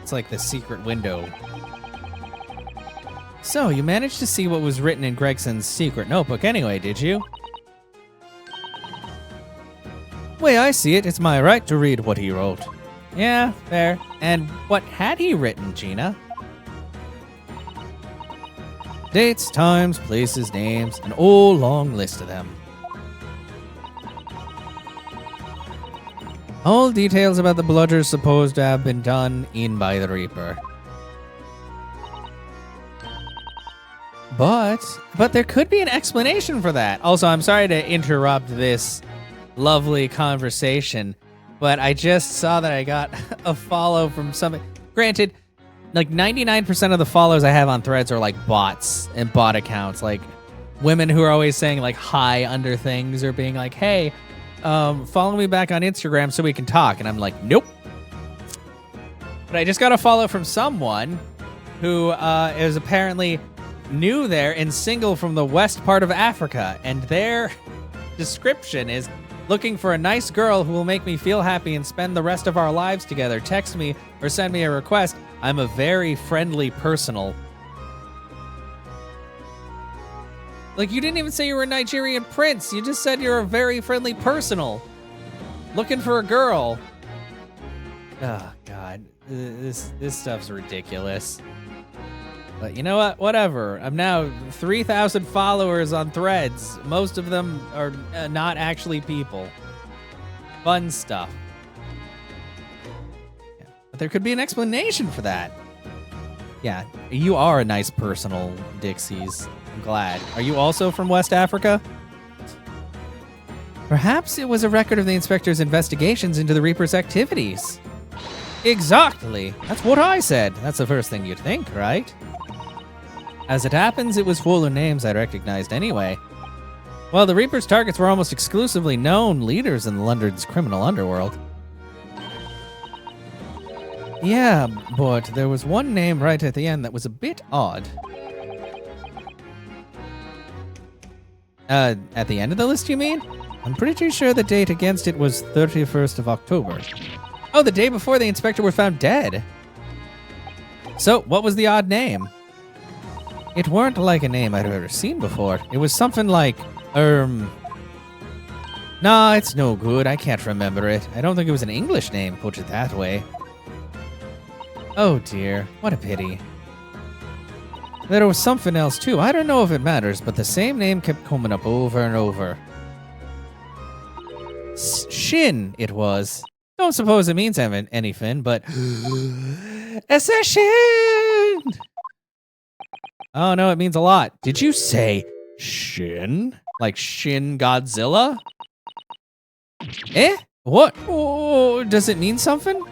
It's like the secret window. So, you managed to see what was written in Gregson's secret notebook anyway, did you? Way I see it, it's my right to read what he wrote. Yeah, fair. And what had he written, Gina? Dates, times, places, names, an old long list of them. All details about the bludgers supposed to have been done in by the Reaper. But there could be an explanation for that. Also, I'm sorry to interrupt this lovely conversation, but I just saw that I got a follow from somebody. Granted, like 99% of the follows I have on Threads are like bots and bot accounts, like women who are always saying like hi under things or being like, hey, follow me back on Instagram so we can talk. And I'm like, nope. But I just got a follow from someone who is apparently new there and single from the west part of Africa. And their description is looking for a nice girl who will make me feel happy and spend the rest of our lives together. Text me or send me a request. I'm a very friendly personal. Like, you didn't even say you were a Nigerian prince. You just said you're a very friendly personal. Looking for a girl. Oh, God. This stuff's ridiculous. But you know what? Whatever. I'm now 3,000 followers on Threads. Most of them are not actually people. Fun stuff. Yeah. But there could be an explanation for that. Yeah, you are a nice personal, Dixies. I'm glad. Are you also from West Africa? Perhaps it was a record of the inspector's investigations into the Reaper's activities. Exactly. That's what I said. That's the first thing you'd think, right? As it happens, it was full of names I recognized anyway. Well, the Reaper's targets were almost exclusively known leaders in London's criminal underworld. Yeah, but there was one name right at the end that was a bit odd. At the end of the list, you mean? I'm pretty sure the date against it was 31st of October. Oh, the day before the inspector was found dead. So, what was the odd name? It weren't like a name I'd ever seen before. It was something like, Nah, it's no good. I can't remember it. I don't think it was an English name, put it that way. Oh dear, what a pity. There was something else too. I don't know if it matters, but the same name kept coming up over and over. Shin, it was. Don't suppose it means anything, but... Assassin! Oh no, it means a lot. Did you say Shin? Like Shin Godzilla? Eh? What? Oh, does it mean something?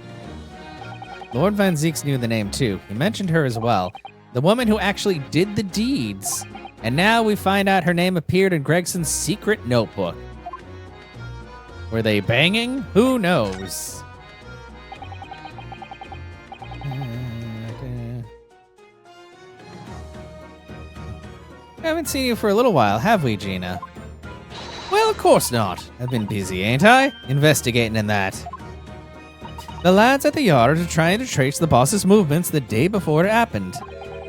Lord Van Zeeks knew the name too. He mentioned her as well. The woman who actually did the deeds. And now we find out her name appeared in Gregson's secret notebook. Were they banging? Who knows? Haven't seen you for a little while, have we, Gina? Well, of course not. I've been busy, ain't I? Investigating in that. The lads at the yard are trying to trace the boss's movements the day before it happened.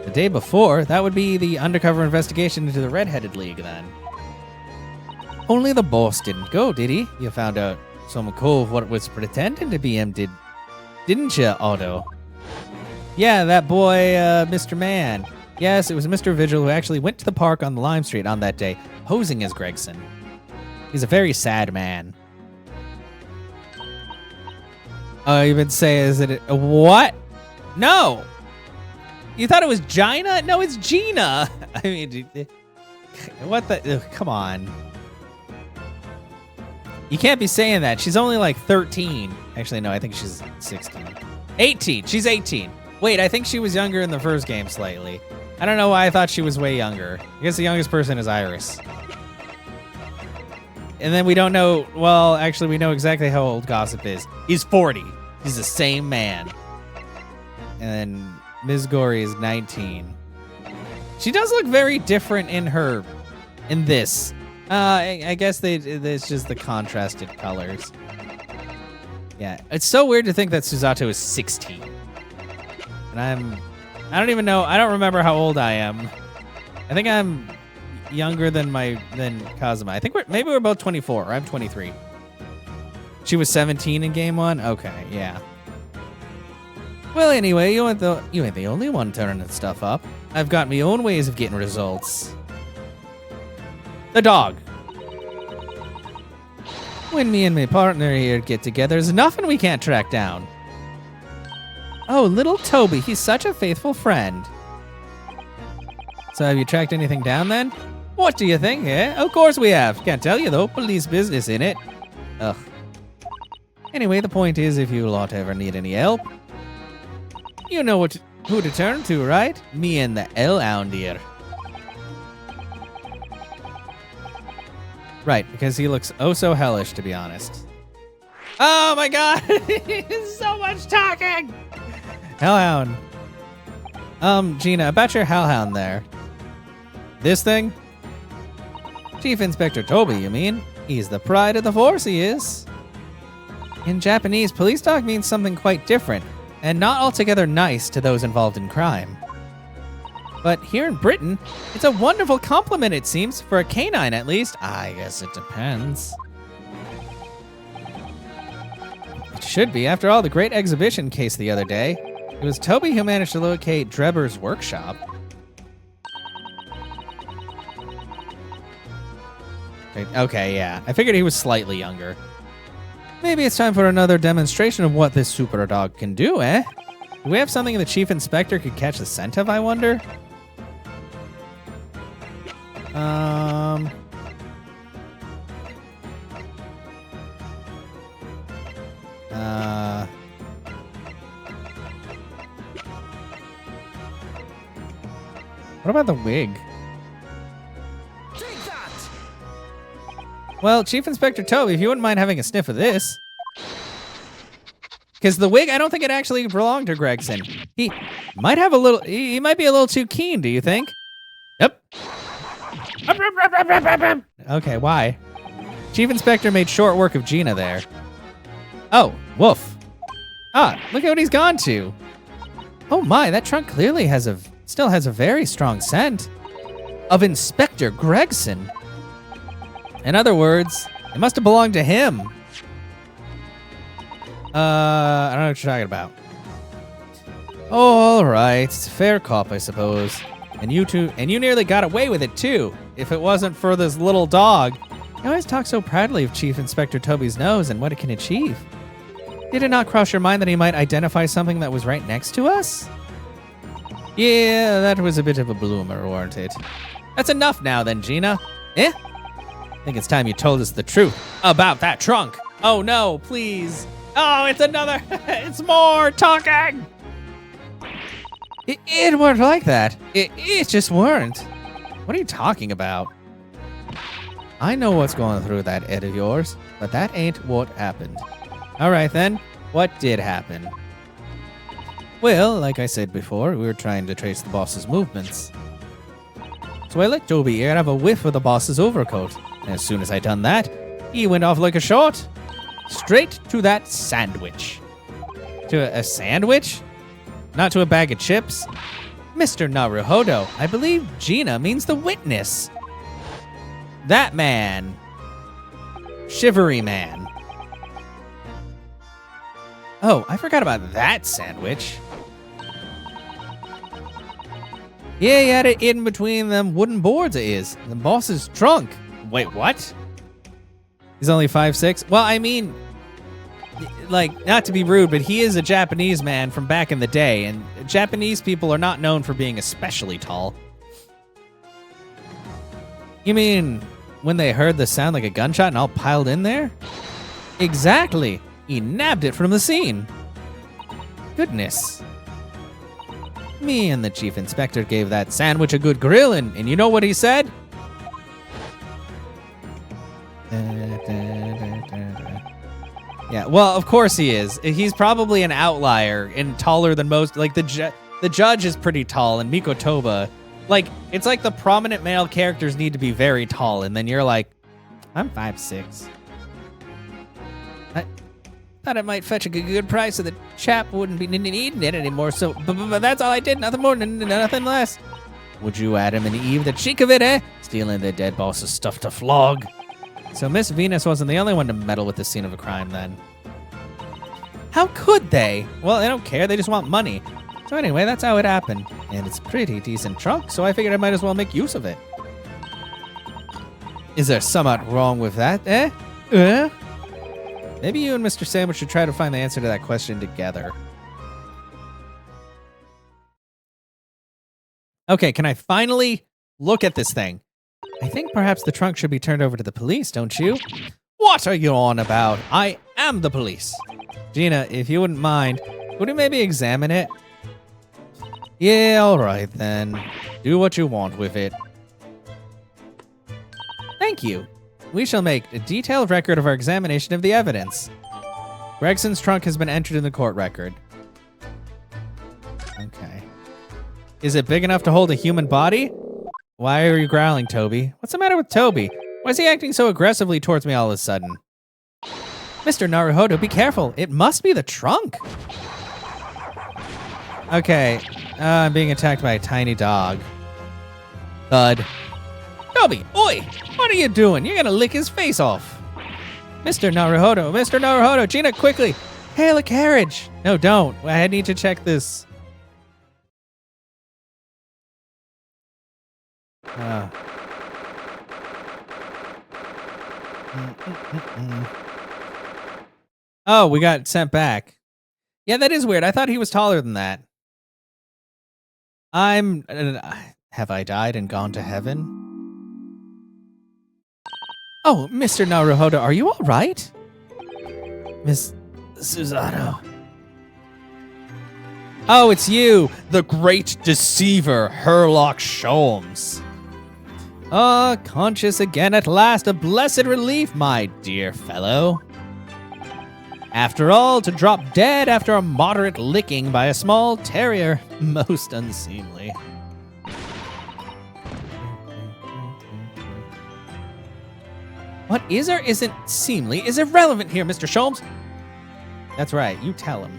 The day before, that would be the undercover investigation into the Red-Headed League, then. Only the boss didn't go, did he? You found out some cove what was pretending to be him, didn't you, Otto? Yeah, that boy, Mr. Man. Yes, it was Mr. Vigil who actually went to the park on Lime Street on that day, posing as Gregson. He's a very sad man. Oh, you would say, is it... What? No! You thought it was Gina? No, it's Gina! I mean, what the... Come on. You can't be saying that. She's only like 13. Actually, no, I think she's 16. 18. She's 18. Wait, I think she was younger in the first game slightly. I don't know why I thought she was way younger. I guess the youngest person is Iris. And then we don't know... Well, actually, we know exactly how old Gossip is. He's 40. He's the same man. And then Ms. Gory is 19. She does look very different in this. I guess it's just the contrasted colors. Yeah, it's so weird to think that Susato is 16. And I don't even know, I don't remember how old I am. I think I'm younger than Kazuma. I think maybe we're both 24, or I'm 23. She was 17 in game 1? Okay, yeah. Well, anyway, you ain't the only one turning stuff up. I've got my own ways of getting results. The dog. When me and my partner here get together, there's nothing we can't track down. Oh, little Toby, he's such a faithful friend. So have you tracked anything down then? What do you think, eh? Of course we have. Can't tell you though, police business in it. Ugh. Anyway, the point is, if you lot ever need any help, you know who to turn to, right? Me and the L-hound here. Right, because he looks oh so hellish, to be honest. Oh my god! So much talking! Hellhound. Gina, about your Hellhound there. This thing? Chief Inspector Toby, you mean? He's the pride of the force, he is. In Japanese, police dog means something quite different, and not altogether nice to those involved in crime. But here in Britain, it's a wonderful compliment, it seems, for a canine at least. I guess it depends. It should be. After all, the great exhibition case the other day, it was Toby who managed to locate Drebber's workshop. Okay, yeah. I figured he was slightly younger. Maybe it's time for another demonstration of what this super dog can do, eh? Do we have something the chief inspector could catch the scent of, I wonder? What about the wig? Take that! Well, Chief Inspector Toby, if you wouldn't mind having a sniff of this. Because the wig, I don't think it actually belonged to Gregson. He might have a little, he might be a little too keen, do you think? Yep. Okay, why? Chief Inspector made short work of Gina there. Oh, woof. Ah, look at what he's gone to. Oh my, that trunk clearly still has a very strong scent of Inspector Gregson. In other words, it must have belonged to him. I don't know what you're talking about. Oh, all right. It's a fair cop, I suppose. And you nearly got away with it, too. If it wasn't for this little dog. You always talk so proudly of Chief Inspector Toby's nose and what it can achieve. Did it not cross your mind that he might identify something that was right next to us? Yeah, that was a bit of a bloomer, wasn't it? That's enough now then, Gina. Eh? I think it's time you told us the truth about that trunk. Oh no, please. Oh, it's another, it's more talking. It weren't like that. It just weren't. What are you talking about? I know what's going through that head of yours, but that ain't what happened. All right then, what did happen? Well, like I said before, we were trying to trace the boss's movements. So I let Toby here have a whiff of the boss's overcoat. And as soon as I done that, he went off like a shot. Straight to that sandwich. To a sandwich? Not to a bag of chips? Mr. Naruhodo, I believe Gina means the witness. That man. Shivery man. Oh, I forgot about that sandwich. Yeah, he had it in between them wooden boards it is. The boss's trunk. Wait, what? He's only 5'6"? Well, I mean, like, not to be rude, but he is a Japanese man from back in the day, and Japanese people are not known for being especially tall. You mean when they heard the sound like a gunshot and all piled in there? Exactly. He nabbed it from the scene. Goodness. Me and the chief inspector gave that sandwich a good grill, and you know what he said? Yeah, well, of course he is. He's probably an outlier and taller than most. Like, the judge is pretty tall, and Miko Toba. Like, it's like the prominent male characters need to be very tall, and then you're like, I'm 5'6". I thought it might fetch a good price so the chap wouldn't be needing it anymore, so but that's all I did, nothing more, nothing less. Would you Adam and Eve the cheek of it, eh? Stealing the dead boss's stuff to flog. So Miss Venus wasn't the only one to meddle with the scene of a crime then. How could they? Well, they don't care, they just want money. So anyway, that's how it happened. And it's a pretty decent trunk, so I figured I might as well make use of it. Is there somewhat wrong with that, eh? Maybe you and Mr. Sandwich should try to find the answer to that question together. Okay, can I finally look at this thing? I think perhaps the trunk should be turned over to the police, don't you? What are you on about? I am the police. Gina, if you wouldn't mind, would you maybe examine it? Yeah, all right then. Do what you want with it. Thank you. We shall make a detailed record of our examination of the evidence. Gregson's trunk has been entered in the court record. Okay. Is it big enough to hold a human body? Why are you growling, Toby? What's the matter with Toby? Why is he acting so aggressively towards me all of a sudden? Mr. Naruhodo, be careful. It must be the trunk. Okay. I'm being attacked by a tiny dog. Thud. Toby, oi! What are you doing? You're gonna lick his face off. Mr. Naruhodo, Gina, quickly! Hail a carriage! No, don't. I need to check this. Oh, we got sent back. Yeah, that is weird. I thought he was taller than that. Have I died and gone to heaven? Oh, Mr. Naruhodo, are you all right? Miss Susano. Oh, it's you, the great deceiver, Herlock Sholmes. Conscious again at last, a blessed relief, my dear fellow. After all, to drop dead after a moderate licking by a small terrier, most unseemly. What is or isn't seemly is irrelevant here, Mr. Sholmes. That's right, you tell him.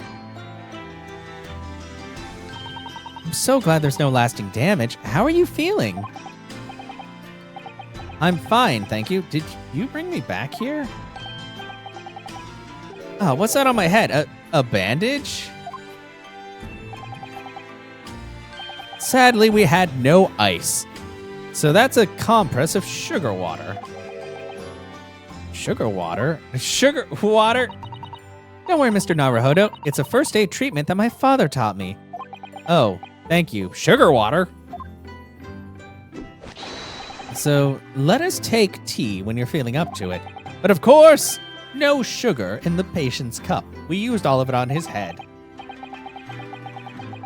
I'm so glad there's no lasting damage. How are you feeling? I'm fine, thank you. Did you bring me back here? Oh, what's that on my head? A bandage? Sadly, we had no ice. So that's a compress of sugar water. Sugar water? Sugar water? Don't worry, Mr. Naruhodo. It's a first aid treatment that my father taught me. Oh, thank you. Sugar water? So let us take tea when you're feeling up to it. But of course, no sugar in the patient's cup. We used all of it on his head.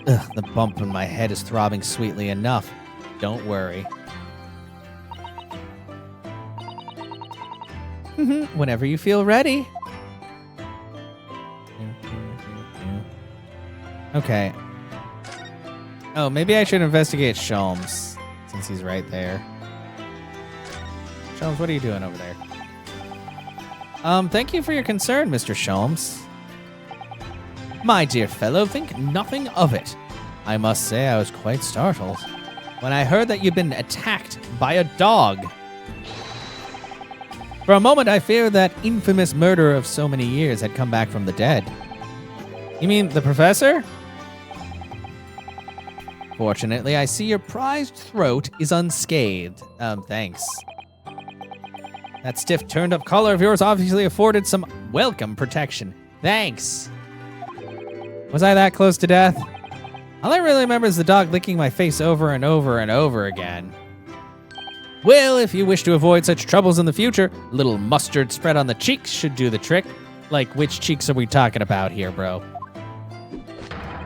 Ugh, the bump in my head is throbbing sweetly enough. Don't worry. Whenever you feel ready. Okay. Oh, maybe I should investigate Sholmes, since he's right there. Sholmes, what are you doing over there? Thank you for your concern, Mr. Sholmes. My dear fellow, think nothing of it. I must say I was quite startled when I heard that you'd been attacked by a dog. For a moment, I feared that infamous murderer of so many years had come back from the dead. You mean the professor? Fortunately, I see your prized throat is unscathed. Thanks. That stiff turned-up collar of yours obviously afforded some welcome protection. Thanks. Was I that close to death? All I really remember is the dog licking my face over and over and over again. Well, if you wish to avoid such troubles in the future, a little mustard spread on the cheeks should do the trick. Like, which cheeks are we talking about here, bro?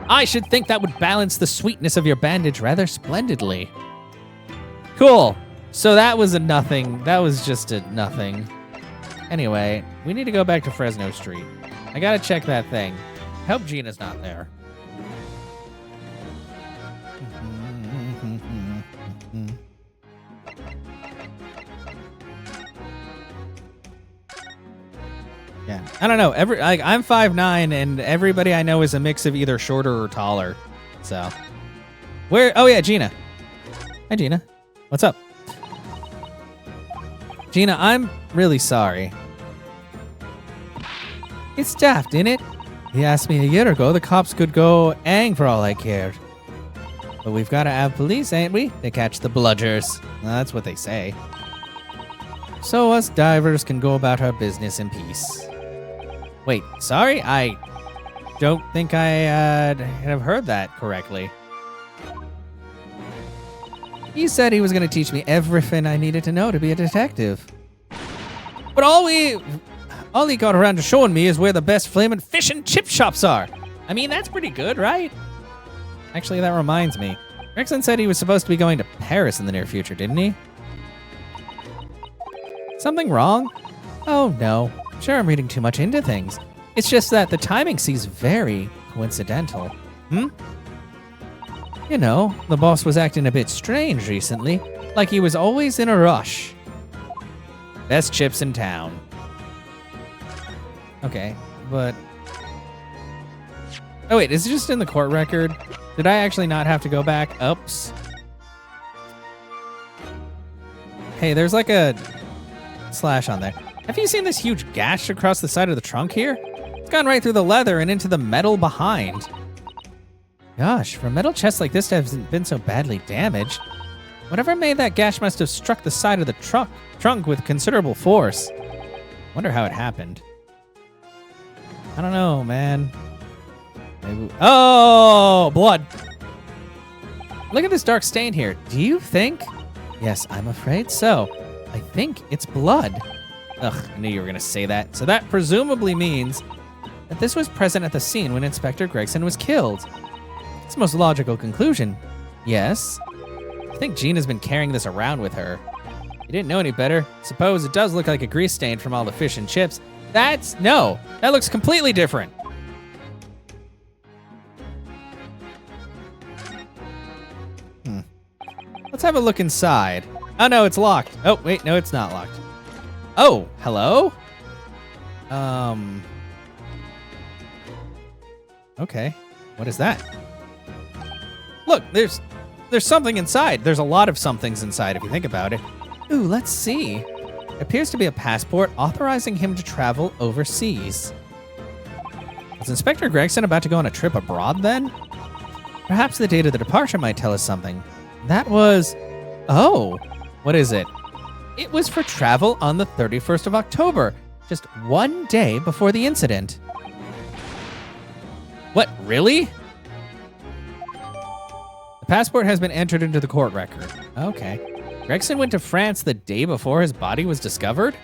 I should think that would balance the sweetness of your bandage rather splendidly. Cool. So that was a nothing. That was just a nothing. Anyway, we need to go back to Fresno Street. I gotta check that thing. Hope Gina's not there. Yeah, I don't know. I'm 5'9", and everybody I know is a mix of either shorter or taller. So, where? Oh yeah, Gina. Hi, Gina. What's up? Gina, I'm really sorry. It's daft, ain't it? He asked me a year ago the cops could go ang for all I cared. But we've got to have police, ain't we? To catch the bludgers. Well, that's what they say. So us divers can go about our business in peace. Wait, sorry? I don't think I have heard that correctly. He said he was going to teach me everything I needed to know to be a detective. But all he got around to showing me is where the best flaming fish and chip shops are. I mean, that's pretty good, right? Actually, that reminds me. Rickson said he was supposed to be going to Paris in the near future, didn't he? Something wrong? Oh, no. I'm sure I'm reading too much into things. It's just that the timing seems very coincidental. You know, the boss was acting a bit strange recently, like he was always in a rush. Best chips in town. Okay, but... Oh wait, is it just in the court record? Did I actually not have to go back? Oops. Hey, there's like a slash on there. Have you seen this huge gash across the side of the trunk here? It's gone right through the leather and into the metal behind. Gosh, for a metal chest like this to have been so badly damaged, whatever made that gash must have struck the side of the trunk with considerable force. Wonder how it happened. I don't know, man. Maybe. Oh, blood. Look at this dark stain here. Do you think? Yes, I'm afraid so. I think it's blood. Ugh, I knew you were going to say that. So that presumably means that this was present at the scene when Inspector Gregson was killed. It's the most logical conclusion. Yes. I think Jean has been carrying this around with her. You didn't know any better. Suppose it does look like a grease stain from all the fish and chips. No, that looks completely different. Let's have a look inside. Oh no, it's locked. Oh, wait, no, it's not locked. Oh, hello? Okay, what is that? Look, there's something inside. There's a lot of somethings inside if you think about it. Ooh, let's see. It appears to be a passport authorizing him to travel overseas. Was Inspector Gregson about to go on a trip abroad then? Perhaps the date of the departure might tell us something. That was... Oh, what is it? It was for travel on the 31st of October, just one day before the incident. What, really? The passport has been entered into the court record. Okay. Gregson went to France the day before his body was discovered?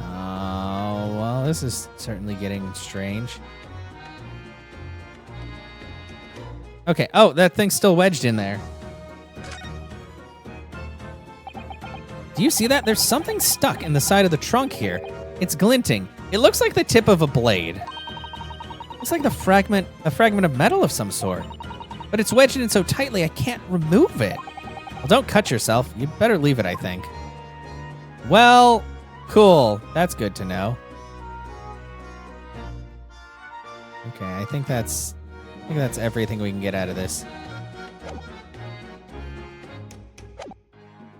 Oh, well, this is certainly getting strange. Okay, oh, that thing's still wedged in there. Do you see that? There's something stuck in the side of the trunk here. It's glinting. It looks like the tip of a blade. Looks like a fragment of metal of some sort. But it's wedged in so tightly I can't remove it. Well, don't cut yourself. You'd better leave it, I think. Well, cool. That's good to know. Okay, I think that's everything we can get out of this.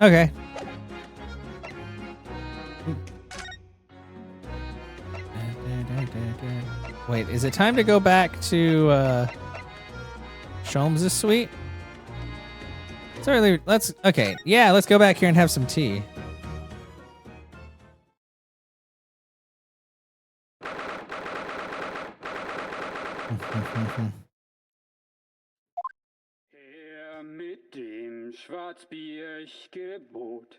Okay. Wait, is it time to go back to Sholmes' suite? Certainly, let's go back here and have some tea. Herr mit dem Schwarzbiergebot,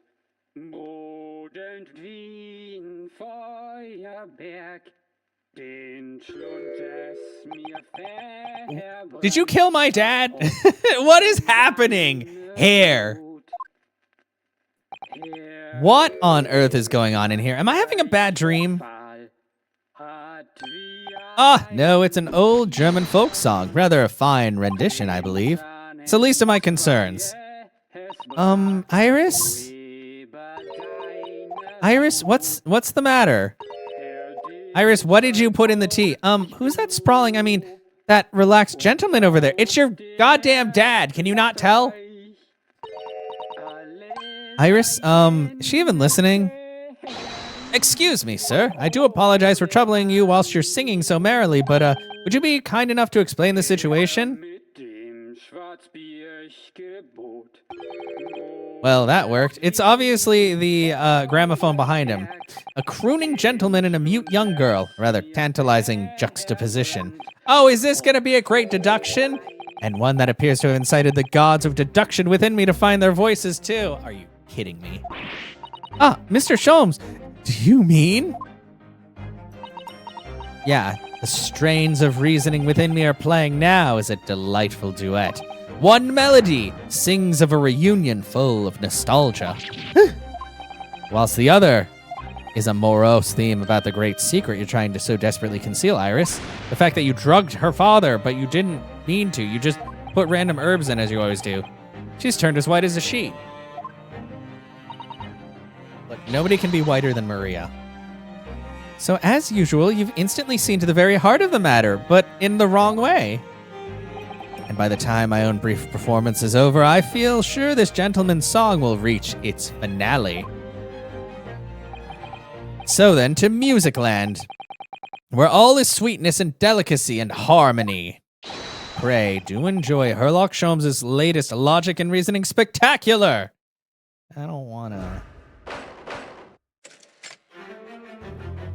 brodelnd wie ein Feuerberg, den Schlund es mir verbrannt. Did you kill my dad? What is happening here? What on earth is going on in here? Am I having a bad dream? Ah, no, it's an old German folk song. Rather a fine rendition, I believe. It's the least of my concerns. Iris? Iris, what's the matter? Iris, what did you put in the tea? Who's that sprawling? I mean, that relaxed gentleman over there. It's your goddamn dad. Can you not tell? Iris, is she even listening? Excuse me, sir. I do apologize for troubling you whilst you're singing so merrily, but, would you be kind enough to explain the situation? Well, that worked. It's obviously the, gramophone behind him. A crooning gentleman and a mute young girl. Rather tantalizing juxtaposition. Oh, is this gonna be a great deduction? And one that appears to have incited the gods of deduction within me to find their voices, too. Are you kidding me? Ah, Mr. Sholmes, do you mean? Yeah, the strains of reasoning within me are playing now as a delightful duet. One melody sings of a reunion full of nostalgia, whilst the other is a morose theme about the great secret you're trying to so desperately conceal, Iris. The fact that you drugged her father, but you didn't mean to. You just put random herbs in, as you always do. She's turned as white as a sheet. Look, nobody can be whiter than Maria. So as usual, you've instantly seen to the very heart of the matter, but in the wrong way. And by the time my own brief performance is over, I feel sure this gentleman's song will reach its finale. So then, to Music Land, where all is sweetness and delicacy and harmony. Pray, do enjoy Herlock Sholmes' latest Logic and Reasoning Spectacular! I don't wanna...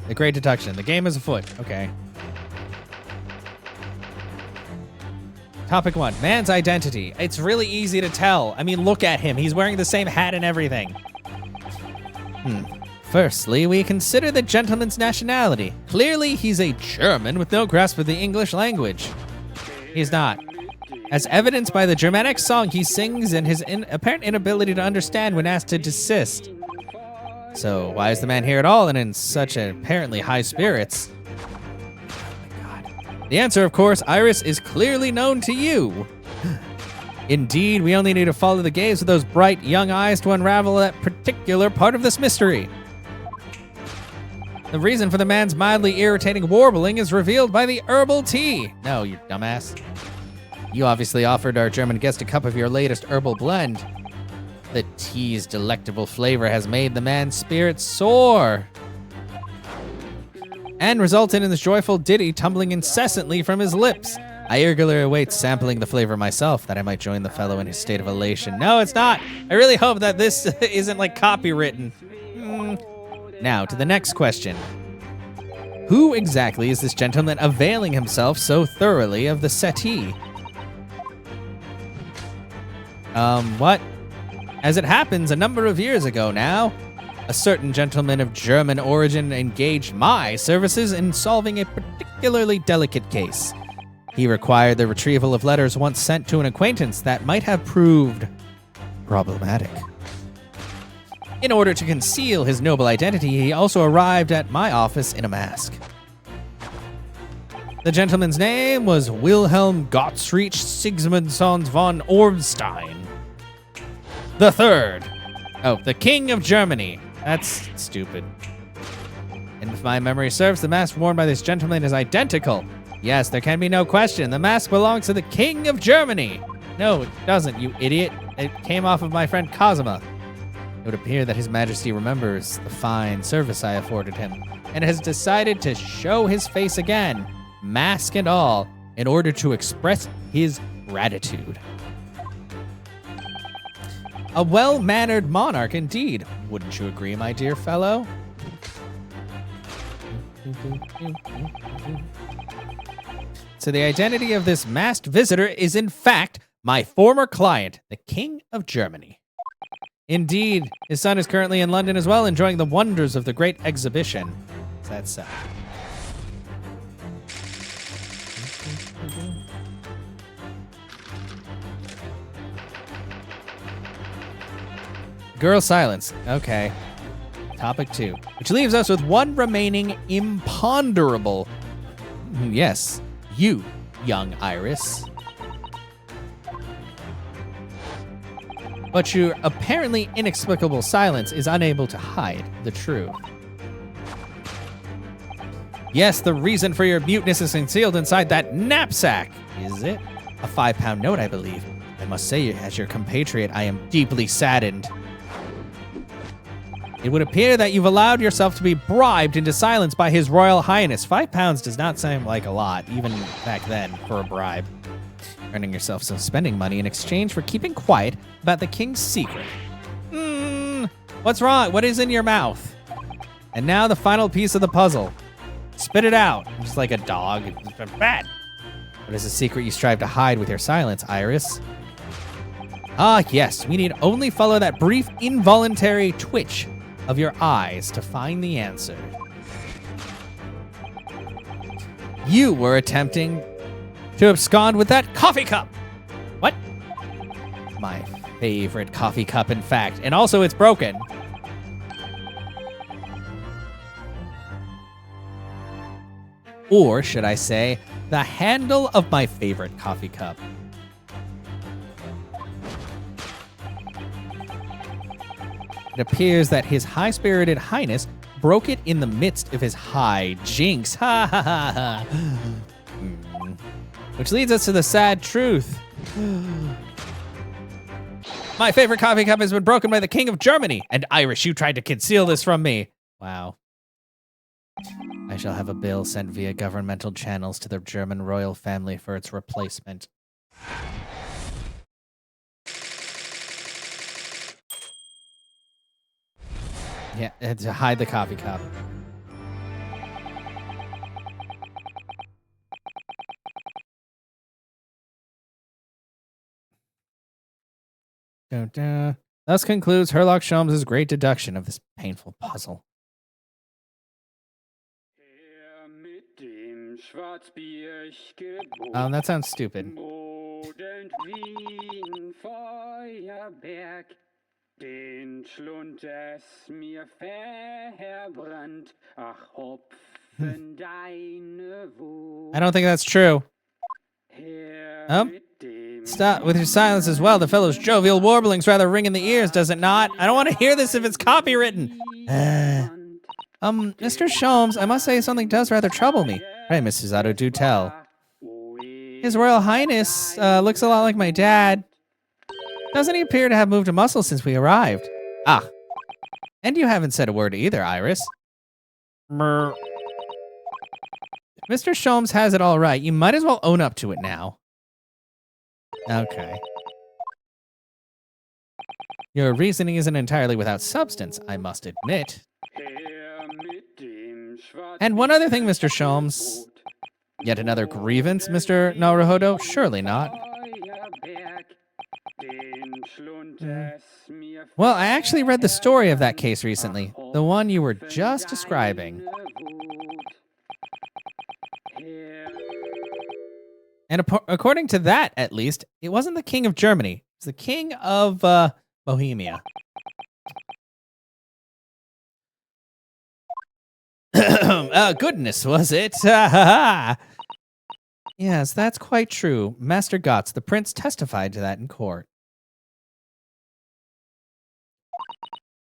The Great Deduction. The game is afoot. Okay. Topic 1. Man's identity. It's really easy to tell. I mean, look at him. He's wearing the same hat and everything. Firstly, we consider the gentleman's nationality. Clearly, he's a German with no grasp of the English language. He's not. As evidenced by the Germanic song he sings and his apparent inability to understand when asked to desist. So, why is the man here at all and in such apparently high spirits? Oh my god. The answer, of course, Iris, is clearly known to you. Indeed, we only need to follow the gaze of those bright young eyes to unravel that particular part of this mystery. The reason for the man's mildly irritating warbling is revealed by the herbal tea. No, you dumbass. You obviously offered our German guest a cup of your latest herbal blend. The tea's delectable flavor has made the man's spirits soar and resulted in this joyful ditty tumbling incessantly from his lips. I eagerly await sampling the flavor myself that I might join the fellow in his state of elation. No, it's not. I really hope that this isn't like copywritten. Now, to the next question. Who exactly is this gentleman availing himself so thoroughly of the settee? What? As it happens, a number of years ago now, a certain gentleman of German origin engaged my services in solving a particularly delicate case. He required the retrieval of letters once sent to an acquaintance that might have proved problematic. In order to conceal his noble identity, he also arrived at my office in a mask. The gentleman's name was Wilhelm Gottfried Sigismundsson von Ormstein the Third. Oh, the King of Germany. That's stupid. And if my memory serves, the mask worn by this gentleman is identical. Yes, there can be no question. The mask belongs to the King of Germany. No, it doesn't, you idiot. It came off of my friend Cosima. It would appear that His Majesty remembers the fine service I afforded him and has decided to show his face again, mask and all, in order to express his gratitude. A well-mannered monarch indeed. Wouldn't you agree, my dear fellow? So the identity of this masked visitor is in fact my former client, the King of Germany. Indeed, his son is currently in London as well, enjoying the wonders of the Great Exhibition. That's sad. Girl silence. Okay. Topic 2. Which leaves us with one remaining imponderable. Yes, you, young Iris. But your apparently inexplicable silence is unable to hide the truth. Yes, the reason for your muteness is concealed inside that knapsack. Is it? A £5 note, I believe. I must say, as your compatriot, I am deeply saddened. It would appear that you've allowed yourself to be bribed into silence by His Royal Highness. £5 does not seem like a lot, even back then, for a bribe. Earning yourself some spending money in exchange for keeping quiet about the king's secret. What's wrong? What is in your mouth? And now the final piece of the puzzle. Spit it out. Just like a dog. It's bad. What is the secret you strive to hide with your silence, Iris? Ah, yes. We need only follow that brief, involuntary twitch of your eyes to find the answer. You were attempting to abscond with that coffee cup. What? My favorite coffee cup, in fact. And also it's broken. Or should I say, the handle of my favorite coffee cup. It appears that His High-Spirited Highness broke it in the midst of his high jinks. Ha ha ha ha. Which leads us to the sad truth. My favorite coffee cup has been broken by the King of Germany. And Irish, you tried to conceal this from me. Wow. I shall have a bill sent via governmental channels to the German royal family for its replacement. Yeah, to hide the coffee cup. Dun, dun. Thus concludes Herlock Sholmes' great deduction of this painful puzzle. That sounds stupid. Den Schlund es mir verbrannt, ach Hopfen deine Wut. I don't think that's true. Stop with your silence as well. The fellow's jovial warbling's rather ring in the ears, does it not? I don't want to hear this if it's copywritten. Mr. Sholmes, I must say something does rather trouble me. Pray, Mrs. Otto, do tell. His Royal Highness looks a lot like my dad. Doesn't he appear to have moved a muscle since we arrived? Ah. And you haven't said a word either, Iris. If Mr. Sholmes has it all right, you might as well own up to it now. Okay. Your reasoning isn't entirely without substance, I must admit. And one other thing, Mr. Sholmes. Yet another grievance, Mr. Naruhodo? Surely not. Well, I actually read the story of that case recently. The one you were just describing. And according to that, at least, it wasn't the King of Germany. It was the King of Bohemia. Goodness, was it? Yes, that's quite true. Master Gotz, the prince, testified to that in court.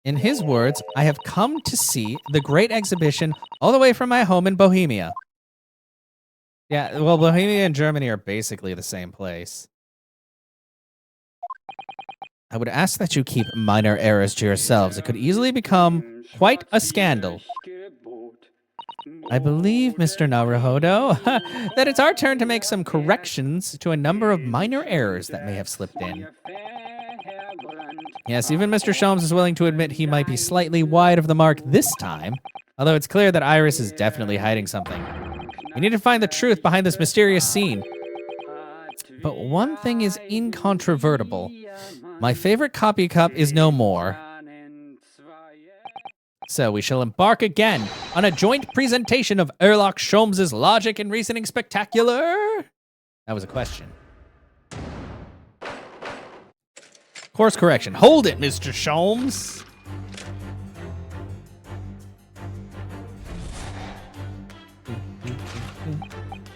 In his words, I have come to see the great exhibition all the way from my home in Bohemia. Yeah, well, Bohemia and Germany are basically the same place. I would ask that you keep minor errors to yourselves. It could easily become quite a scandal. I believe, Mr. Naruhodo, that it's our turn to make some corrections to a number of minor errors that may have slipped in. Yes, even Mr. Sholmes is willing to admit he might be slightly wide of the mark this time, although it's clear that Iris is definitely hiding something. We need to find the truth behind this mysterious scene. But one thing is incontrovertible. My favorite copy cup is no more. So we shall embark again on a joint presentation of Herlock Sholmes' logic and reasoning spectacular. That was a question. Course correction. Hold it, Mr. Sholmes.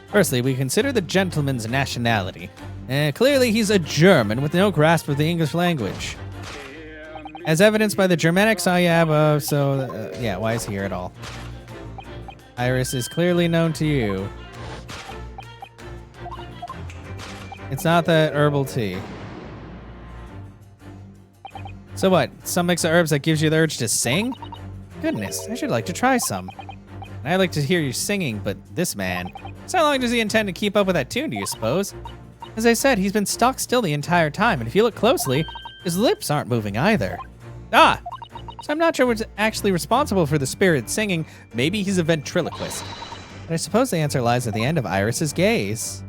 Firstly, we consider the gentleman's nationality. Clearly, he's a German with no grasp of the English language. As evidenced by the Germanics, yeah, why is he here at all? Iris is clearly known to you. It's not that herbal tea. So what? Some mix of herbs that gives you the urge to sing? Goodness, I should like to try some. I'd like to hear you singing, but this man... So how long does he intend to keep up with that tune, do you suppose? As I said, he's been stock still the entire time, and if you look closely, his lips aren't moving either. So I'm not sure what's actually responsible for the spirit singing. Maybe he's a ventriloquist. But I suppose the answer lies at the end of Iris's gaze.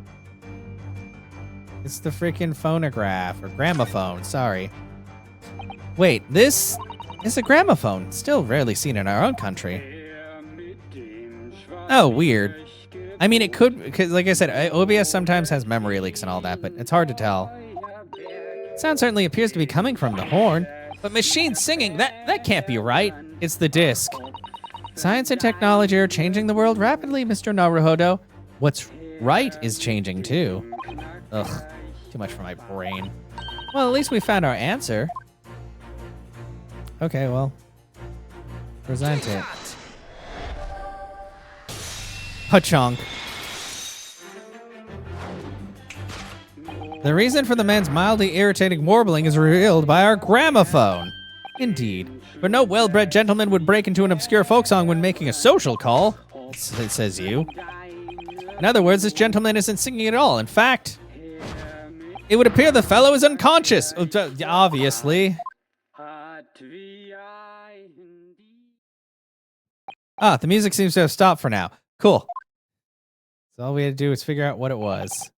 It's the freaking phonograph, or gramophone, sorry. Wait, this is a gramophone, still rarely seen in our own country. Oh, weird. I mean, it could, because like I said, OBS sometimes has memory leaks and all that, but it's hard to tell. Sound certainly appears to be coming from the horn, but machine singing, that can't be right. It's the disc. Science and technology are changing the world rapidly, Mr. Naruhodo. What's right is changing too. Ugh, too much for my brain. Well, at least we found our answer. Okay, well, present it. The reason for the man's mildly irritating warbling is revealed by our gramophone. Indeed, but no well-bred gentleman would break into an obscure folk song when making a social call, it says you. In other words, this gentleman isn't singing at all. In fact, it would appear the fellow is unconscious. Obviously. Ah, the music seems to have stopped for now. Cool. So all we had to do is figure out what it was.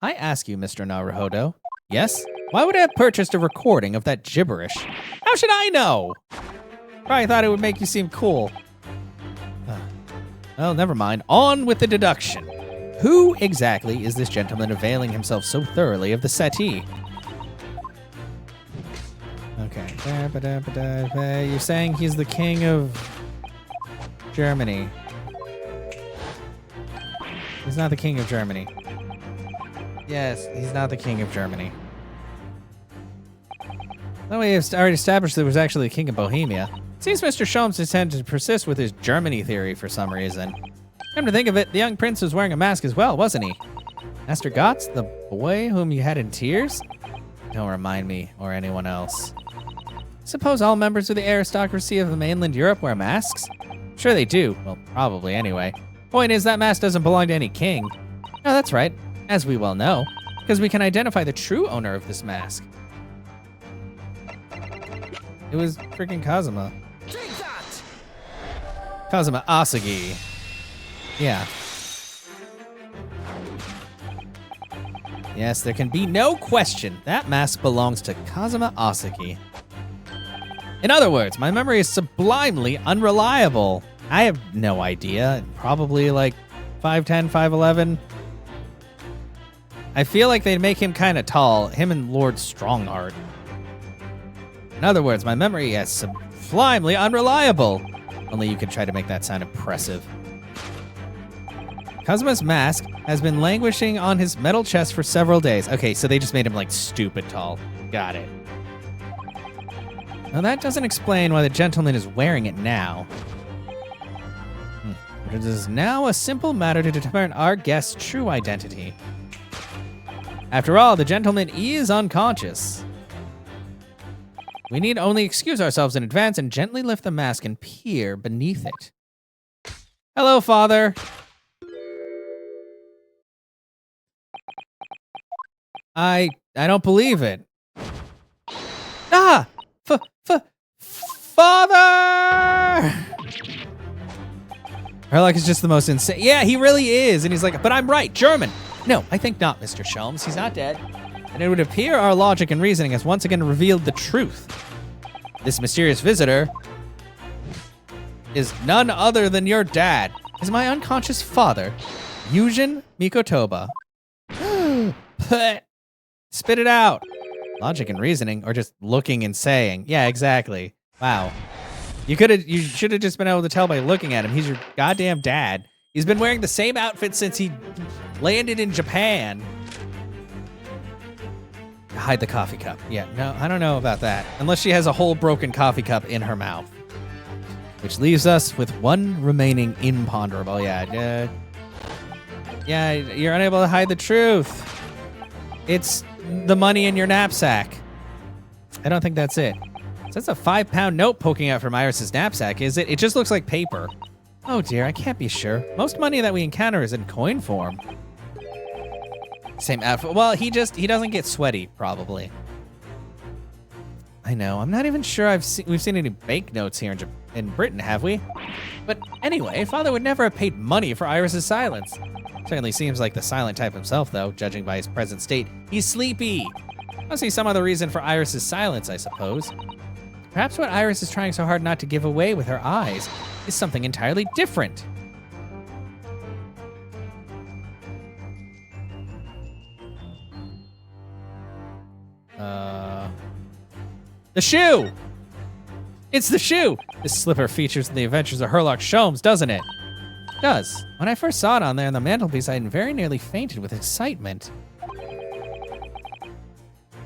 I ask you, Mr. Naruhodo. Yes? Why would I have purchased a recording of that gibberish? How should I know? Probably thought it would make you seem cool. Well, never mind. On with the deduction. Who exactly is this gentleman availing himself so thoroughly of the settee? Okay. You're saying he's the king of Germany. He's not the king of Germany. Yes, he's not the king of Germany. No, we have already established there was actually a king of Bohemia. Seems Mr. Sholmes intended to persist with his Germany theory for some reason. Come to think of it, the young prince was wearing a mask as well, wasn't he? Master Gotts, the boy whom you had in tears? Don't remind me, or anyone else. Suppose all members of the aristocracy of mainland Europe wear masks? Sure they do. Well, probably anyway. Point is, that mask doesn't belong to any king. No, that's right, as we well know, because we can identify the true owner of this mask. It was freaking Kazuma. Take that! Kazuma Asagi. Yeah. Yes, there can be no question. That mask belongs to Kazuma Asagi. In other words, my memory is sublimely unreliable. I have no idea. Probably like 5'10", 5'11". I feel like they'd make him kind of tall. Him and Lord Strongheart. In other words, my memory is sublimely unreliable. Only you can try to make that sound impressive. Kazuma's mask has been languishing on his metal chest for several days. Okay, so they just made him like stupid tall. Got it. Now that doesn't explain why the gentleman is wearing it now. But it is now a simple matter to determine our guest's true identity. After all, the gentleman is unconscious. We need only excuse ourselves in advance and gently lift the mask and peer beneath it. Hello, Father. I don't believe it. Ah! Father! Herlock is just the most insane. Yeah, he really is. And he's like, but I'm right, German. No, I think not, Mr. Sholmes. He's not dead. And it would appear our logic and reasoning has once again revealed the truth. This mysterious visitor is none other than your dad. Is my unconscious father, Yujin Mikotoba. Spit it out. Logic and reasoning, or just looking and saying. Yeah, exactly. Wow. You should have just been able to tell by looking at him. He's your goddamn dad. He's been wearing the same outfit since he landed in Japan. Hide the coffee cup. Yeah, no, I don't know about that. Unless she has a whole broken coffee cup in her mouth. Which leaves us with one remaining imponderable. Yeah, you're unable to hide the truth. It's the money in your knapsack. I don't think that's it. So that's a 5-pound note poking out from Iris's knapsack, is it? It just looks like paper. Oh dear, I can't be sure. Most money that we encounter is in coin form. Same outfit. Well, he doesn't get sweaty, probably. I know. I'm not even sure we've seen any banknotes here in Britain, have we? But anyway, Father would never have paid money for Iris's silence. Certainly seems like the silent type himself, though, judging by his present state. He's sleepy. Must be some other reason for Iris's silence, I suppose. Perhaps what Iris is trying so hard not to give away with her eyes is something entirely different. The shoe! It's the shoe! This slipper features in the adventures of Herlock Sholmes, doesn't it? It does. When I first saw it on there on the mantelpiece, I very nearly fainted with excitement.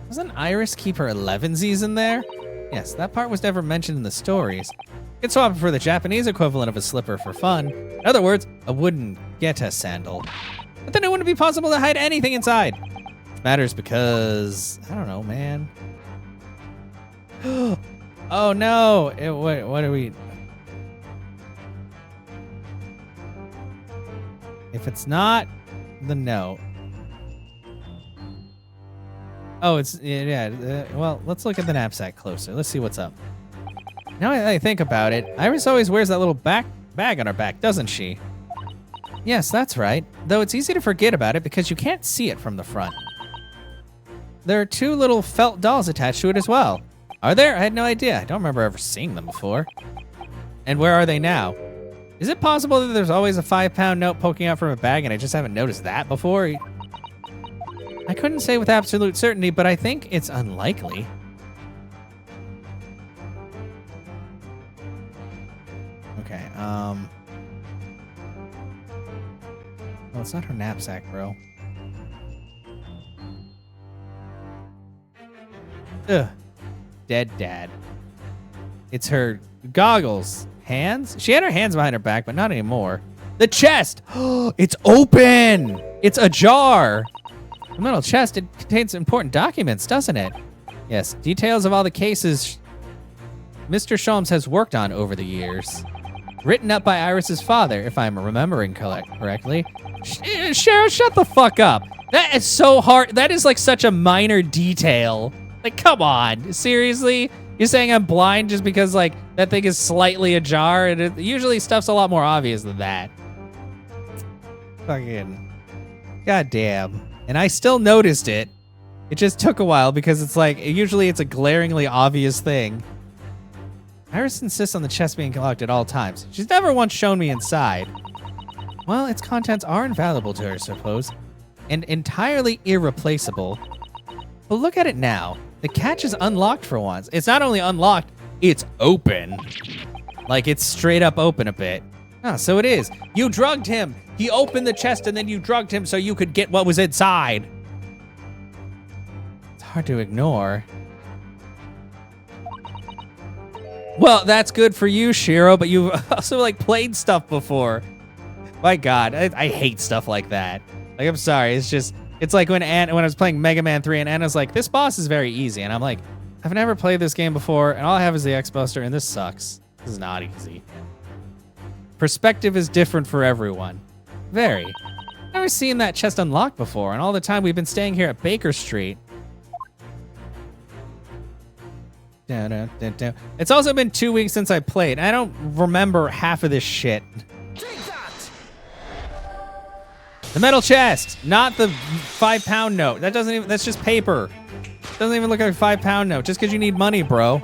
Doesn't Iris keep her 11sies in there? Yes, that part was never mentioned in the stories. You could swap it for the Japanese equivalent of a slipper for fun. In other words, a wooden geta sandal. But then it wouldn't be possible to hide anything inside. matters because I don't know, man. Oh no! What are we? If it's not the note. Oh, it's yeah. Well, let's look at the knapsack closer. Let's see what's up. Now I think about it, Iris always wears that little bag on her back, doesn't she? Yes, that's right. Though it's easy to forget about it because you can't see it from the front. There are 2 little felt dolls attached to it as well. Are there? I had no idea. I don't remember ever seeing them before. And where are they now? Is it possible that there's always a 5-pound note poking out from a bag and I just haven't noticed that before? I couldn't say with absolute certainty, but I think it's unlikely. Okay, well, it's not her knapsack, bro. Ugh. Dead dad. It's her goggles. Hands? She had her hands behind her back, but not anymore. The chest! It's open! It's ajar! The metal chest, it contains important documents, doesn't it? Yes, details of all the cases Mr. Sholmes has worked on over the years. Written up by Iris's father, if I'm remembering correctly. Cheryl, shut the fuck up. That is so hard. That is like such a minor detail. Like, come on. Seriously? You're saying I'm blind just because, like, that thing is slightly ajar? And usually stuff's a lot more obvious than that. Fucking goddamn. And I still noticed it. It just took a while because it's like, usually it's a glaringly obvious thing. Iris insists on the chest being locked at all times. She's never once shown me inside. Well, its contents are invaluable to her, I suppose. And entirely irreplaceable. But look at it now. The catch is unlocked for once. It's not only unlocked, it's open. Like, it's straight up open a bit. Ah, so it is. You drugged him. He opened the chest and then you drugged him so you could get what was inside. It's hard to ignore. Well, that's good for you, Shiro, but you've also, like, played stuff before. My God, I hate stuff like that. Like, I'm sorry, it's like when I was playing Mega Man 3 and Anna's like, this boss is very easy. And I'm like, I've never played this game before, and all I have is the X-Buster, and this sucks. This is not easy. Perspective is different for everyone. Very. I've never seen that chest unlocked before, and all the time we've been staying here at Baker Street. It's also been 2 weeks since I played. I don't remember half of this shit. The metal chest, not the 5-pound note. That's just paper. Doesn't even look like a 5-pound note, just because you need money, bro.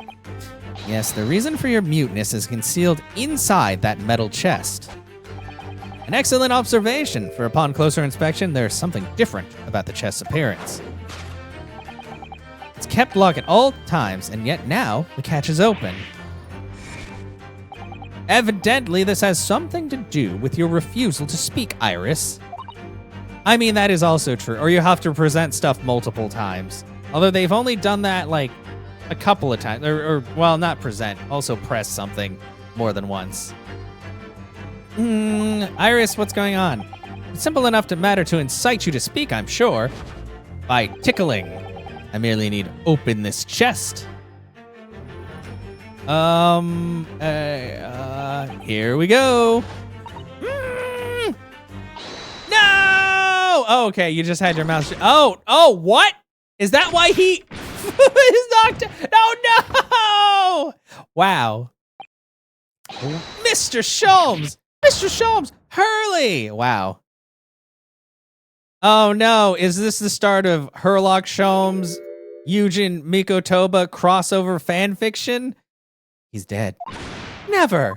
Yes, the reason for your muteness is concealed inside that metal chest. An excellent observation, for upon closer inspection, there's something different about the chest's appearance. It's kept locked at all times, and yet now the catch is open. Evidently, this has something to do with your refusal to speak, Iris. I mean, that is also true. Or you have to present stuff multiple times. Although they've only done that, like, a couple of times. Or well, not present. Also press something more than once. Iris, what's going on? It's simple enough to matter to incite you to speak, I'm sure. By tickling. I merely need to open this chest. Here we go. No! Oh, okay, you just had your mouth shut. Oh, what? Is that why he is knocked? Oh, no! Wow. Mr. Sholmes! Mr. Sholmes! Hurley! Wow. Oh, no. Is this the start of Herlock Sholmes, Eugen Mikotoba crossover fanfiction? He's dead. Never.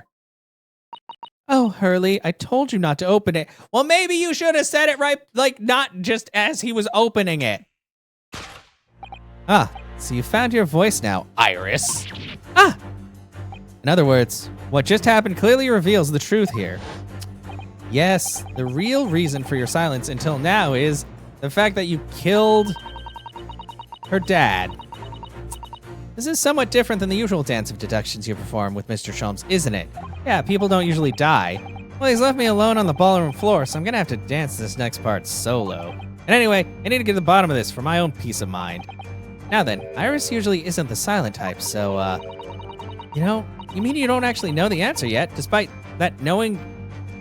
Oh, Hurley, I told you not to open it. Well, maybe you should have said it right, like, not just as he was opening it. Ah, so you found your voice now, Iris. Ah! In other words, what just happened clearly reveals the truth here. Yes, the real reason for your silence until now is the fact that you killed her dad. This is somewhat different than the usual dance of deductions you perform with Mr. Sholmes, isn't it? Yeah, people don't usually die. Well, he's left me alone on the ballroom floor, so I'm gonna have to dance this next part solo. And anyway, I need to get to the bottom of this for my own peace of mind. Now then, Iris usually isn't the silent type, so, you mean you don't actually know the answer yet, despite that knowing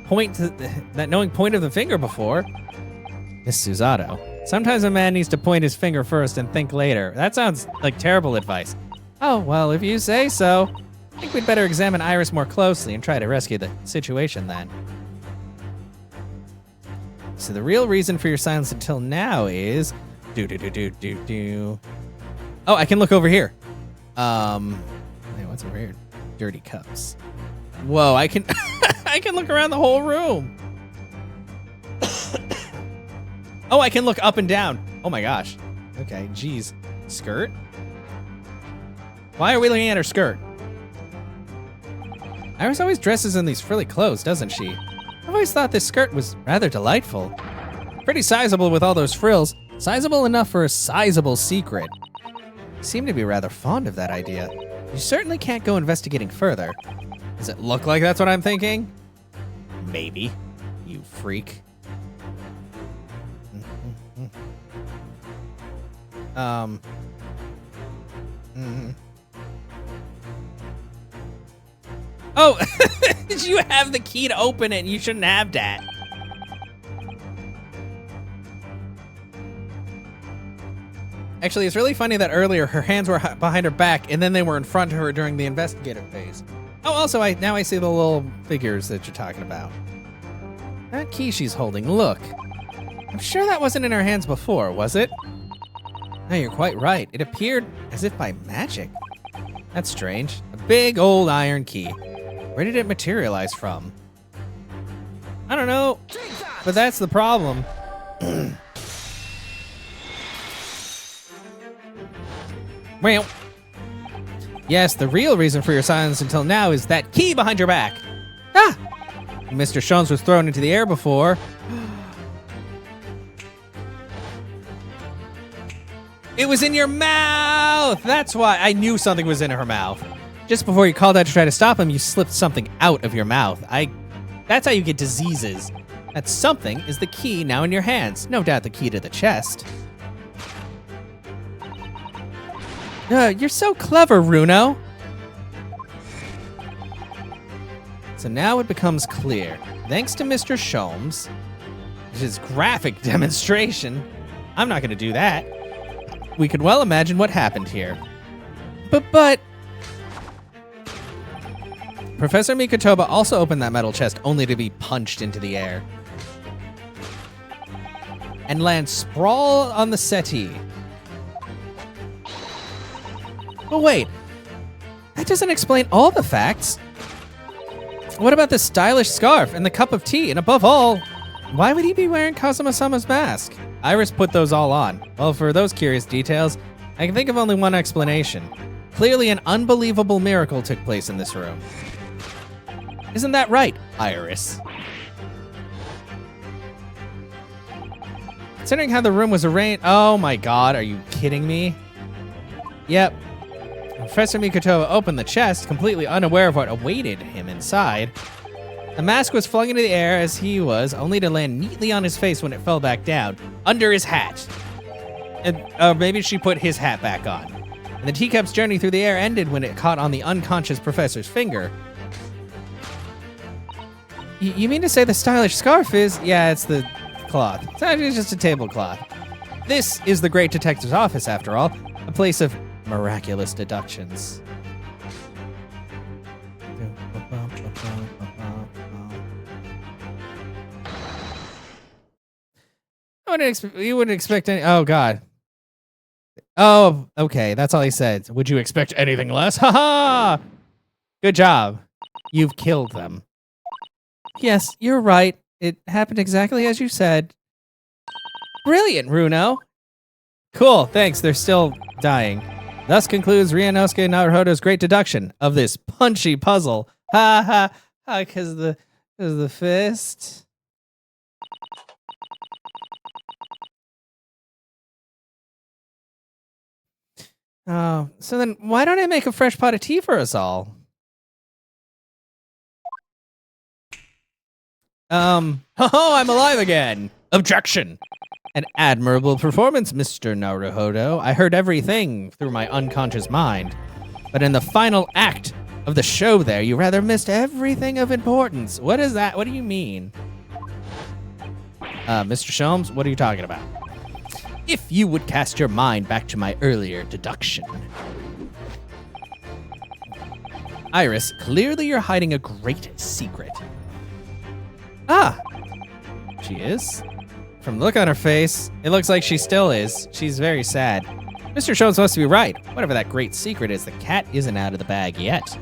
point of the finger before? Miss Susato, sometimes a man needs to point his finger first and think later. That sounds like terrible advice. Oh, well, if you say so. I think we'd better examine Iris more closely and try to rescue the situation then. So the real reason for your silence until now is... Oh, I can look over here. Wait, what's over here? Dirty cups. Whoa, I can I can look around the whole room. Oh, I can look up and down. Oh my gosh. Okay, geez. Skirt? Why are we looking at her skirt? Iris always dresses in these frilly clothes, doesn't she? I've always thought this skirt was rather delightful. Pretty sizable with all those frills. Sizable enough for a sizable secret. You seem to be rather fond of that idea. You certainly can't go investigating further. Does it look like that's what I'm thinking? Maybe. You freak. Oh, you have the key to open it. You shouldn't have that. Actually, it's really funny that earlier her hands were behind her back and then they were in front of her during the investigative phase. Oh, also, now I see the little figures that you're talking about. That key she's holding, look. I'm sure that wasn't in her hands before, was it? No, you're quite right. It appeared as if by magic. That's strange. A big old iron key. Where did it materialize from? I don't know, but that's the problem. Well, yes, the real reason for your silence until now is that key behind your back. Ah! Mr. Shones was thrown into the air before. It was in your mouth! That's why I knew something was in her mouth. Just before you called out to try to stop him, you slipped something out of your mouth. That's how you get diseases. That something is the key now in your hands. No doubt the key to the chest. You're so clever, Runo. So now it becomes clear. Thanks to Mr. Sholmes, his graphic demonstration, I'm not going to do that. We could well imagine what happened here. But... Professor Mikotoba also opened that metal chest only to be punched into the air. And land sprawl on the settee. But wait, that doesn't explain all the facts. What about the stylish scarf and the cup of tea? And above all, why would he be wearing Kazuma-sama's mask? Iris put those all on. Well, for those curious details, I can think of only one explanation. Clearly an unbelievable miracle took place in this room. Isn't that right, Iris? Considering how the room was arranged... Oh my god, are you kidding me? Yep. Professor Mikotoba opened the chest, completely unaware of what awaited him inside. The mask was flung into the air as he was, only to land neatly on his face when it fell back down, under his hat. And maybe she put his hat back on. And the teacup's journey through the air ended when it caught on the unconscious professor's finger. You mean to say the stylish scarf is... Yeah, it's the cloth. It's just a tablecloth. This is the Great Detective's office, after all. A place of miraculous deductions. You wouldn't expect any... Oh, God. Oh, okay. That's all he said. Would you expect anything less? Ha-ha! Good job. You've killed them. Yes, you're right. It happened exactly as you said. Brilliant, Runo. Cool, thanks. They're still dying. Thus concludes Ryunosuke Naruhodo's great deduction of this punchy puzzle. Ha ha ha, because the fist. Oh, so then why don't I make a fresh pot of tea for us all? Oh, I'm alive again. Objection. An admirable performance, Mr. Naruhodo. I heard everything through my unconscious mind. But in the final act of the show there, you rather missed everything of importance. What is that? What do you mean? Mr. Sholmes, what are you talking about? If you would cast your mind back to my earlier deduction. Iris, clearly you're hiding a great secret. Ah, she is? From the look on her face, it looks like she still is. She's very sad. Mr. Sholmes must be right. Whatever that great secret is, the cat isn't out of the bag yet.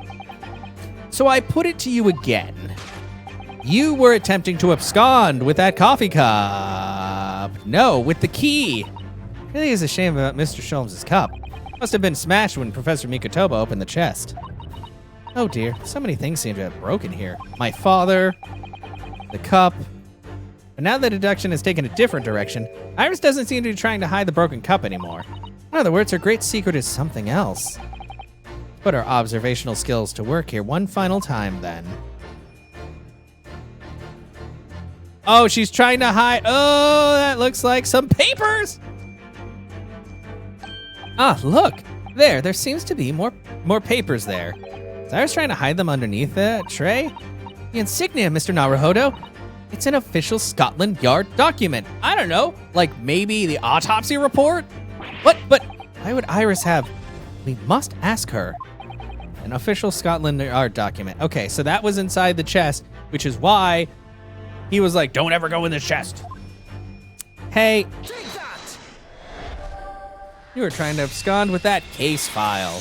So I put it to you again. You were attempting to abscond with that coffee cup. No, with the key. It really is a shame about Mr. Sholmes' cup. Must have been smashed when Professor Mikotoba opened the chest. Oh dear, so many things seem to have broken here. My father, the cup. But now the deduction has taken a different direction. Iris doesn't seem to be trying to hide the broken cup anymore. In other words, her great secret is something else. Put our observational skills to work here one final time then. Oh, she's trying to hide. Oh, that looks like some papers. Ah, look. There seems to be more papers there. Is Iris trying to hide them underneath the tray? The insignia, Mr. Naruhodo. It's an official Scotland Yard document. I don't know, like maybe the autopsy report? What? But why would Iris have? We must ask her. An official Scotland Yard document. Okay, so that was inside the chest, which is why he was like, don't ever go in the chest. Hey. Take that! You were trying to abscond with that case file.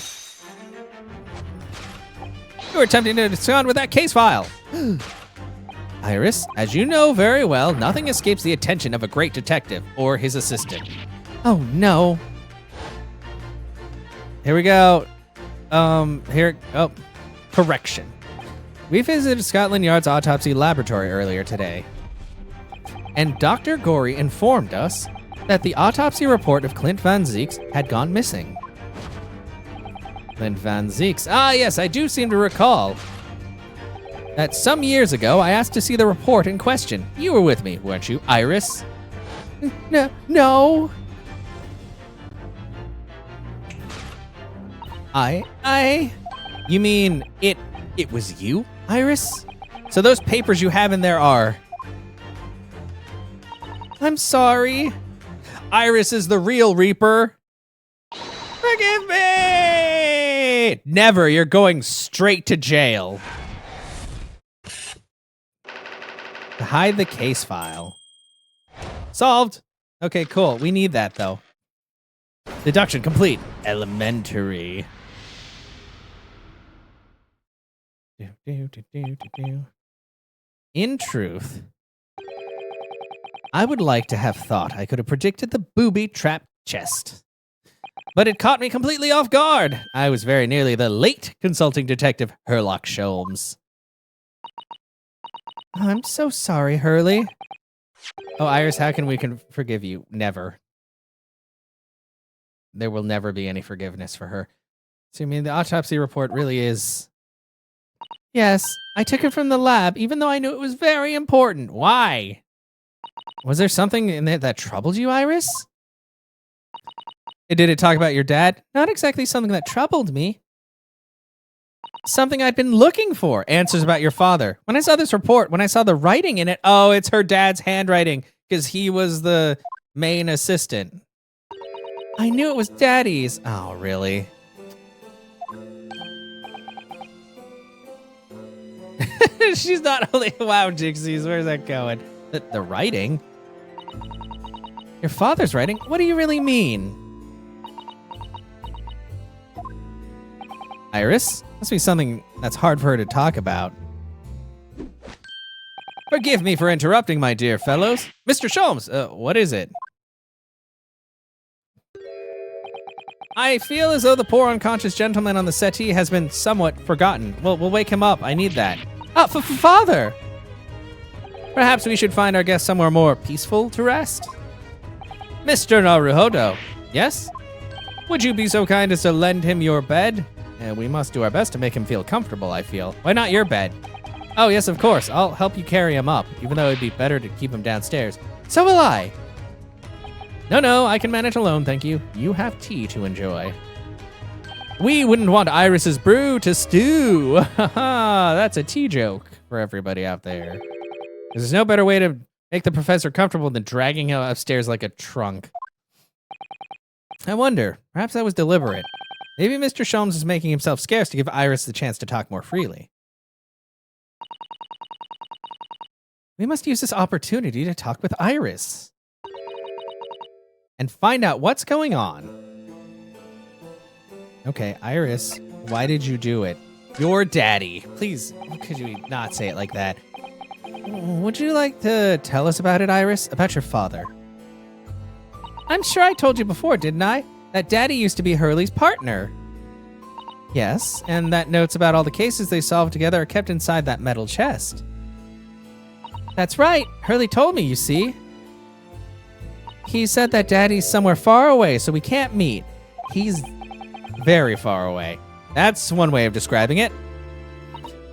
You were attempting to abscond with that case file. Iris, as you know very well, nothing escapes the attention of a great detective or his assistant. Oh, no. Here we go. Correction. We visited Scotland Yard's autopsy laboratory earlier today, and Dr. Gorey informed us that the autopsy report of Clint Van Zeeks had gone missing. Clint Van Zeeks. Ah, yes, I do seem to recall that some years ago I asked to see the report in question. You were with me, weren't you, Iris? No. You mean it was you, Iris? So those papers you have in there are... I'm sorry. Iris is the real Reaper. Forgive me! Never, you're going straight to jail. To hide the case file. Solved. Okay, cool. We need that, though. Deduction complete. Elementary. In truth, I would like to have thought I could have predicted the booby-trapped chest. But it caught me completely off guard. I was very nearly the late consulting detective Herlock Sholmes. I'm so sorry, Hurley. Oh, Iris, how can we forgive you? Never. There will never be any forgiveness for her. So, I mean, the autopsy report really is... Yes, I took it from the lab, even though I knew it was very important. Why? Was there something in it that troubled you, Iris? Did it talk about your dad? Not exactly something that troubled me. Something I'd been looking for. Answers about your father. When I saw this report, when I saw the writing in it, oh, it's her dad's handwriting, because he was the main assistant. I knew it was Daddy's. Oh, really? She's not only... Wow, Jixies, where's that going? The writing? Your father's writing? What do you really mean? Iris? Must be something that's hard for her to talk about. Forgive me for interrupting, my dear fellows. Mr. Sholmes, what is it? I feel as though the poor unconscious gentleman on the settee has been somewhat forgotten. Well, we'll wake him up. I need that. Ah, father! Perhaps we should find our guest somewhere more peaceful to rest? Mr. Naruhodo, yes? Would you be so kind as to lend him your bed? We must do our best to make him feel comfortable, I feel. Why not your bed? Oh, yes, of course. I'll help you carry him up, even though it'd be better to keep him downstairs. So will I. No, I can manage alone, thank you. You have tea to enjoy. We wouldn't want Iris's brew to stew. Haha, that's a tea joke for everybody out there. There's no better way to make the professor comfortable than dragging him upstairs like a trunk. I wonder, perhaps that was deliberate. Maybe Mr. Sholmes is making himself scarce to give Iris the chance to talk more freely. We must use this opportunity to talk with Iris and find out what's going on. Okay, Iris, why did you do it? Your daddy. Please, could you not say it like that? Would you like to tell us about it, Iris? About your father? I'm sure I told you before, didn't I? That Daddy used to be Hurley's partner. Yes, and that notes about all the cases they solved together are kept inside that metal chest. That's right. Hurley told me, you see. He said that Daddy's somewhere far away, so we can't meet. He's very far away. That's one way of describing it.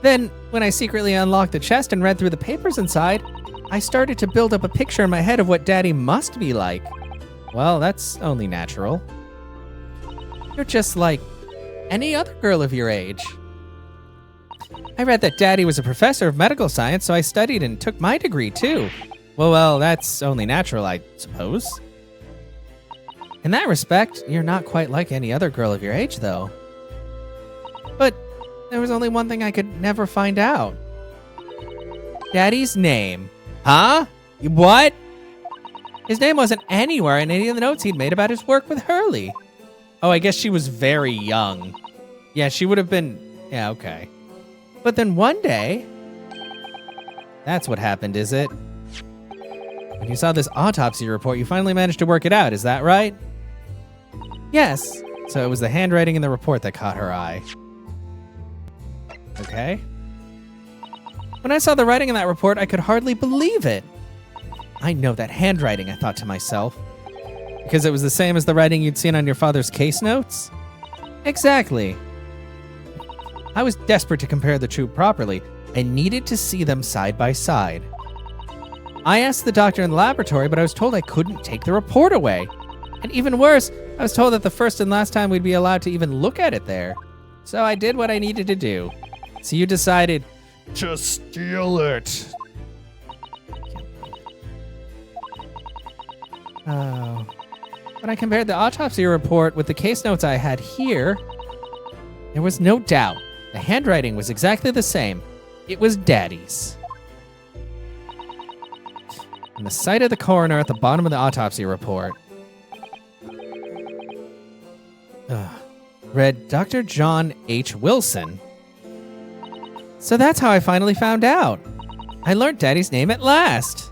Then, when I secretly unlocked the chest and read through the papers inside, I started to build up a picture in my head of what Daddy must be like. Well, that's only natural. You're just like any other girl of your age. I read that Daddy was a professor of medical science, so I studied and took my degree too. Well, that's only natural, I suppose. In that respect, you're not quite like any other girl of your age, though. But there was only one thing I could never find out. Daddy's name. Huh? What? His name wasn't anywhere in any of the notes he'd made about his work with Hurley. Oh, I guess she was very young. Yeah, she would have been... Yeah, okay. But then one day... That's what happened, is it? When you saw this autopsy report, you finally managed to work it out, is that right? Yes. So it was the handwriting in the report that caught her eye. Okay. When I saw the writing in that report, I could hardly believe it. I know that handwriting, I thought to myself. Because it was the same as the writing you'd seen on your father's case notes? Exactly. I was desperate to compare the two properly and needed to see them side by side. I asked the doctor in the laboratory, but I was told I couldn't take the report away. And even worse, I was told that the first and last time we'd be allowed to even look at it there. So I did what I needed to do. So you decided to steal it. Oh. When I compared the autopsy report with the case notes I had here, there was no doubt. The handwriting was exactly the same. It was Daddy's. And the sight of the coroner at the bottom of the autopsy report read Dr. John H. Wilson. So that's how I finally found out. I learned Daddy's name at last.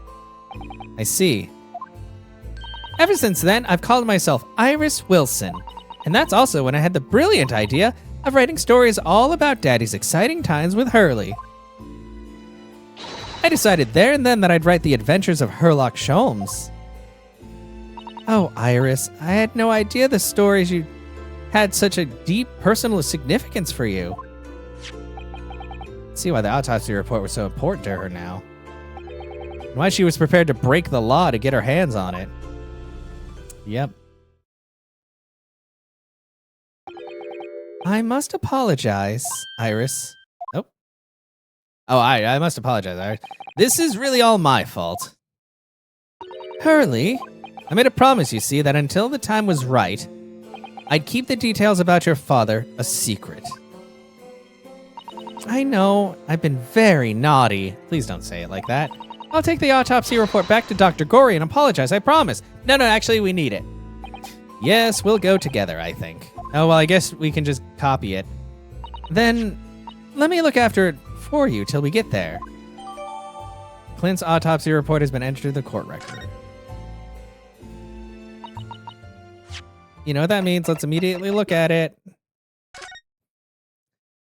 I see. Ever since then, I've called myself Iris Wilson. And that's also when I had the brilliant idea of writing stories all about Daddy's exciting times with Hurley. I decided there and then that I'd write the adventures of Herlock Sholmes. Oh, Iris, I had no idea the stories you had such a deep personal significance for you. See why the autopsy report was so important to her now. And why she was prepared to break the law to get her hands on it. Yep. I must apologize, Iris. I must apologize, Iris. This is really all my fault. Hurley, I made a promise, you see, that until the time was right, I'd keep the details about your father a secret. I know, I've been very naughty. Please don't say it like that. I'll take the autopsy report back to Dr. Gorey and apologize, I promise. No, actually, we need it. Yes, we'll go together, I think. Oh, well, I guess we can just copy it. Then, let me look after it for you till we get there. Clint's autopsy report has been entered in the court record. You know what that means? Let's immediately look at it.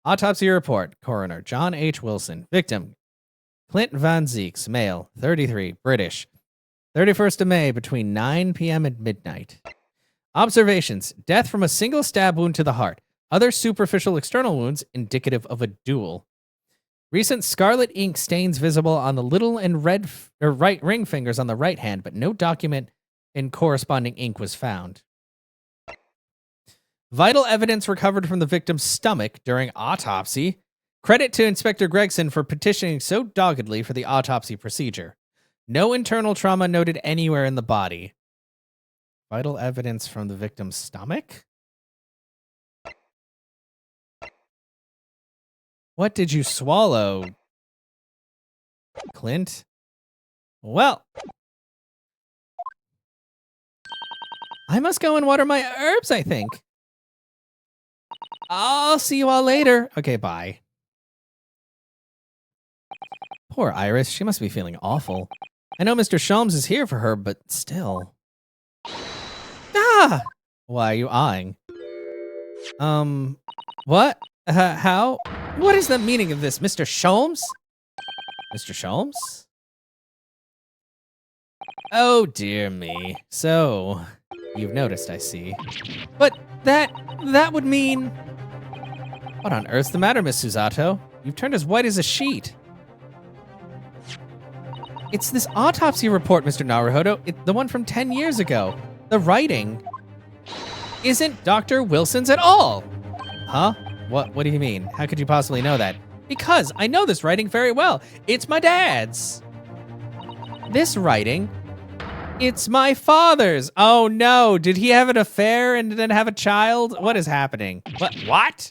Autopsy report. Coroner John H. Wilson. Victim Clint Van Zeeks, male, 33, British. 31st of May between 9 p.m. and midnight. Observations. Death from a single stab wound to the heart. Other superficial external wounds indicative of a duel. Recent scarlet ink stains visible on the little and right ring fingers on the right hand, but no document and corresponding ink was found. Vital evidence recovered from the victim's stomach during autopsy. Credit to Inspector Gregson for petitioning so doggedly for the autopsy procedure. No internal trauma noted anywhere in the body. Vital evidence from the victim's stomach? What did you swallow, Clint? Well, I must go and water my herbs, I think. I'll see you all later. Okay, bye. Poor Iris. She must be feeling awful. I know Mr. Sholmes is here for her, but still. Ah! Why are you eyeing? What? How? What is the meaning of this, Mr. Sholmes? Mr. Sholmes? Oh, dear me. So, you've noticed, I see. But that would mean... What on earth's the matter, Miss Susato? You've turned as white as a sheet. It's this autopsy report, Mr. Naruhodo. The one from 10 years ago. The writing isn't Dr. Wilson's at all. Huh? What do you mean? How could you possibly know that? Because I know this writing very well. It's my dad's. This writing, it's my father's. Oh no, did he have an affair and then have a child? What is happening? What?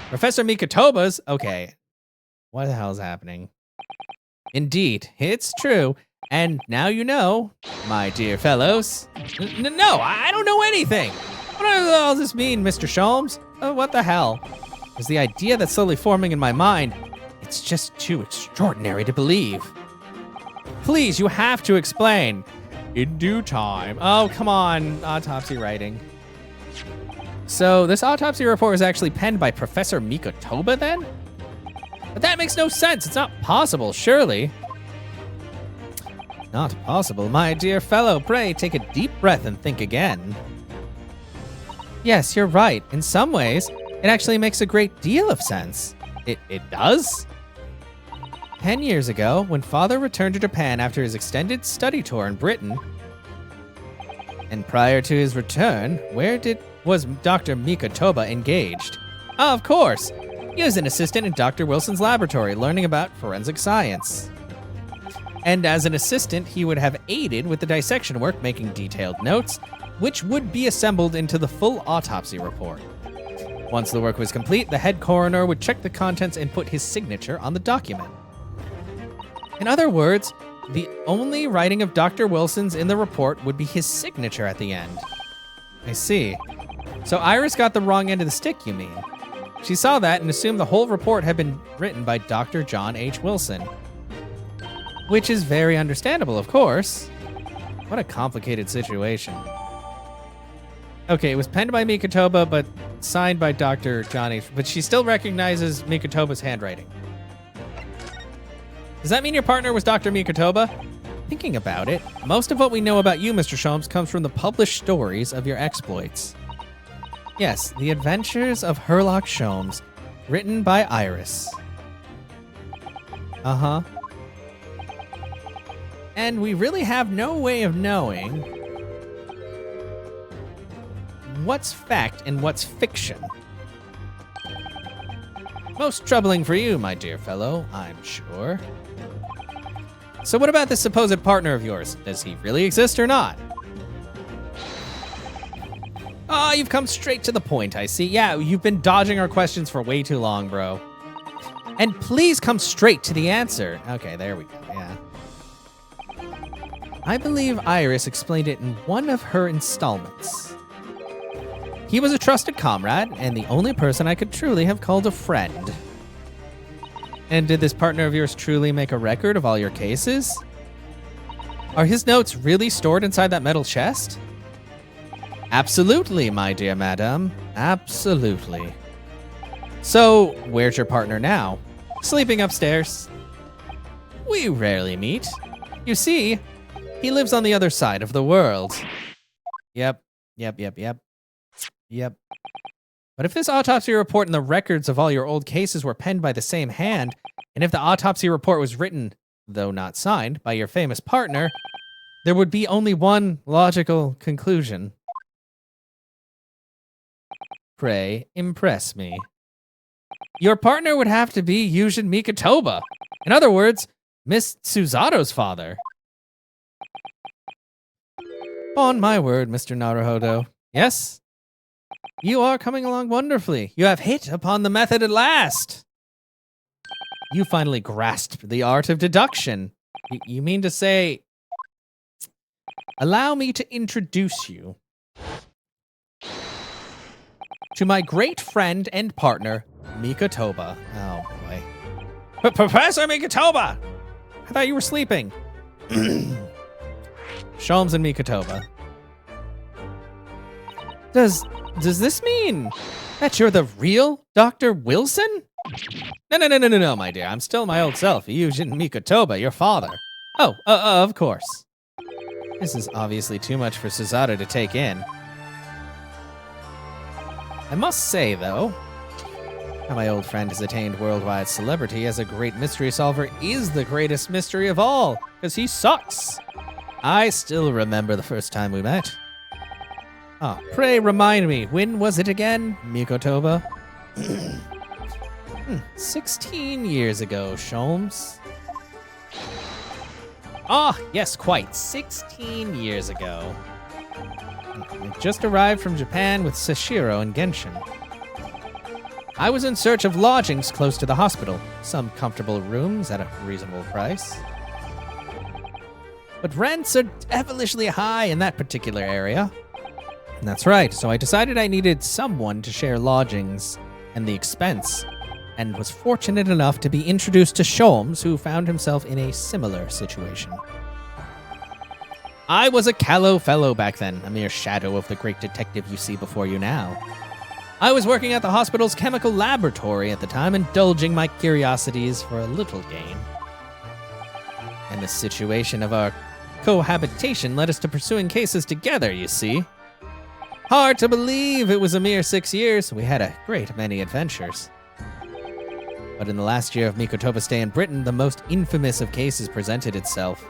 Professor Mikotoba's? Okay. What the hell is happening? Indeed, it's true. And now you know, my dear fellows. No, I don't know anything. What does all this mean, Mr. Sholmes? What the hell? Is the idea that's slowly forming in my mind. It's just too extraordinary to believe. Please, you have to explain. In due time. Oh, come on, autopsy writing. So this autopsy report was actually penned by Professor Mikotoba then? But that makes no sense. It's not possible, surely. Not possible, my dear fellow. Pray take a deep breath and think again. Yes, you're right. In some ways, it actually makes a great deal of sense. It does? 10 years ago, when Father returned to Japan after his extended study tour in Britain, and prior to his return, was Dr. Mikotoba engaged? Oh, of course. He was an assistant in Dr. Wilson's laboratory, learning about forensic science. And as an assistant, he would have aided with the dissection work, making detailed notes, which would be assembled into the full autopsy report. Once the work was complete, the head coroner would check the contents and put his signature on the document. In other words, the only writing of Dr. Wilson's in the report would be his signature at the end. I see. So Iris got the wrong end of the stick, you mean? She saw that and assumed the whole report had been written by Dr. John H. Wilson. Which is very understandable, of course. What a complicated situation. Okay, it was penned by Mikotoba, but signed by Dr. John H. But she still recognizes Mikotoba's handwriting. Does that mean your partner was Dr. Mikotoba? Thinking about it, most of what we know about you, Mr. Sholmes, comes from the published stories of your exploits. Yes, The Adventures of Herlock Sholmes, written by Iris. Uh-huh. And we really have no way of knowing what's fact and what's fiction. Most troubling for you, my dear fellow, I'm sure. So what about this supposed partner of yours? Does he really exist or not? Oh, you've come straight to the point, I see. Yeah, you've been dodging our questions for way too long, bro. And please come straight to the answer. Okay, there we go, yeah. I believe Iris explained it in one of her installments. He was a trusted comrade and the only person I could truly have called a friend. And did this partner of yours truly make a record of all your cases? Are his notes really stored inside that metal chest? Absolutely, my dear madam. Absolutely. So, where's your partner now? Sleeping upstairs. We rarely meet. You see, he lives on the other side of the world. Yep. But if this autopsy report and the records of all your old cases were penned by the same hand, and if the autopsy report was written, though not signed, by your famous partner, There would be only one logical conclusion. Pray, impress me. Your partner would have to be Yujin Mikotoba. In other words, Miss Susato's father. On my word, Mr. Naruhodo. Yes? You are coming along wonderfully. You have hit upon the method at last. You finally grasped the art of deduction. You mean to say... Allow me to introduce you to my great friend and partner, Mikotoba. Oh, boy. But Professor Mikotoba! I thought you were sleeping. Sholmes and Mikotoba. Does this mean that you're the real Dr. Wilson? No, my dear. I'm still my old self, Yujin Mikotoba, your father. Oh, of course. This is obviously too much for Susato to take in. I must say, though, how my old friend has attained worldwide celebrity as a great mystery solver is the greatest mystery of all, because he sucks. I still remember the first time we met. Ah, pray remind me, when was it again, Mikotoba? 16 years ago, Sholmes. Ah, yes, quite. 16 years ago. I just arrived from Japan with Sashiro and Genshin. I was in search of lodgings close to the hospital, some comfortable rooms at a reasonable price. But rents are devilishly high in that particular area. That's right, so I decided I needed someone to share lodgings and the expense, and was fortunate enough to be introduced to Sholmes, who found himself in a similar situation. I was a callow fellow back then, a mere shadow of the great detective you see before you now. I was working at the hospital's chemical laboratory at the time, indulging my curiosities for a little gain. And the situation of our cohabitation led us to pursuing cases together, you see. Hard to believe it was a mere 6 years. We had a great many adventures. But in the last year of Mikotoba's stay in Britain, the most infamous of cases presented itself.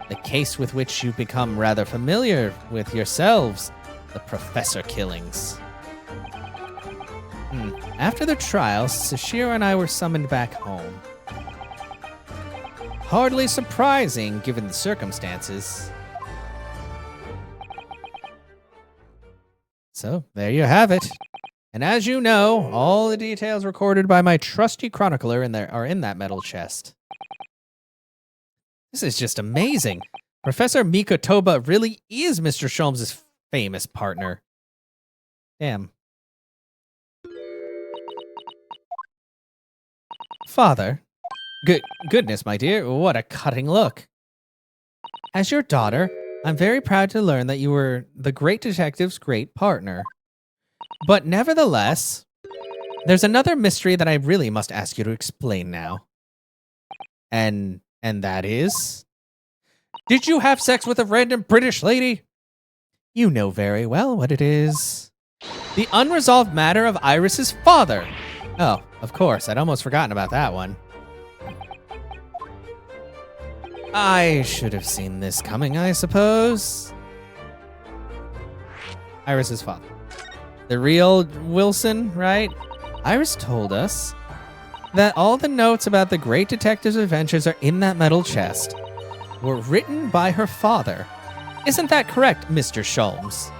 The case with which you've become rather familiar with yourselves, the Professor killings. After the trial, Sashiro and I were summoned back home. Hardly surprising, given the circumstances. So, there you have it. And as you know, all the details recorded by my trusty chronicler are in that metal chest. This is just amazing. Professor Mikotoba really is Mr. Sholmes' famous partner. Damn. Father. Goodness, my dear, what a cutting look. As your daughter, I'm very proud to learn that you were the great detective's great partner. But nevertheless, there's another mystery that I really must ask you to explain now. And that is... Did you have sex with a random British lady? You know very well what it is. The unresolved matter of Iris's father. Oh, of course, I'd almost forgotten about that one. I should have seen this coming, I suppose. Iris's father. The real Wilson, right? Iris told us that all the notes about the great detective's adventures are in that metal chest were written by her father. Isn't that correct, Mr. Sholmes?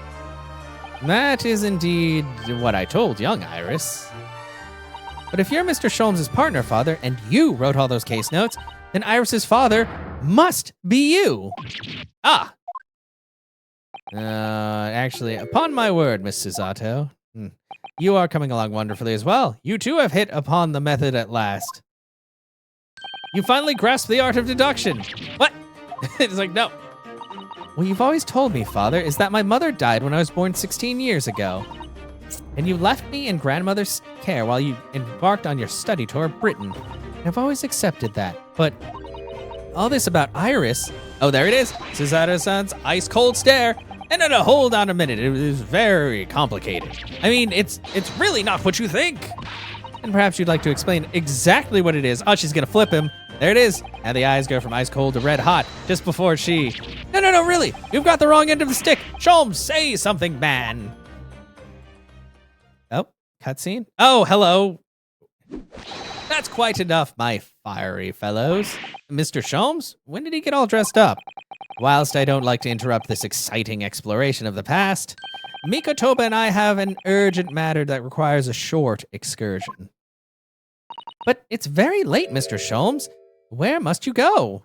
That is indeed what I told young Iris. But if you're Mr. Sholmes' partner, father, and you wrote all those case notes, then Iris's father must be you. Ah. Actually, upon my word, Miss Susato, you are coming along wonderfully as well. You too have hit upon the method at last. You finally grasped the art of deduction. What? It's like, no. What you've always told me, father, is that my mother died when I was born 16 years ago. And you left me in grandmother's care while you embarked on your study tour of Britain. And I've always accepted that. But all this about Iris... Oh, there it is. Susato-san's ice cold stare. And no, hold on a minute. It was very complicated. I mean, it's really not what you think. And perhaps you'd like to explain exactly what it is. Oh, she's gonna flip him. There it is. And the eyes go from ice cold to red hot just before she... No, really. You've got the wrong end of the stick. Sholmes, say something, man. Oh, cutscene. Oh, hello. That's quite enough, my fiery fellows. Mr. Sholmes, when did he get all dressed up? Whilst I don't like to interrupt this exciting exploration of the past, Mikotoba and I have an urgent matter that requires a short excursion. But it's very late, Mr. Sholmes. Where must you go?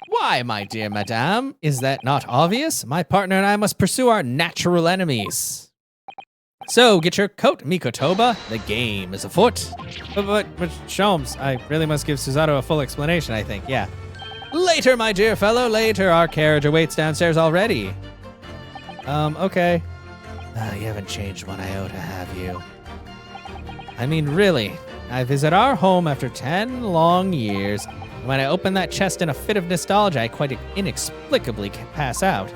Why, my dear madame, is that not obvious? My partner and I must pursue our natural enemies. So, get your coat, Mikotoba. The game is afoot. But Sholmes, I really must give Susato a full explanation, I think, yeah. Later, my dear fellow, later. Our carriage awaits downstairs already. Okay. You haven't changed one iota, have you? I mean, really. I visit our home after 10 long years. And when I open that chest in a fit of nostalgia, I quite inexplicably pass out.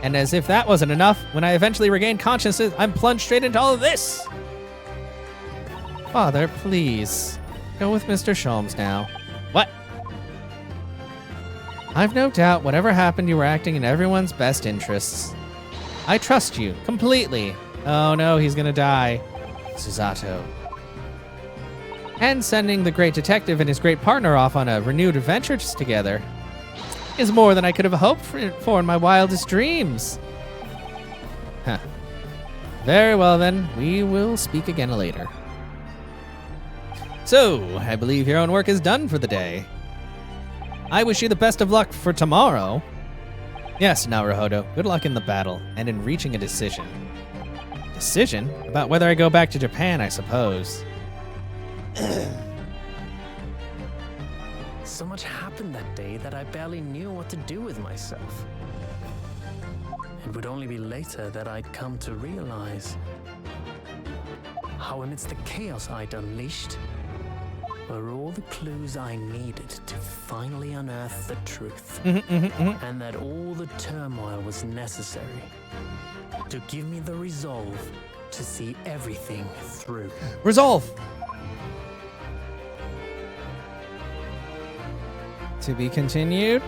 And as if that wasn't enough, when I eventually regain consciousness, I'm plunged straight into all of this. Father, please. Go with Mr. Sholmes now. What? I've no doubt whatever happened, you were acting in everyone's best interests. I trust you completely. Oh no, he's gonna die. Susato. And sending the great detective and his great partner off on a renewed adventure together is more than I could have hoped for in my wildest dreams. Huh. Very well then, we will speak again later. So, I believe your own work is done for the day. I wish you the best of luck for tomorrow. Yes, Naruhodo, good luck in the battle and in reaching a decision. Decision? About whether I go back to Japan, I suppose. So much happened that day that I barely knew what to do with myself. It would only be later that I'd come to realize how amidst the chaos I'd unleashed were all the clues I needed to finally unearth the truth. And that all the turmoil was necessary to give me the resolve to see everything through. Resolve! To be continued.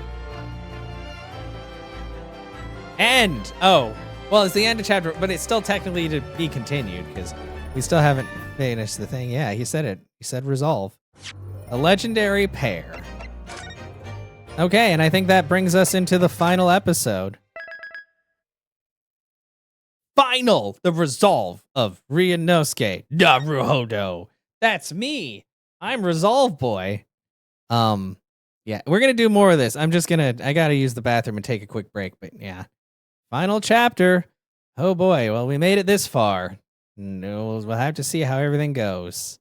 End! Oh. Well, it's the end of chapter, but it's still technically to be continued, because we still haven't finished the thing. Yeah, he said it. He said resolve. A legendary pair. Okay, and I think that brings us into the final episode. Final! The resolve of Ryunosuke Naruhodo. That's me! I'm Resolve Boy. Yeah, we're gonna do more of this. I gotta use the bathroom and take a quick break, but yeah. Final chapter. Oh boy, well, we made it this far. No, we'll have to see how everything goes.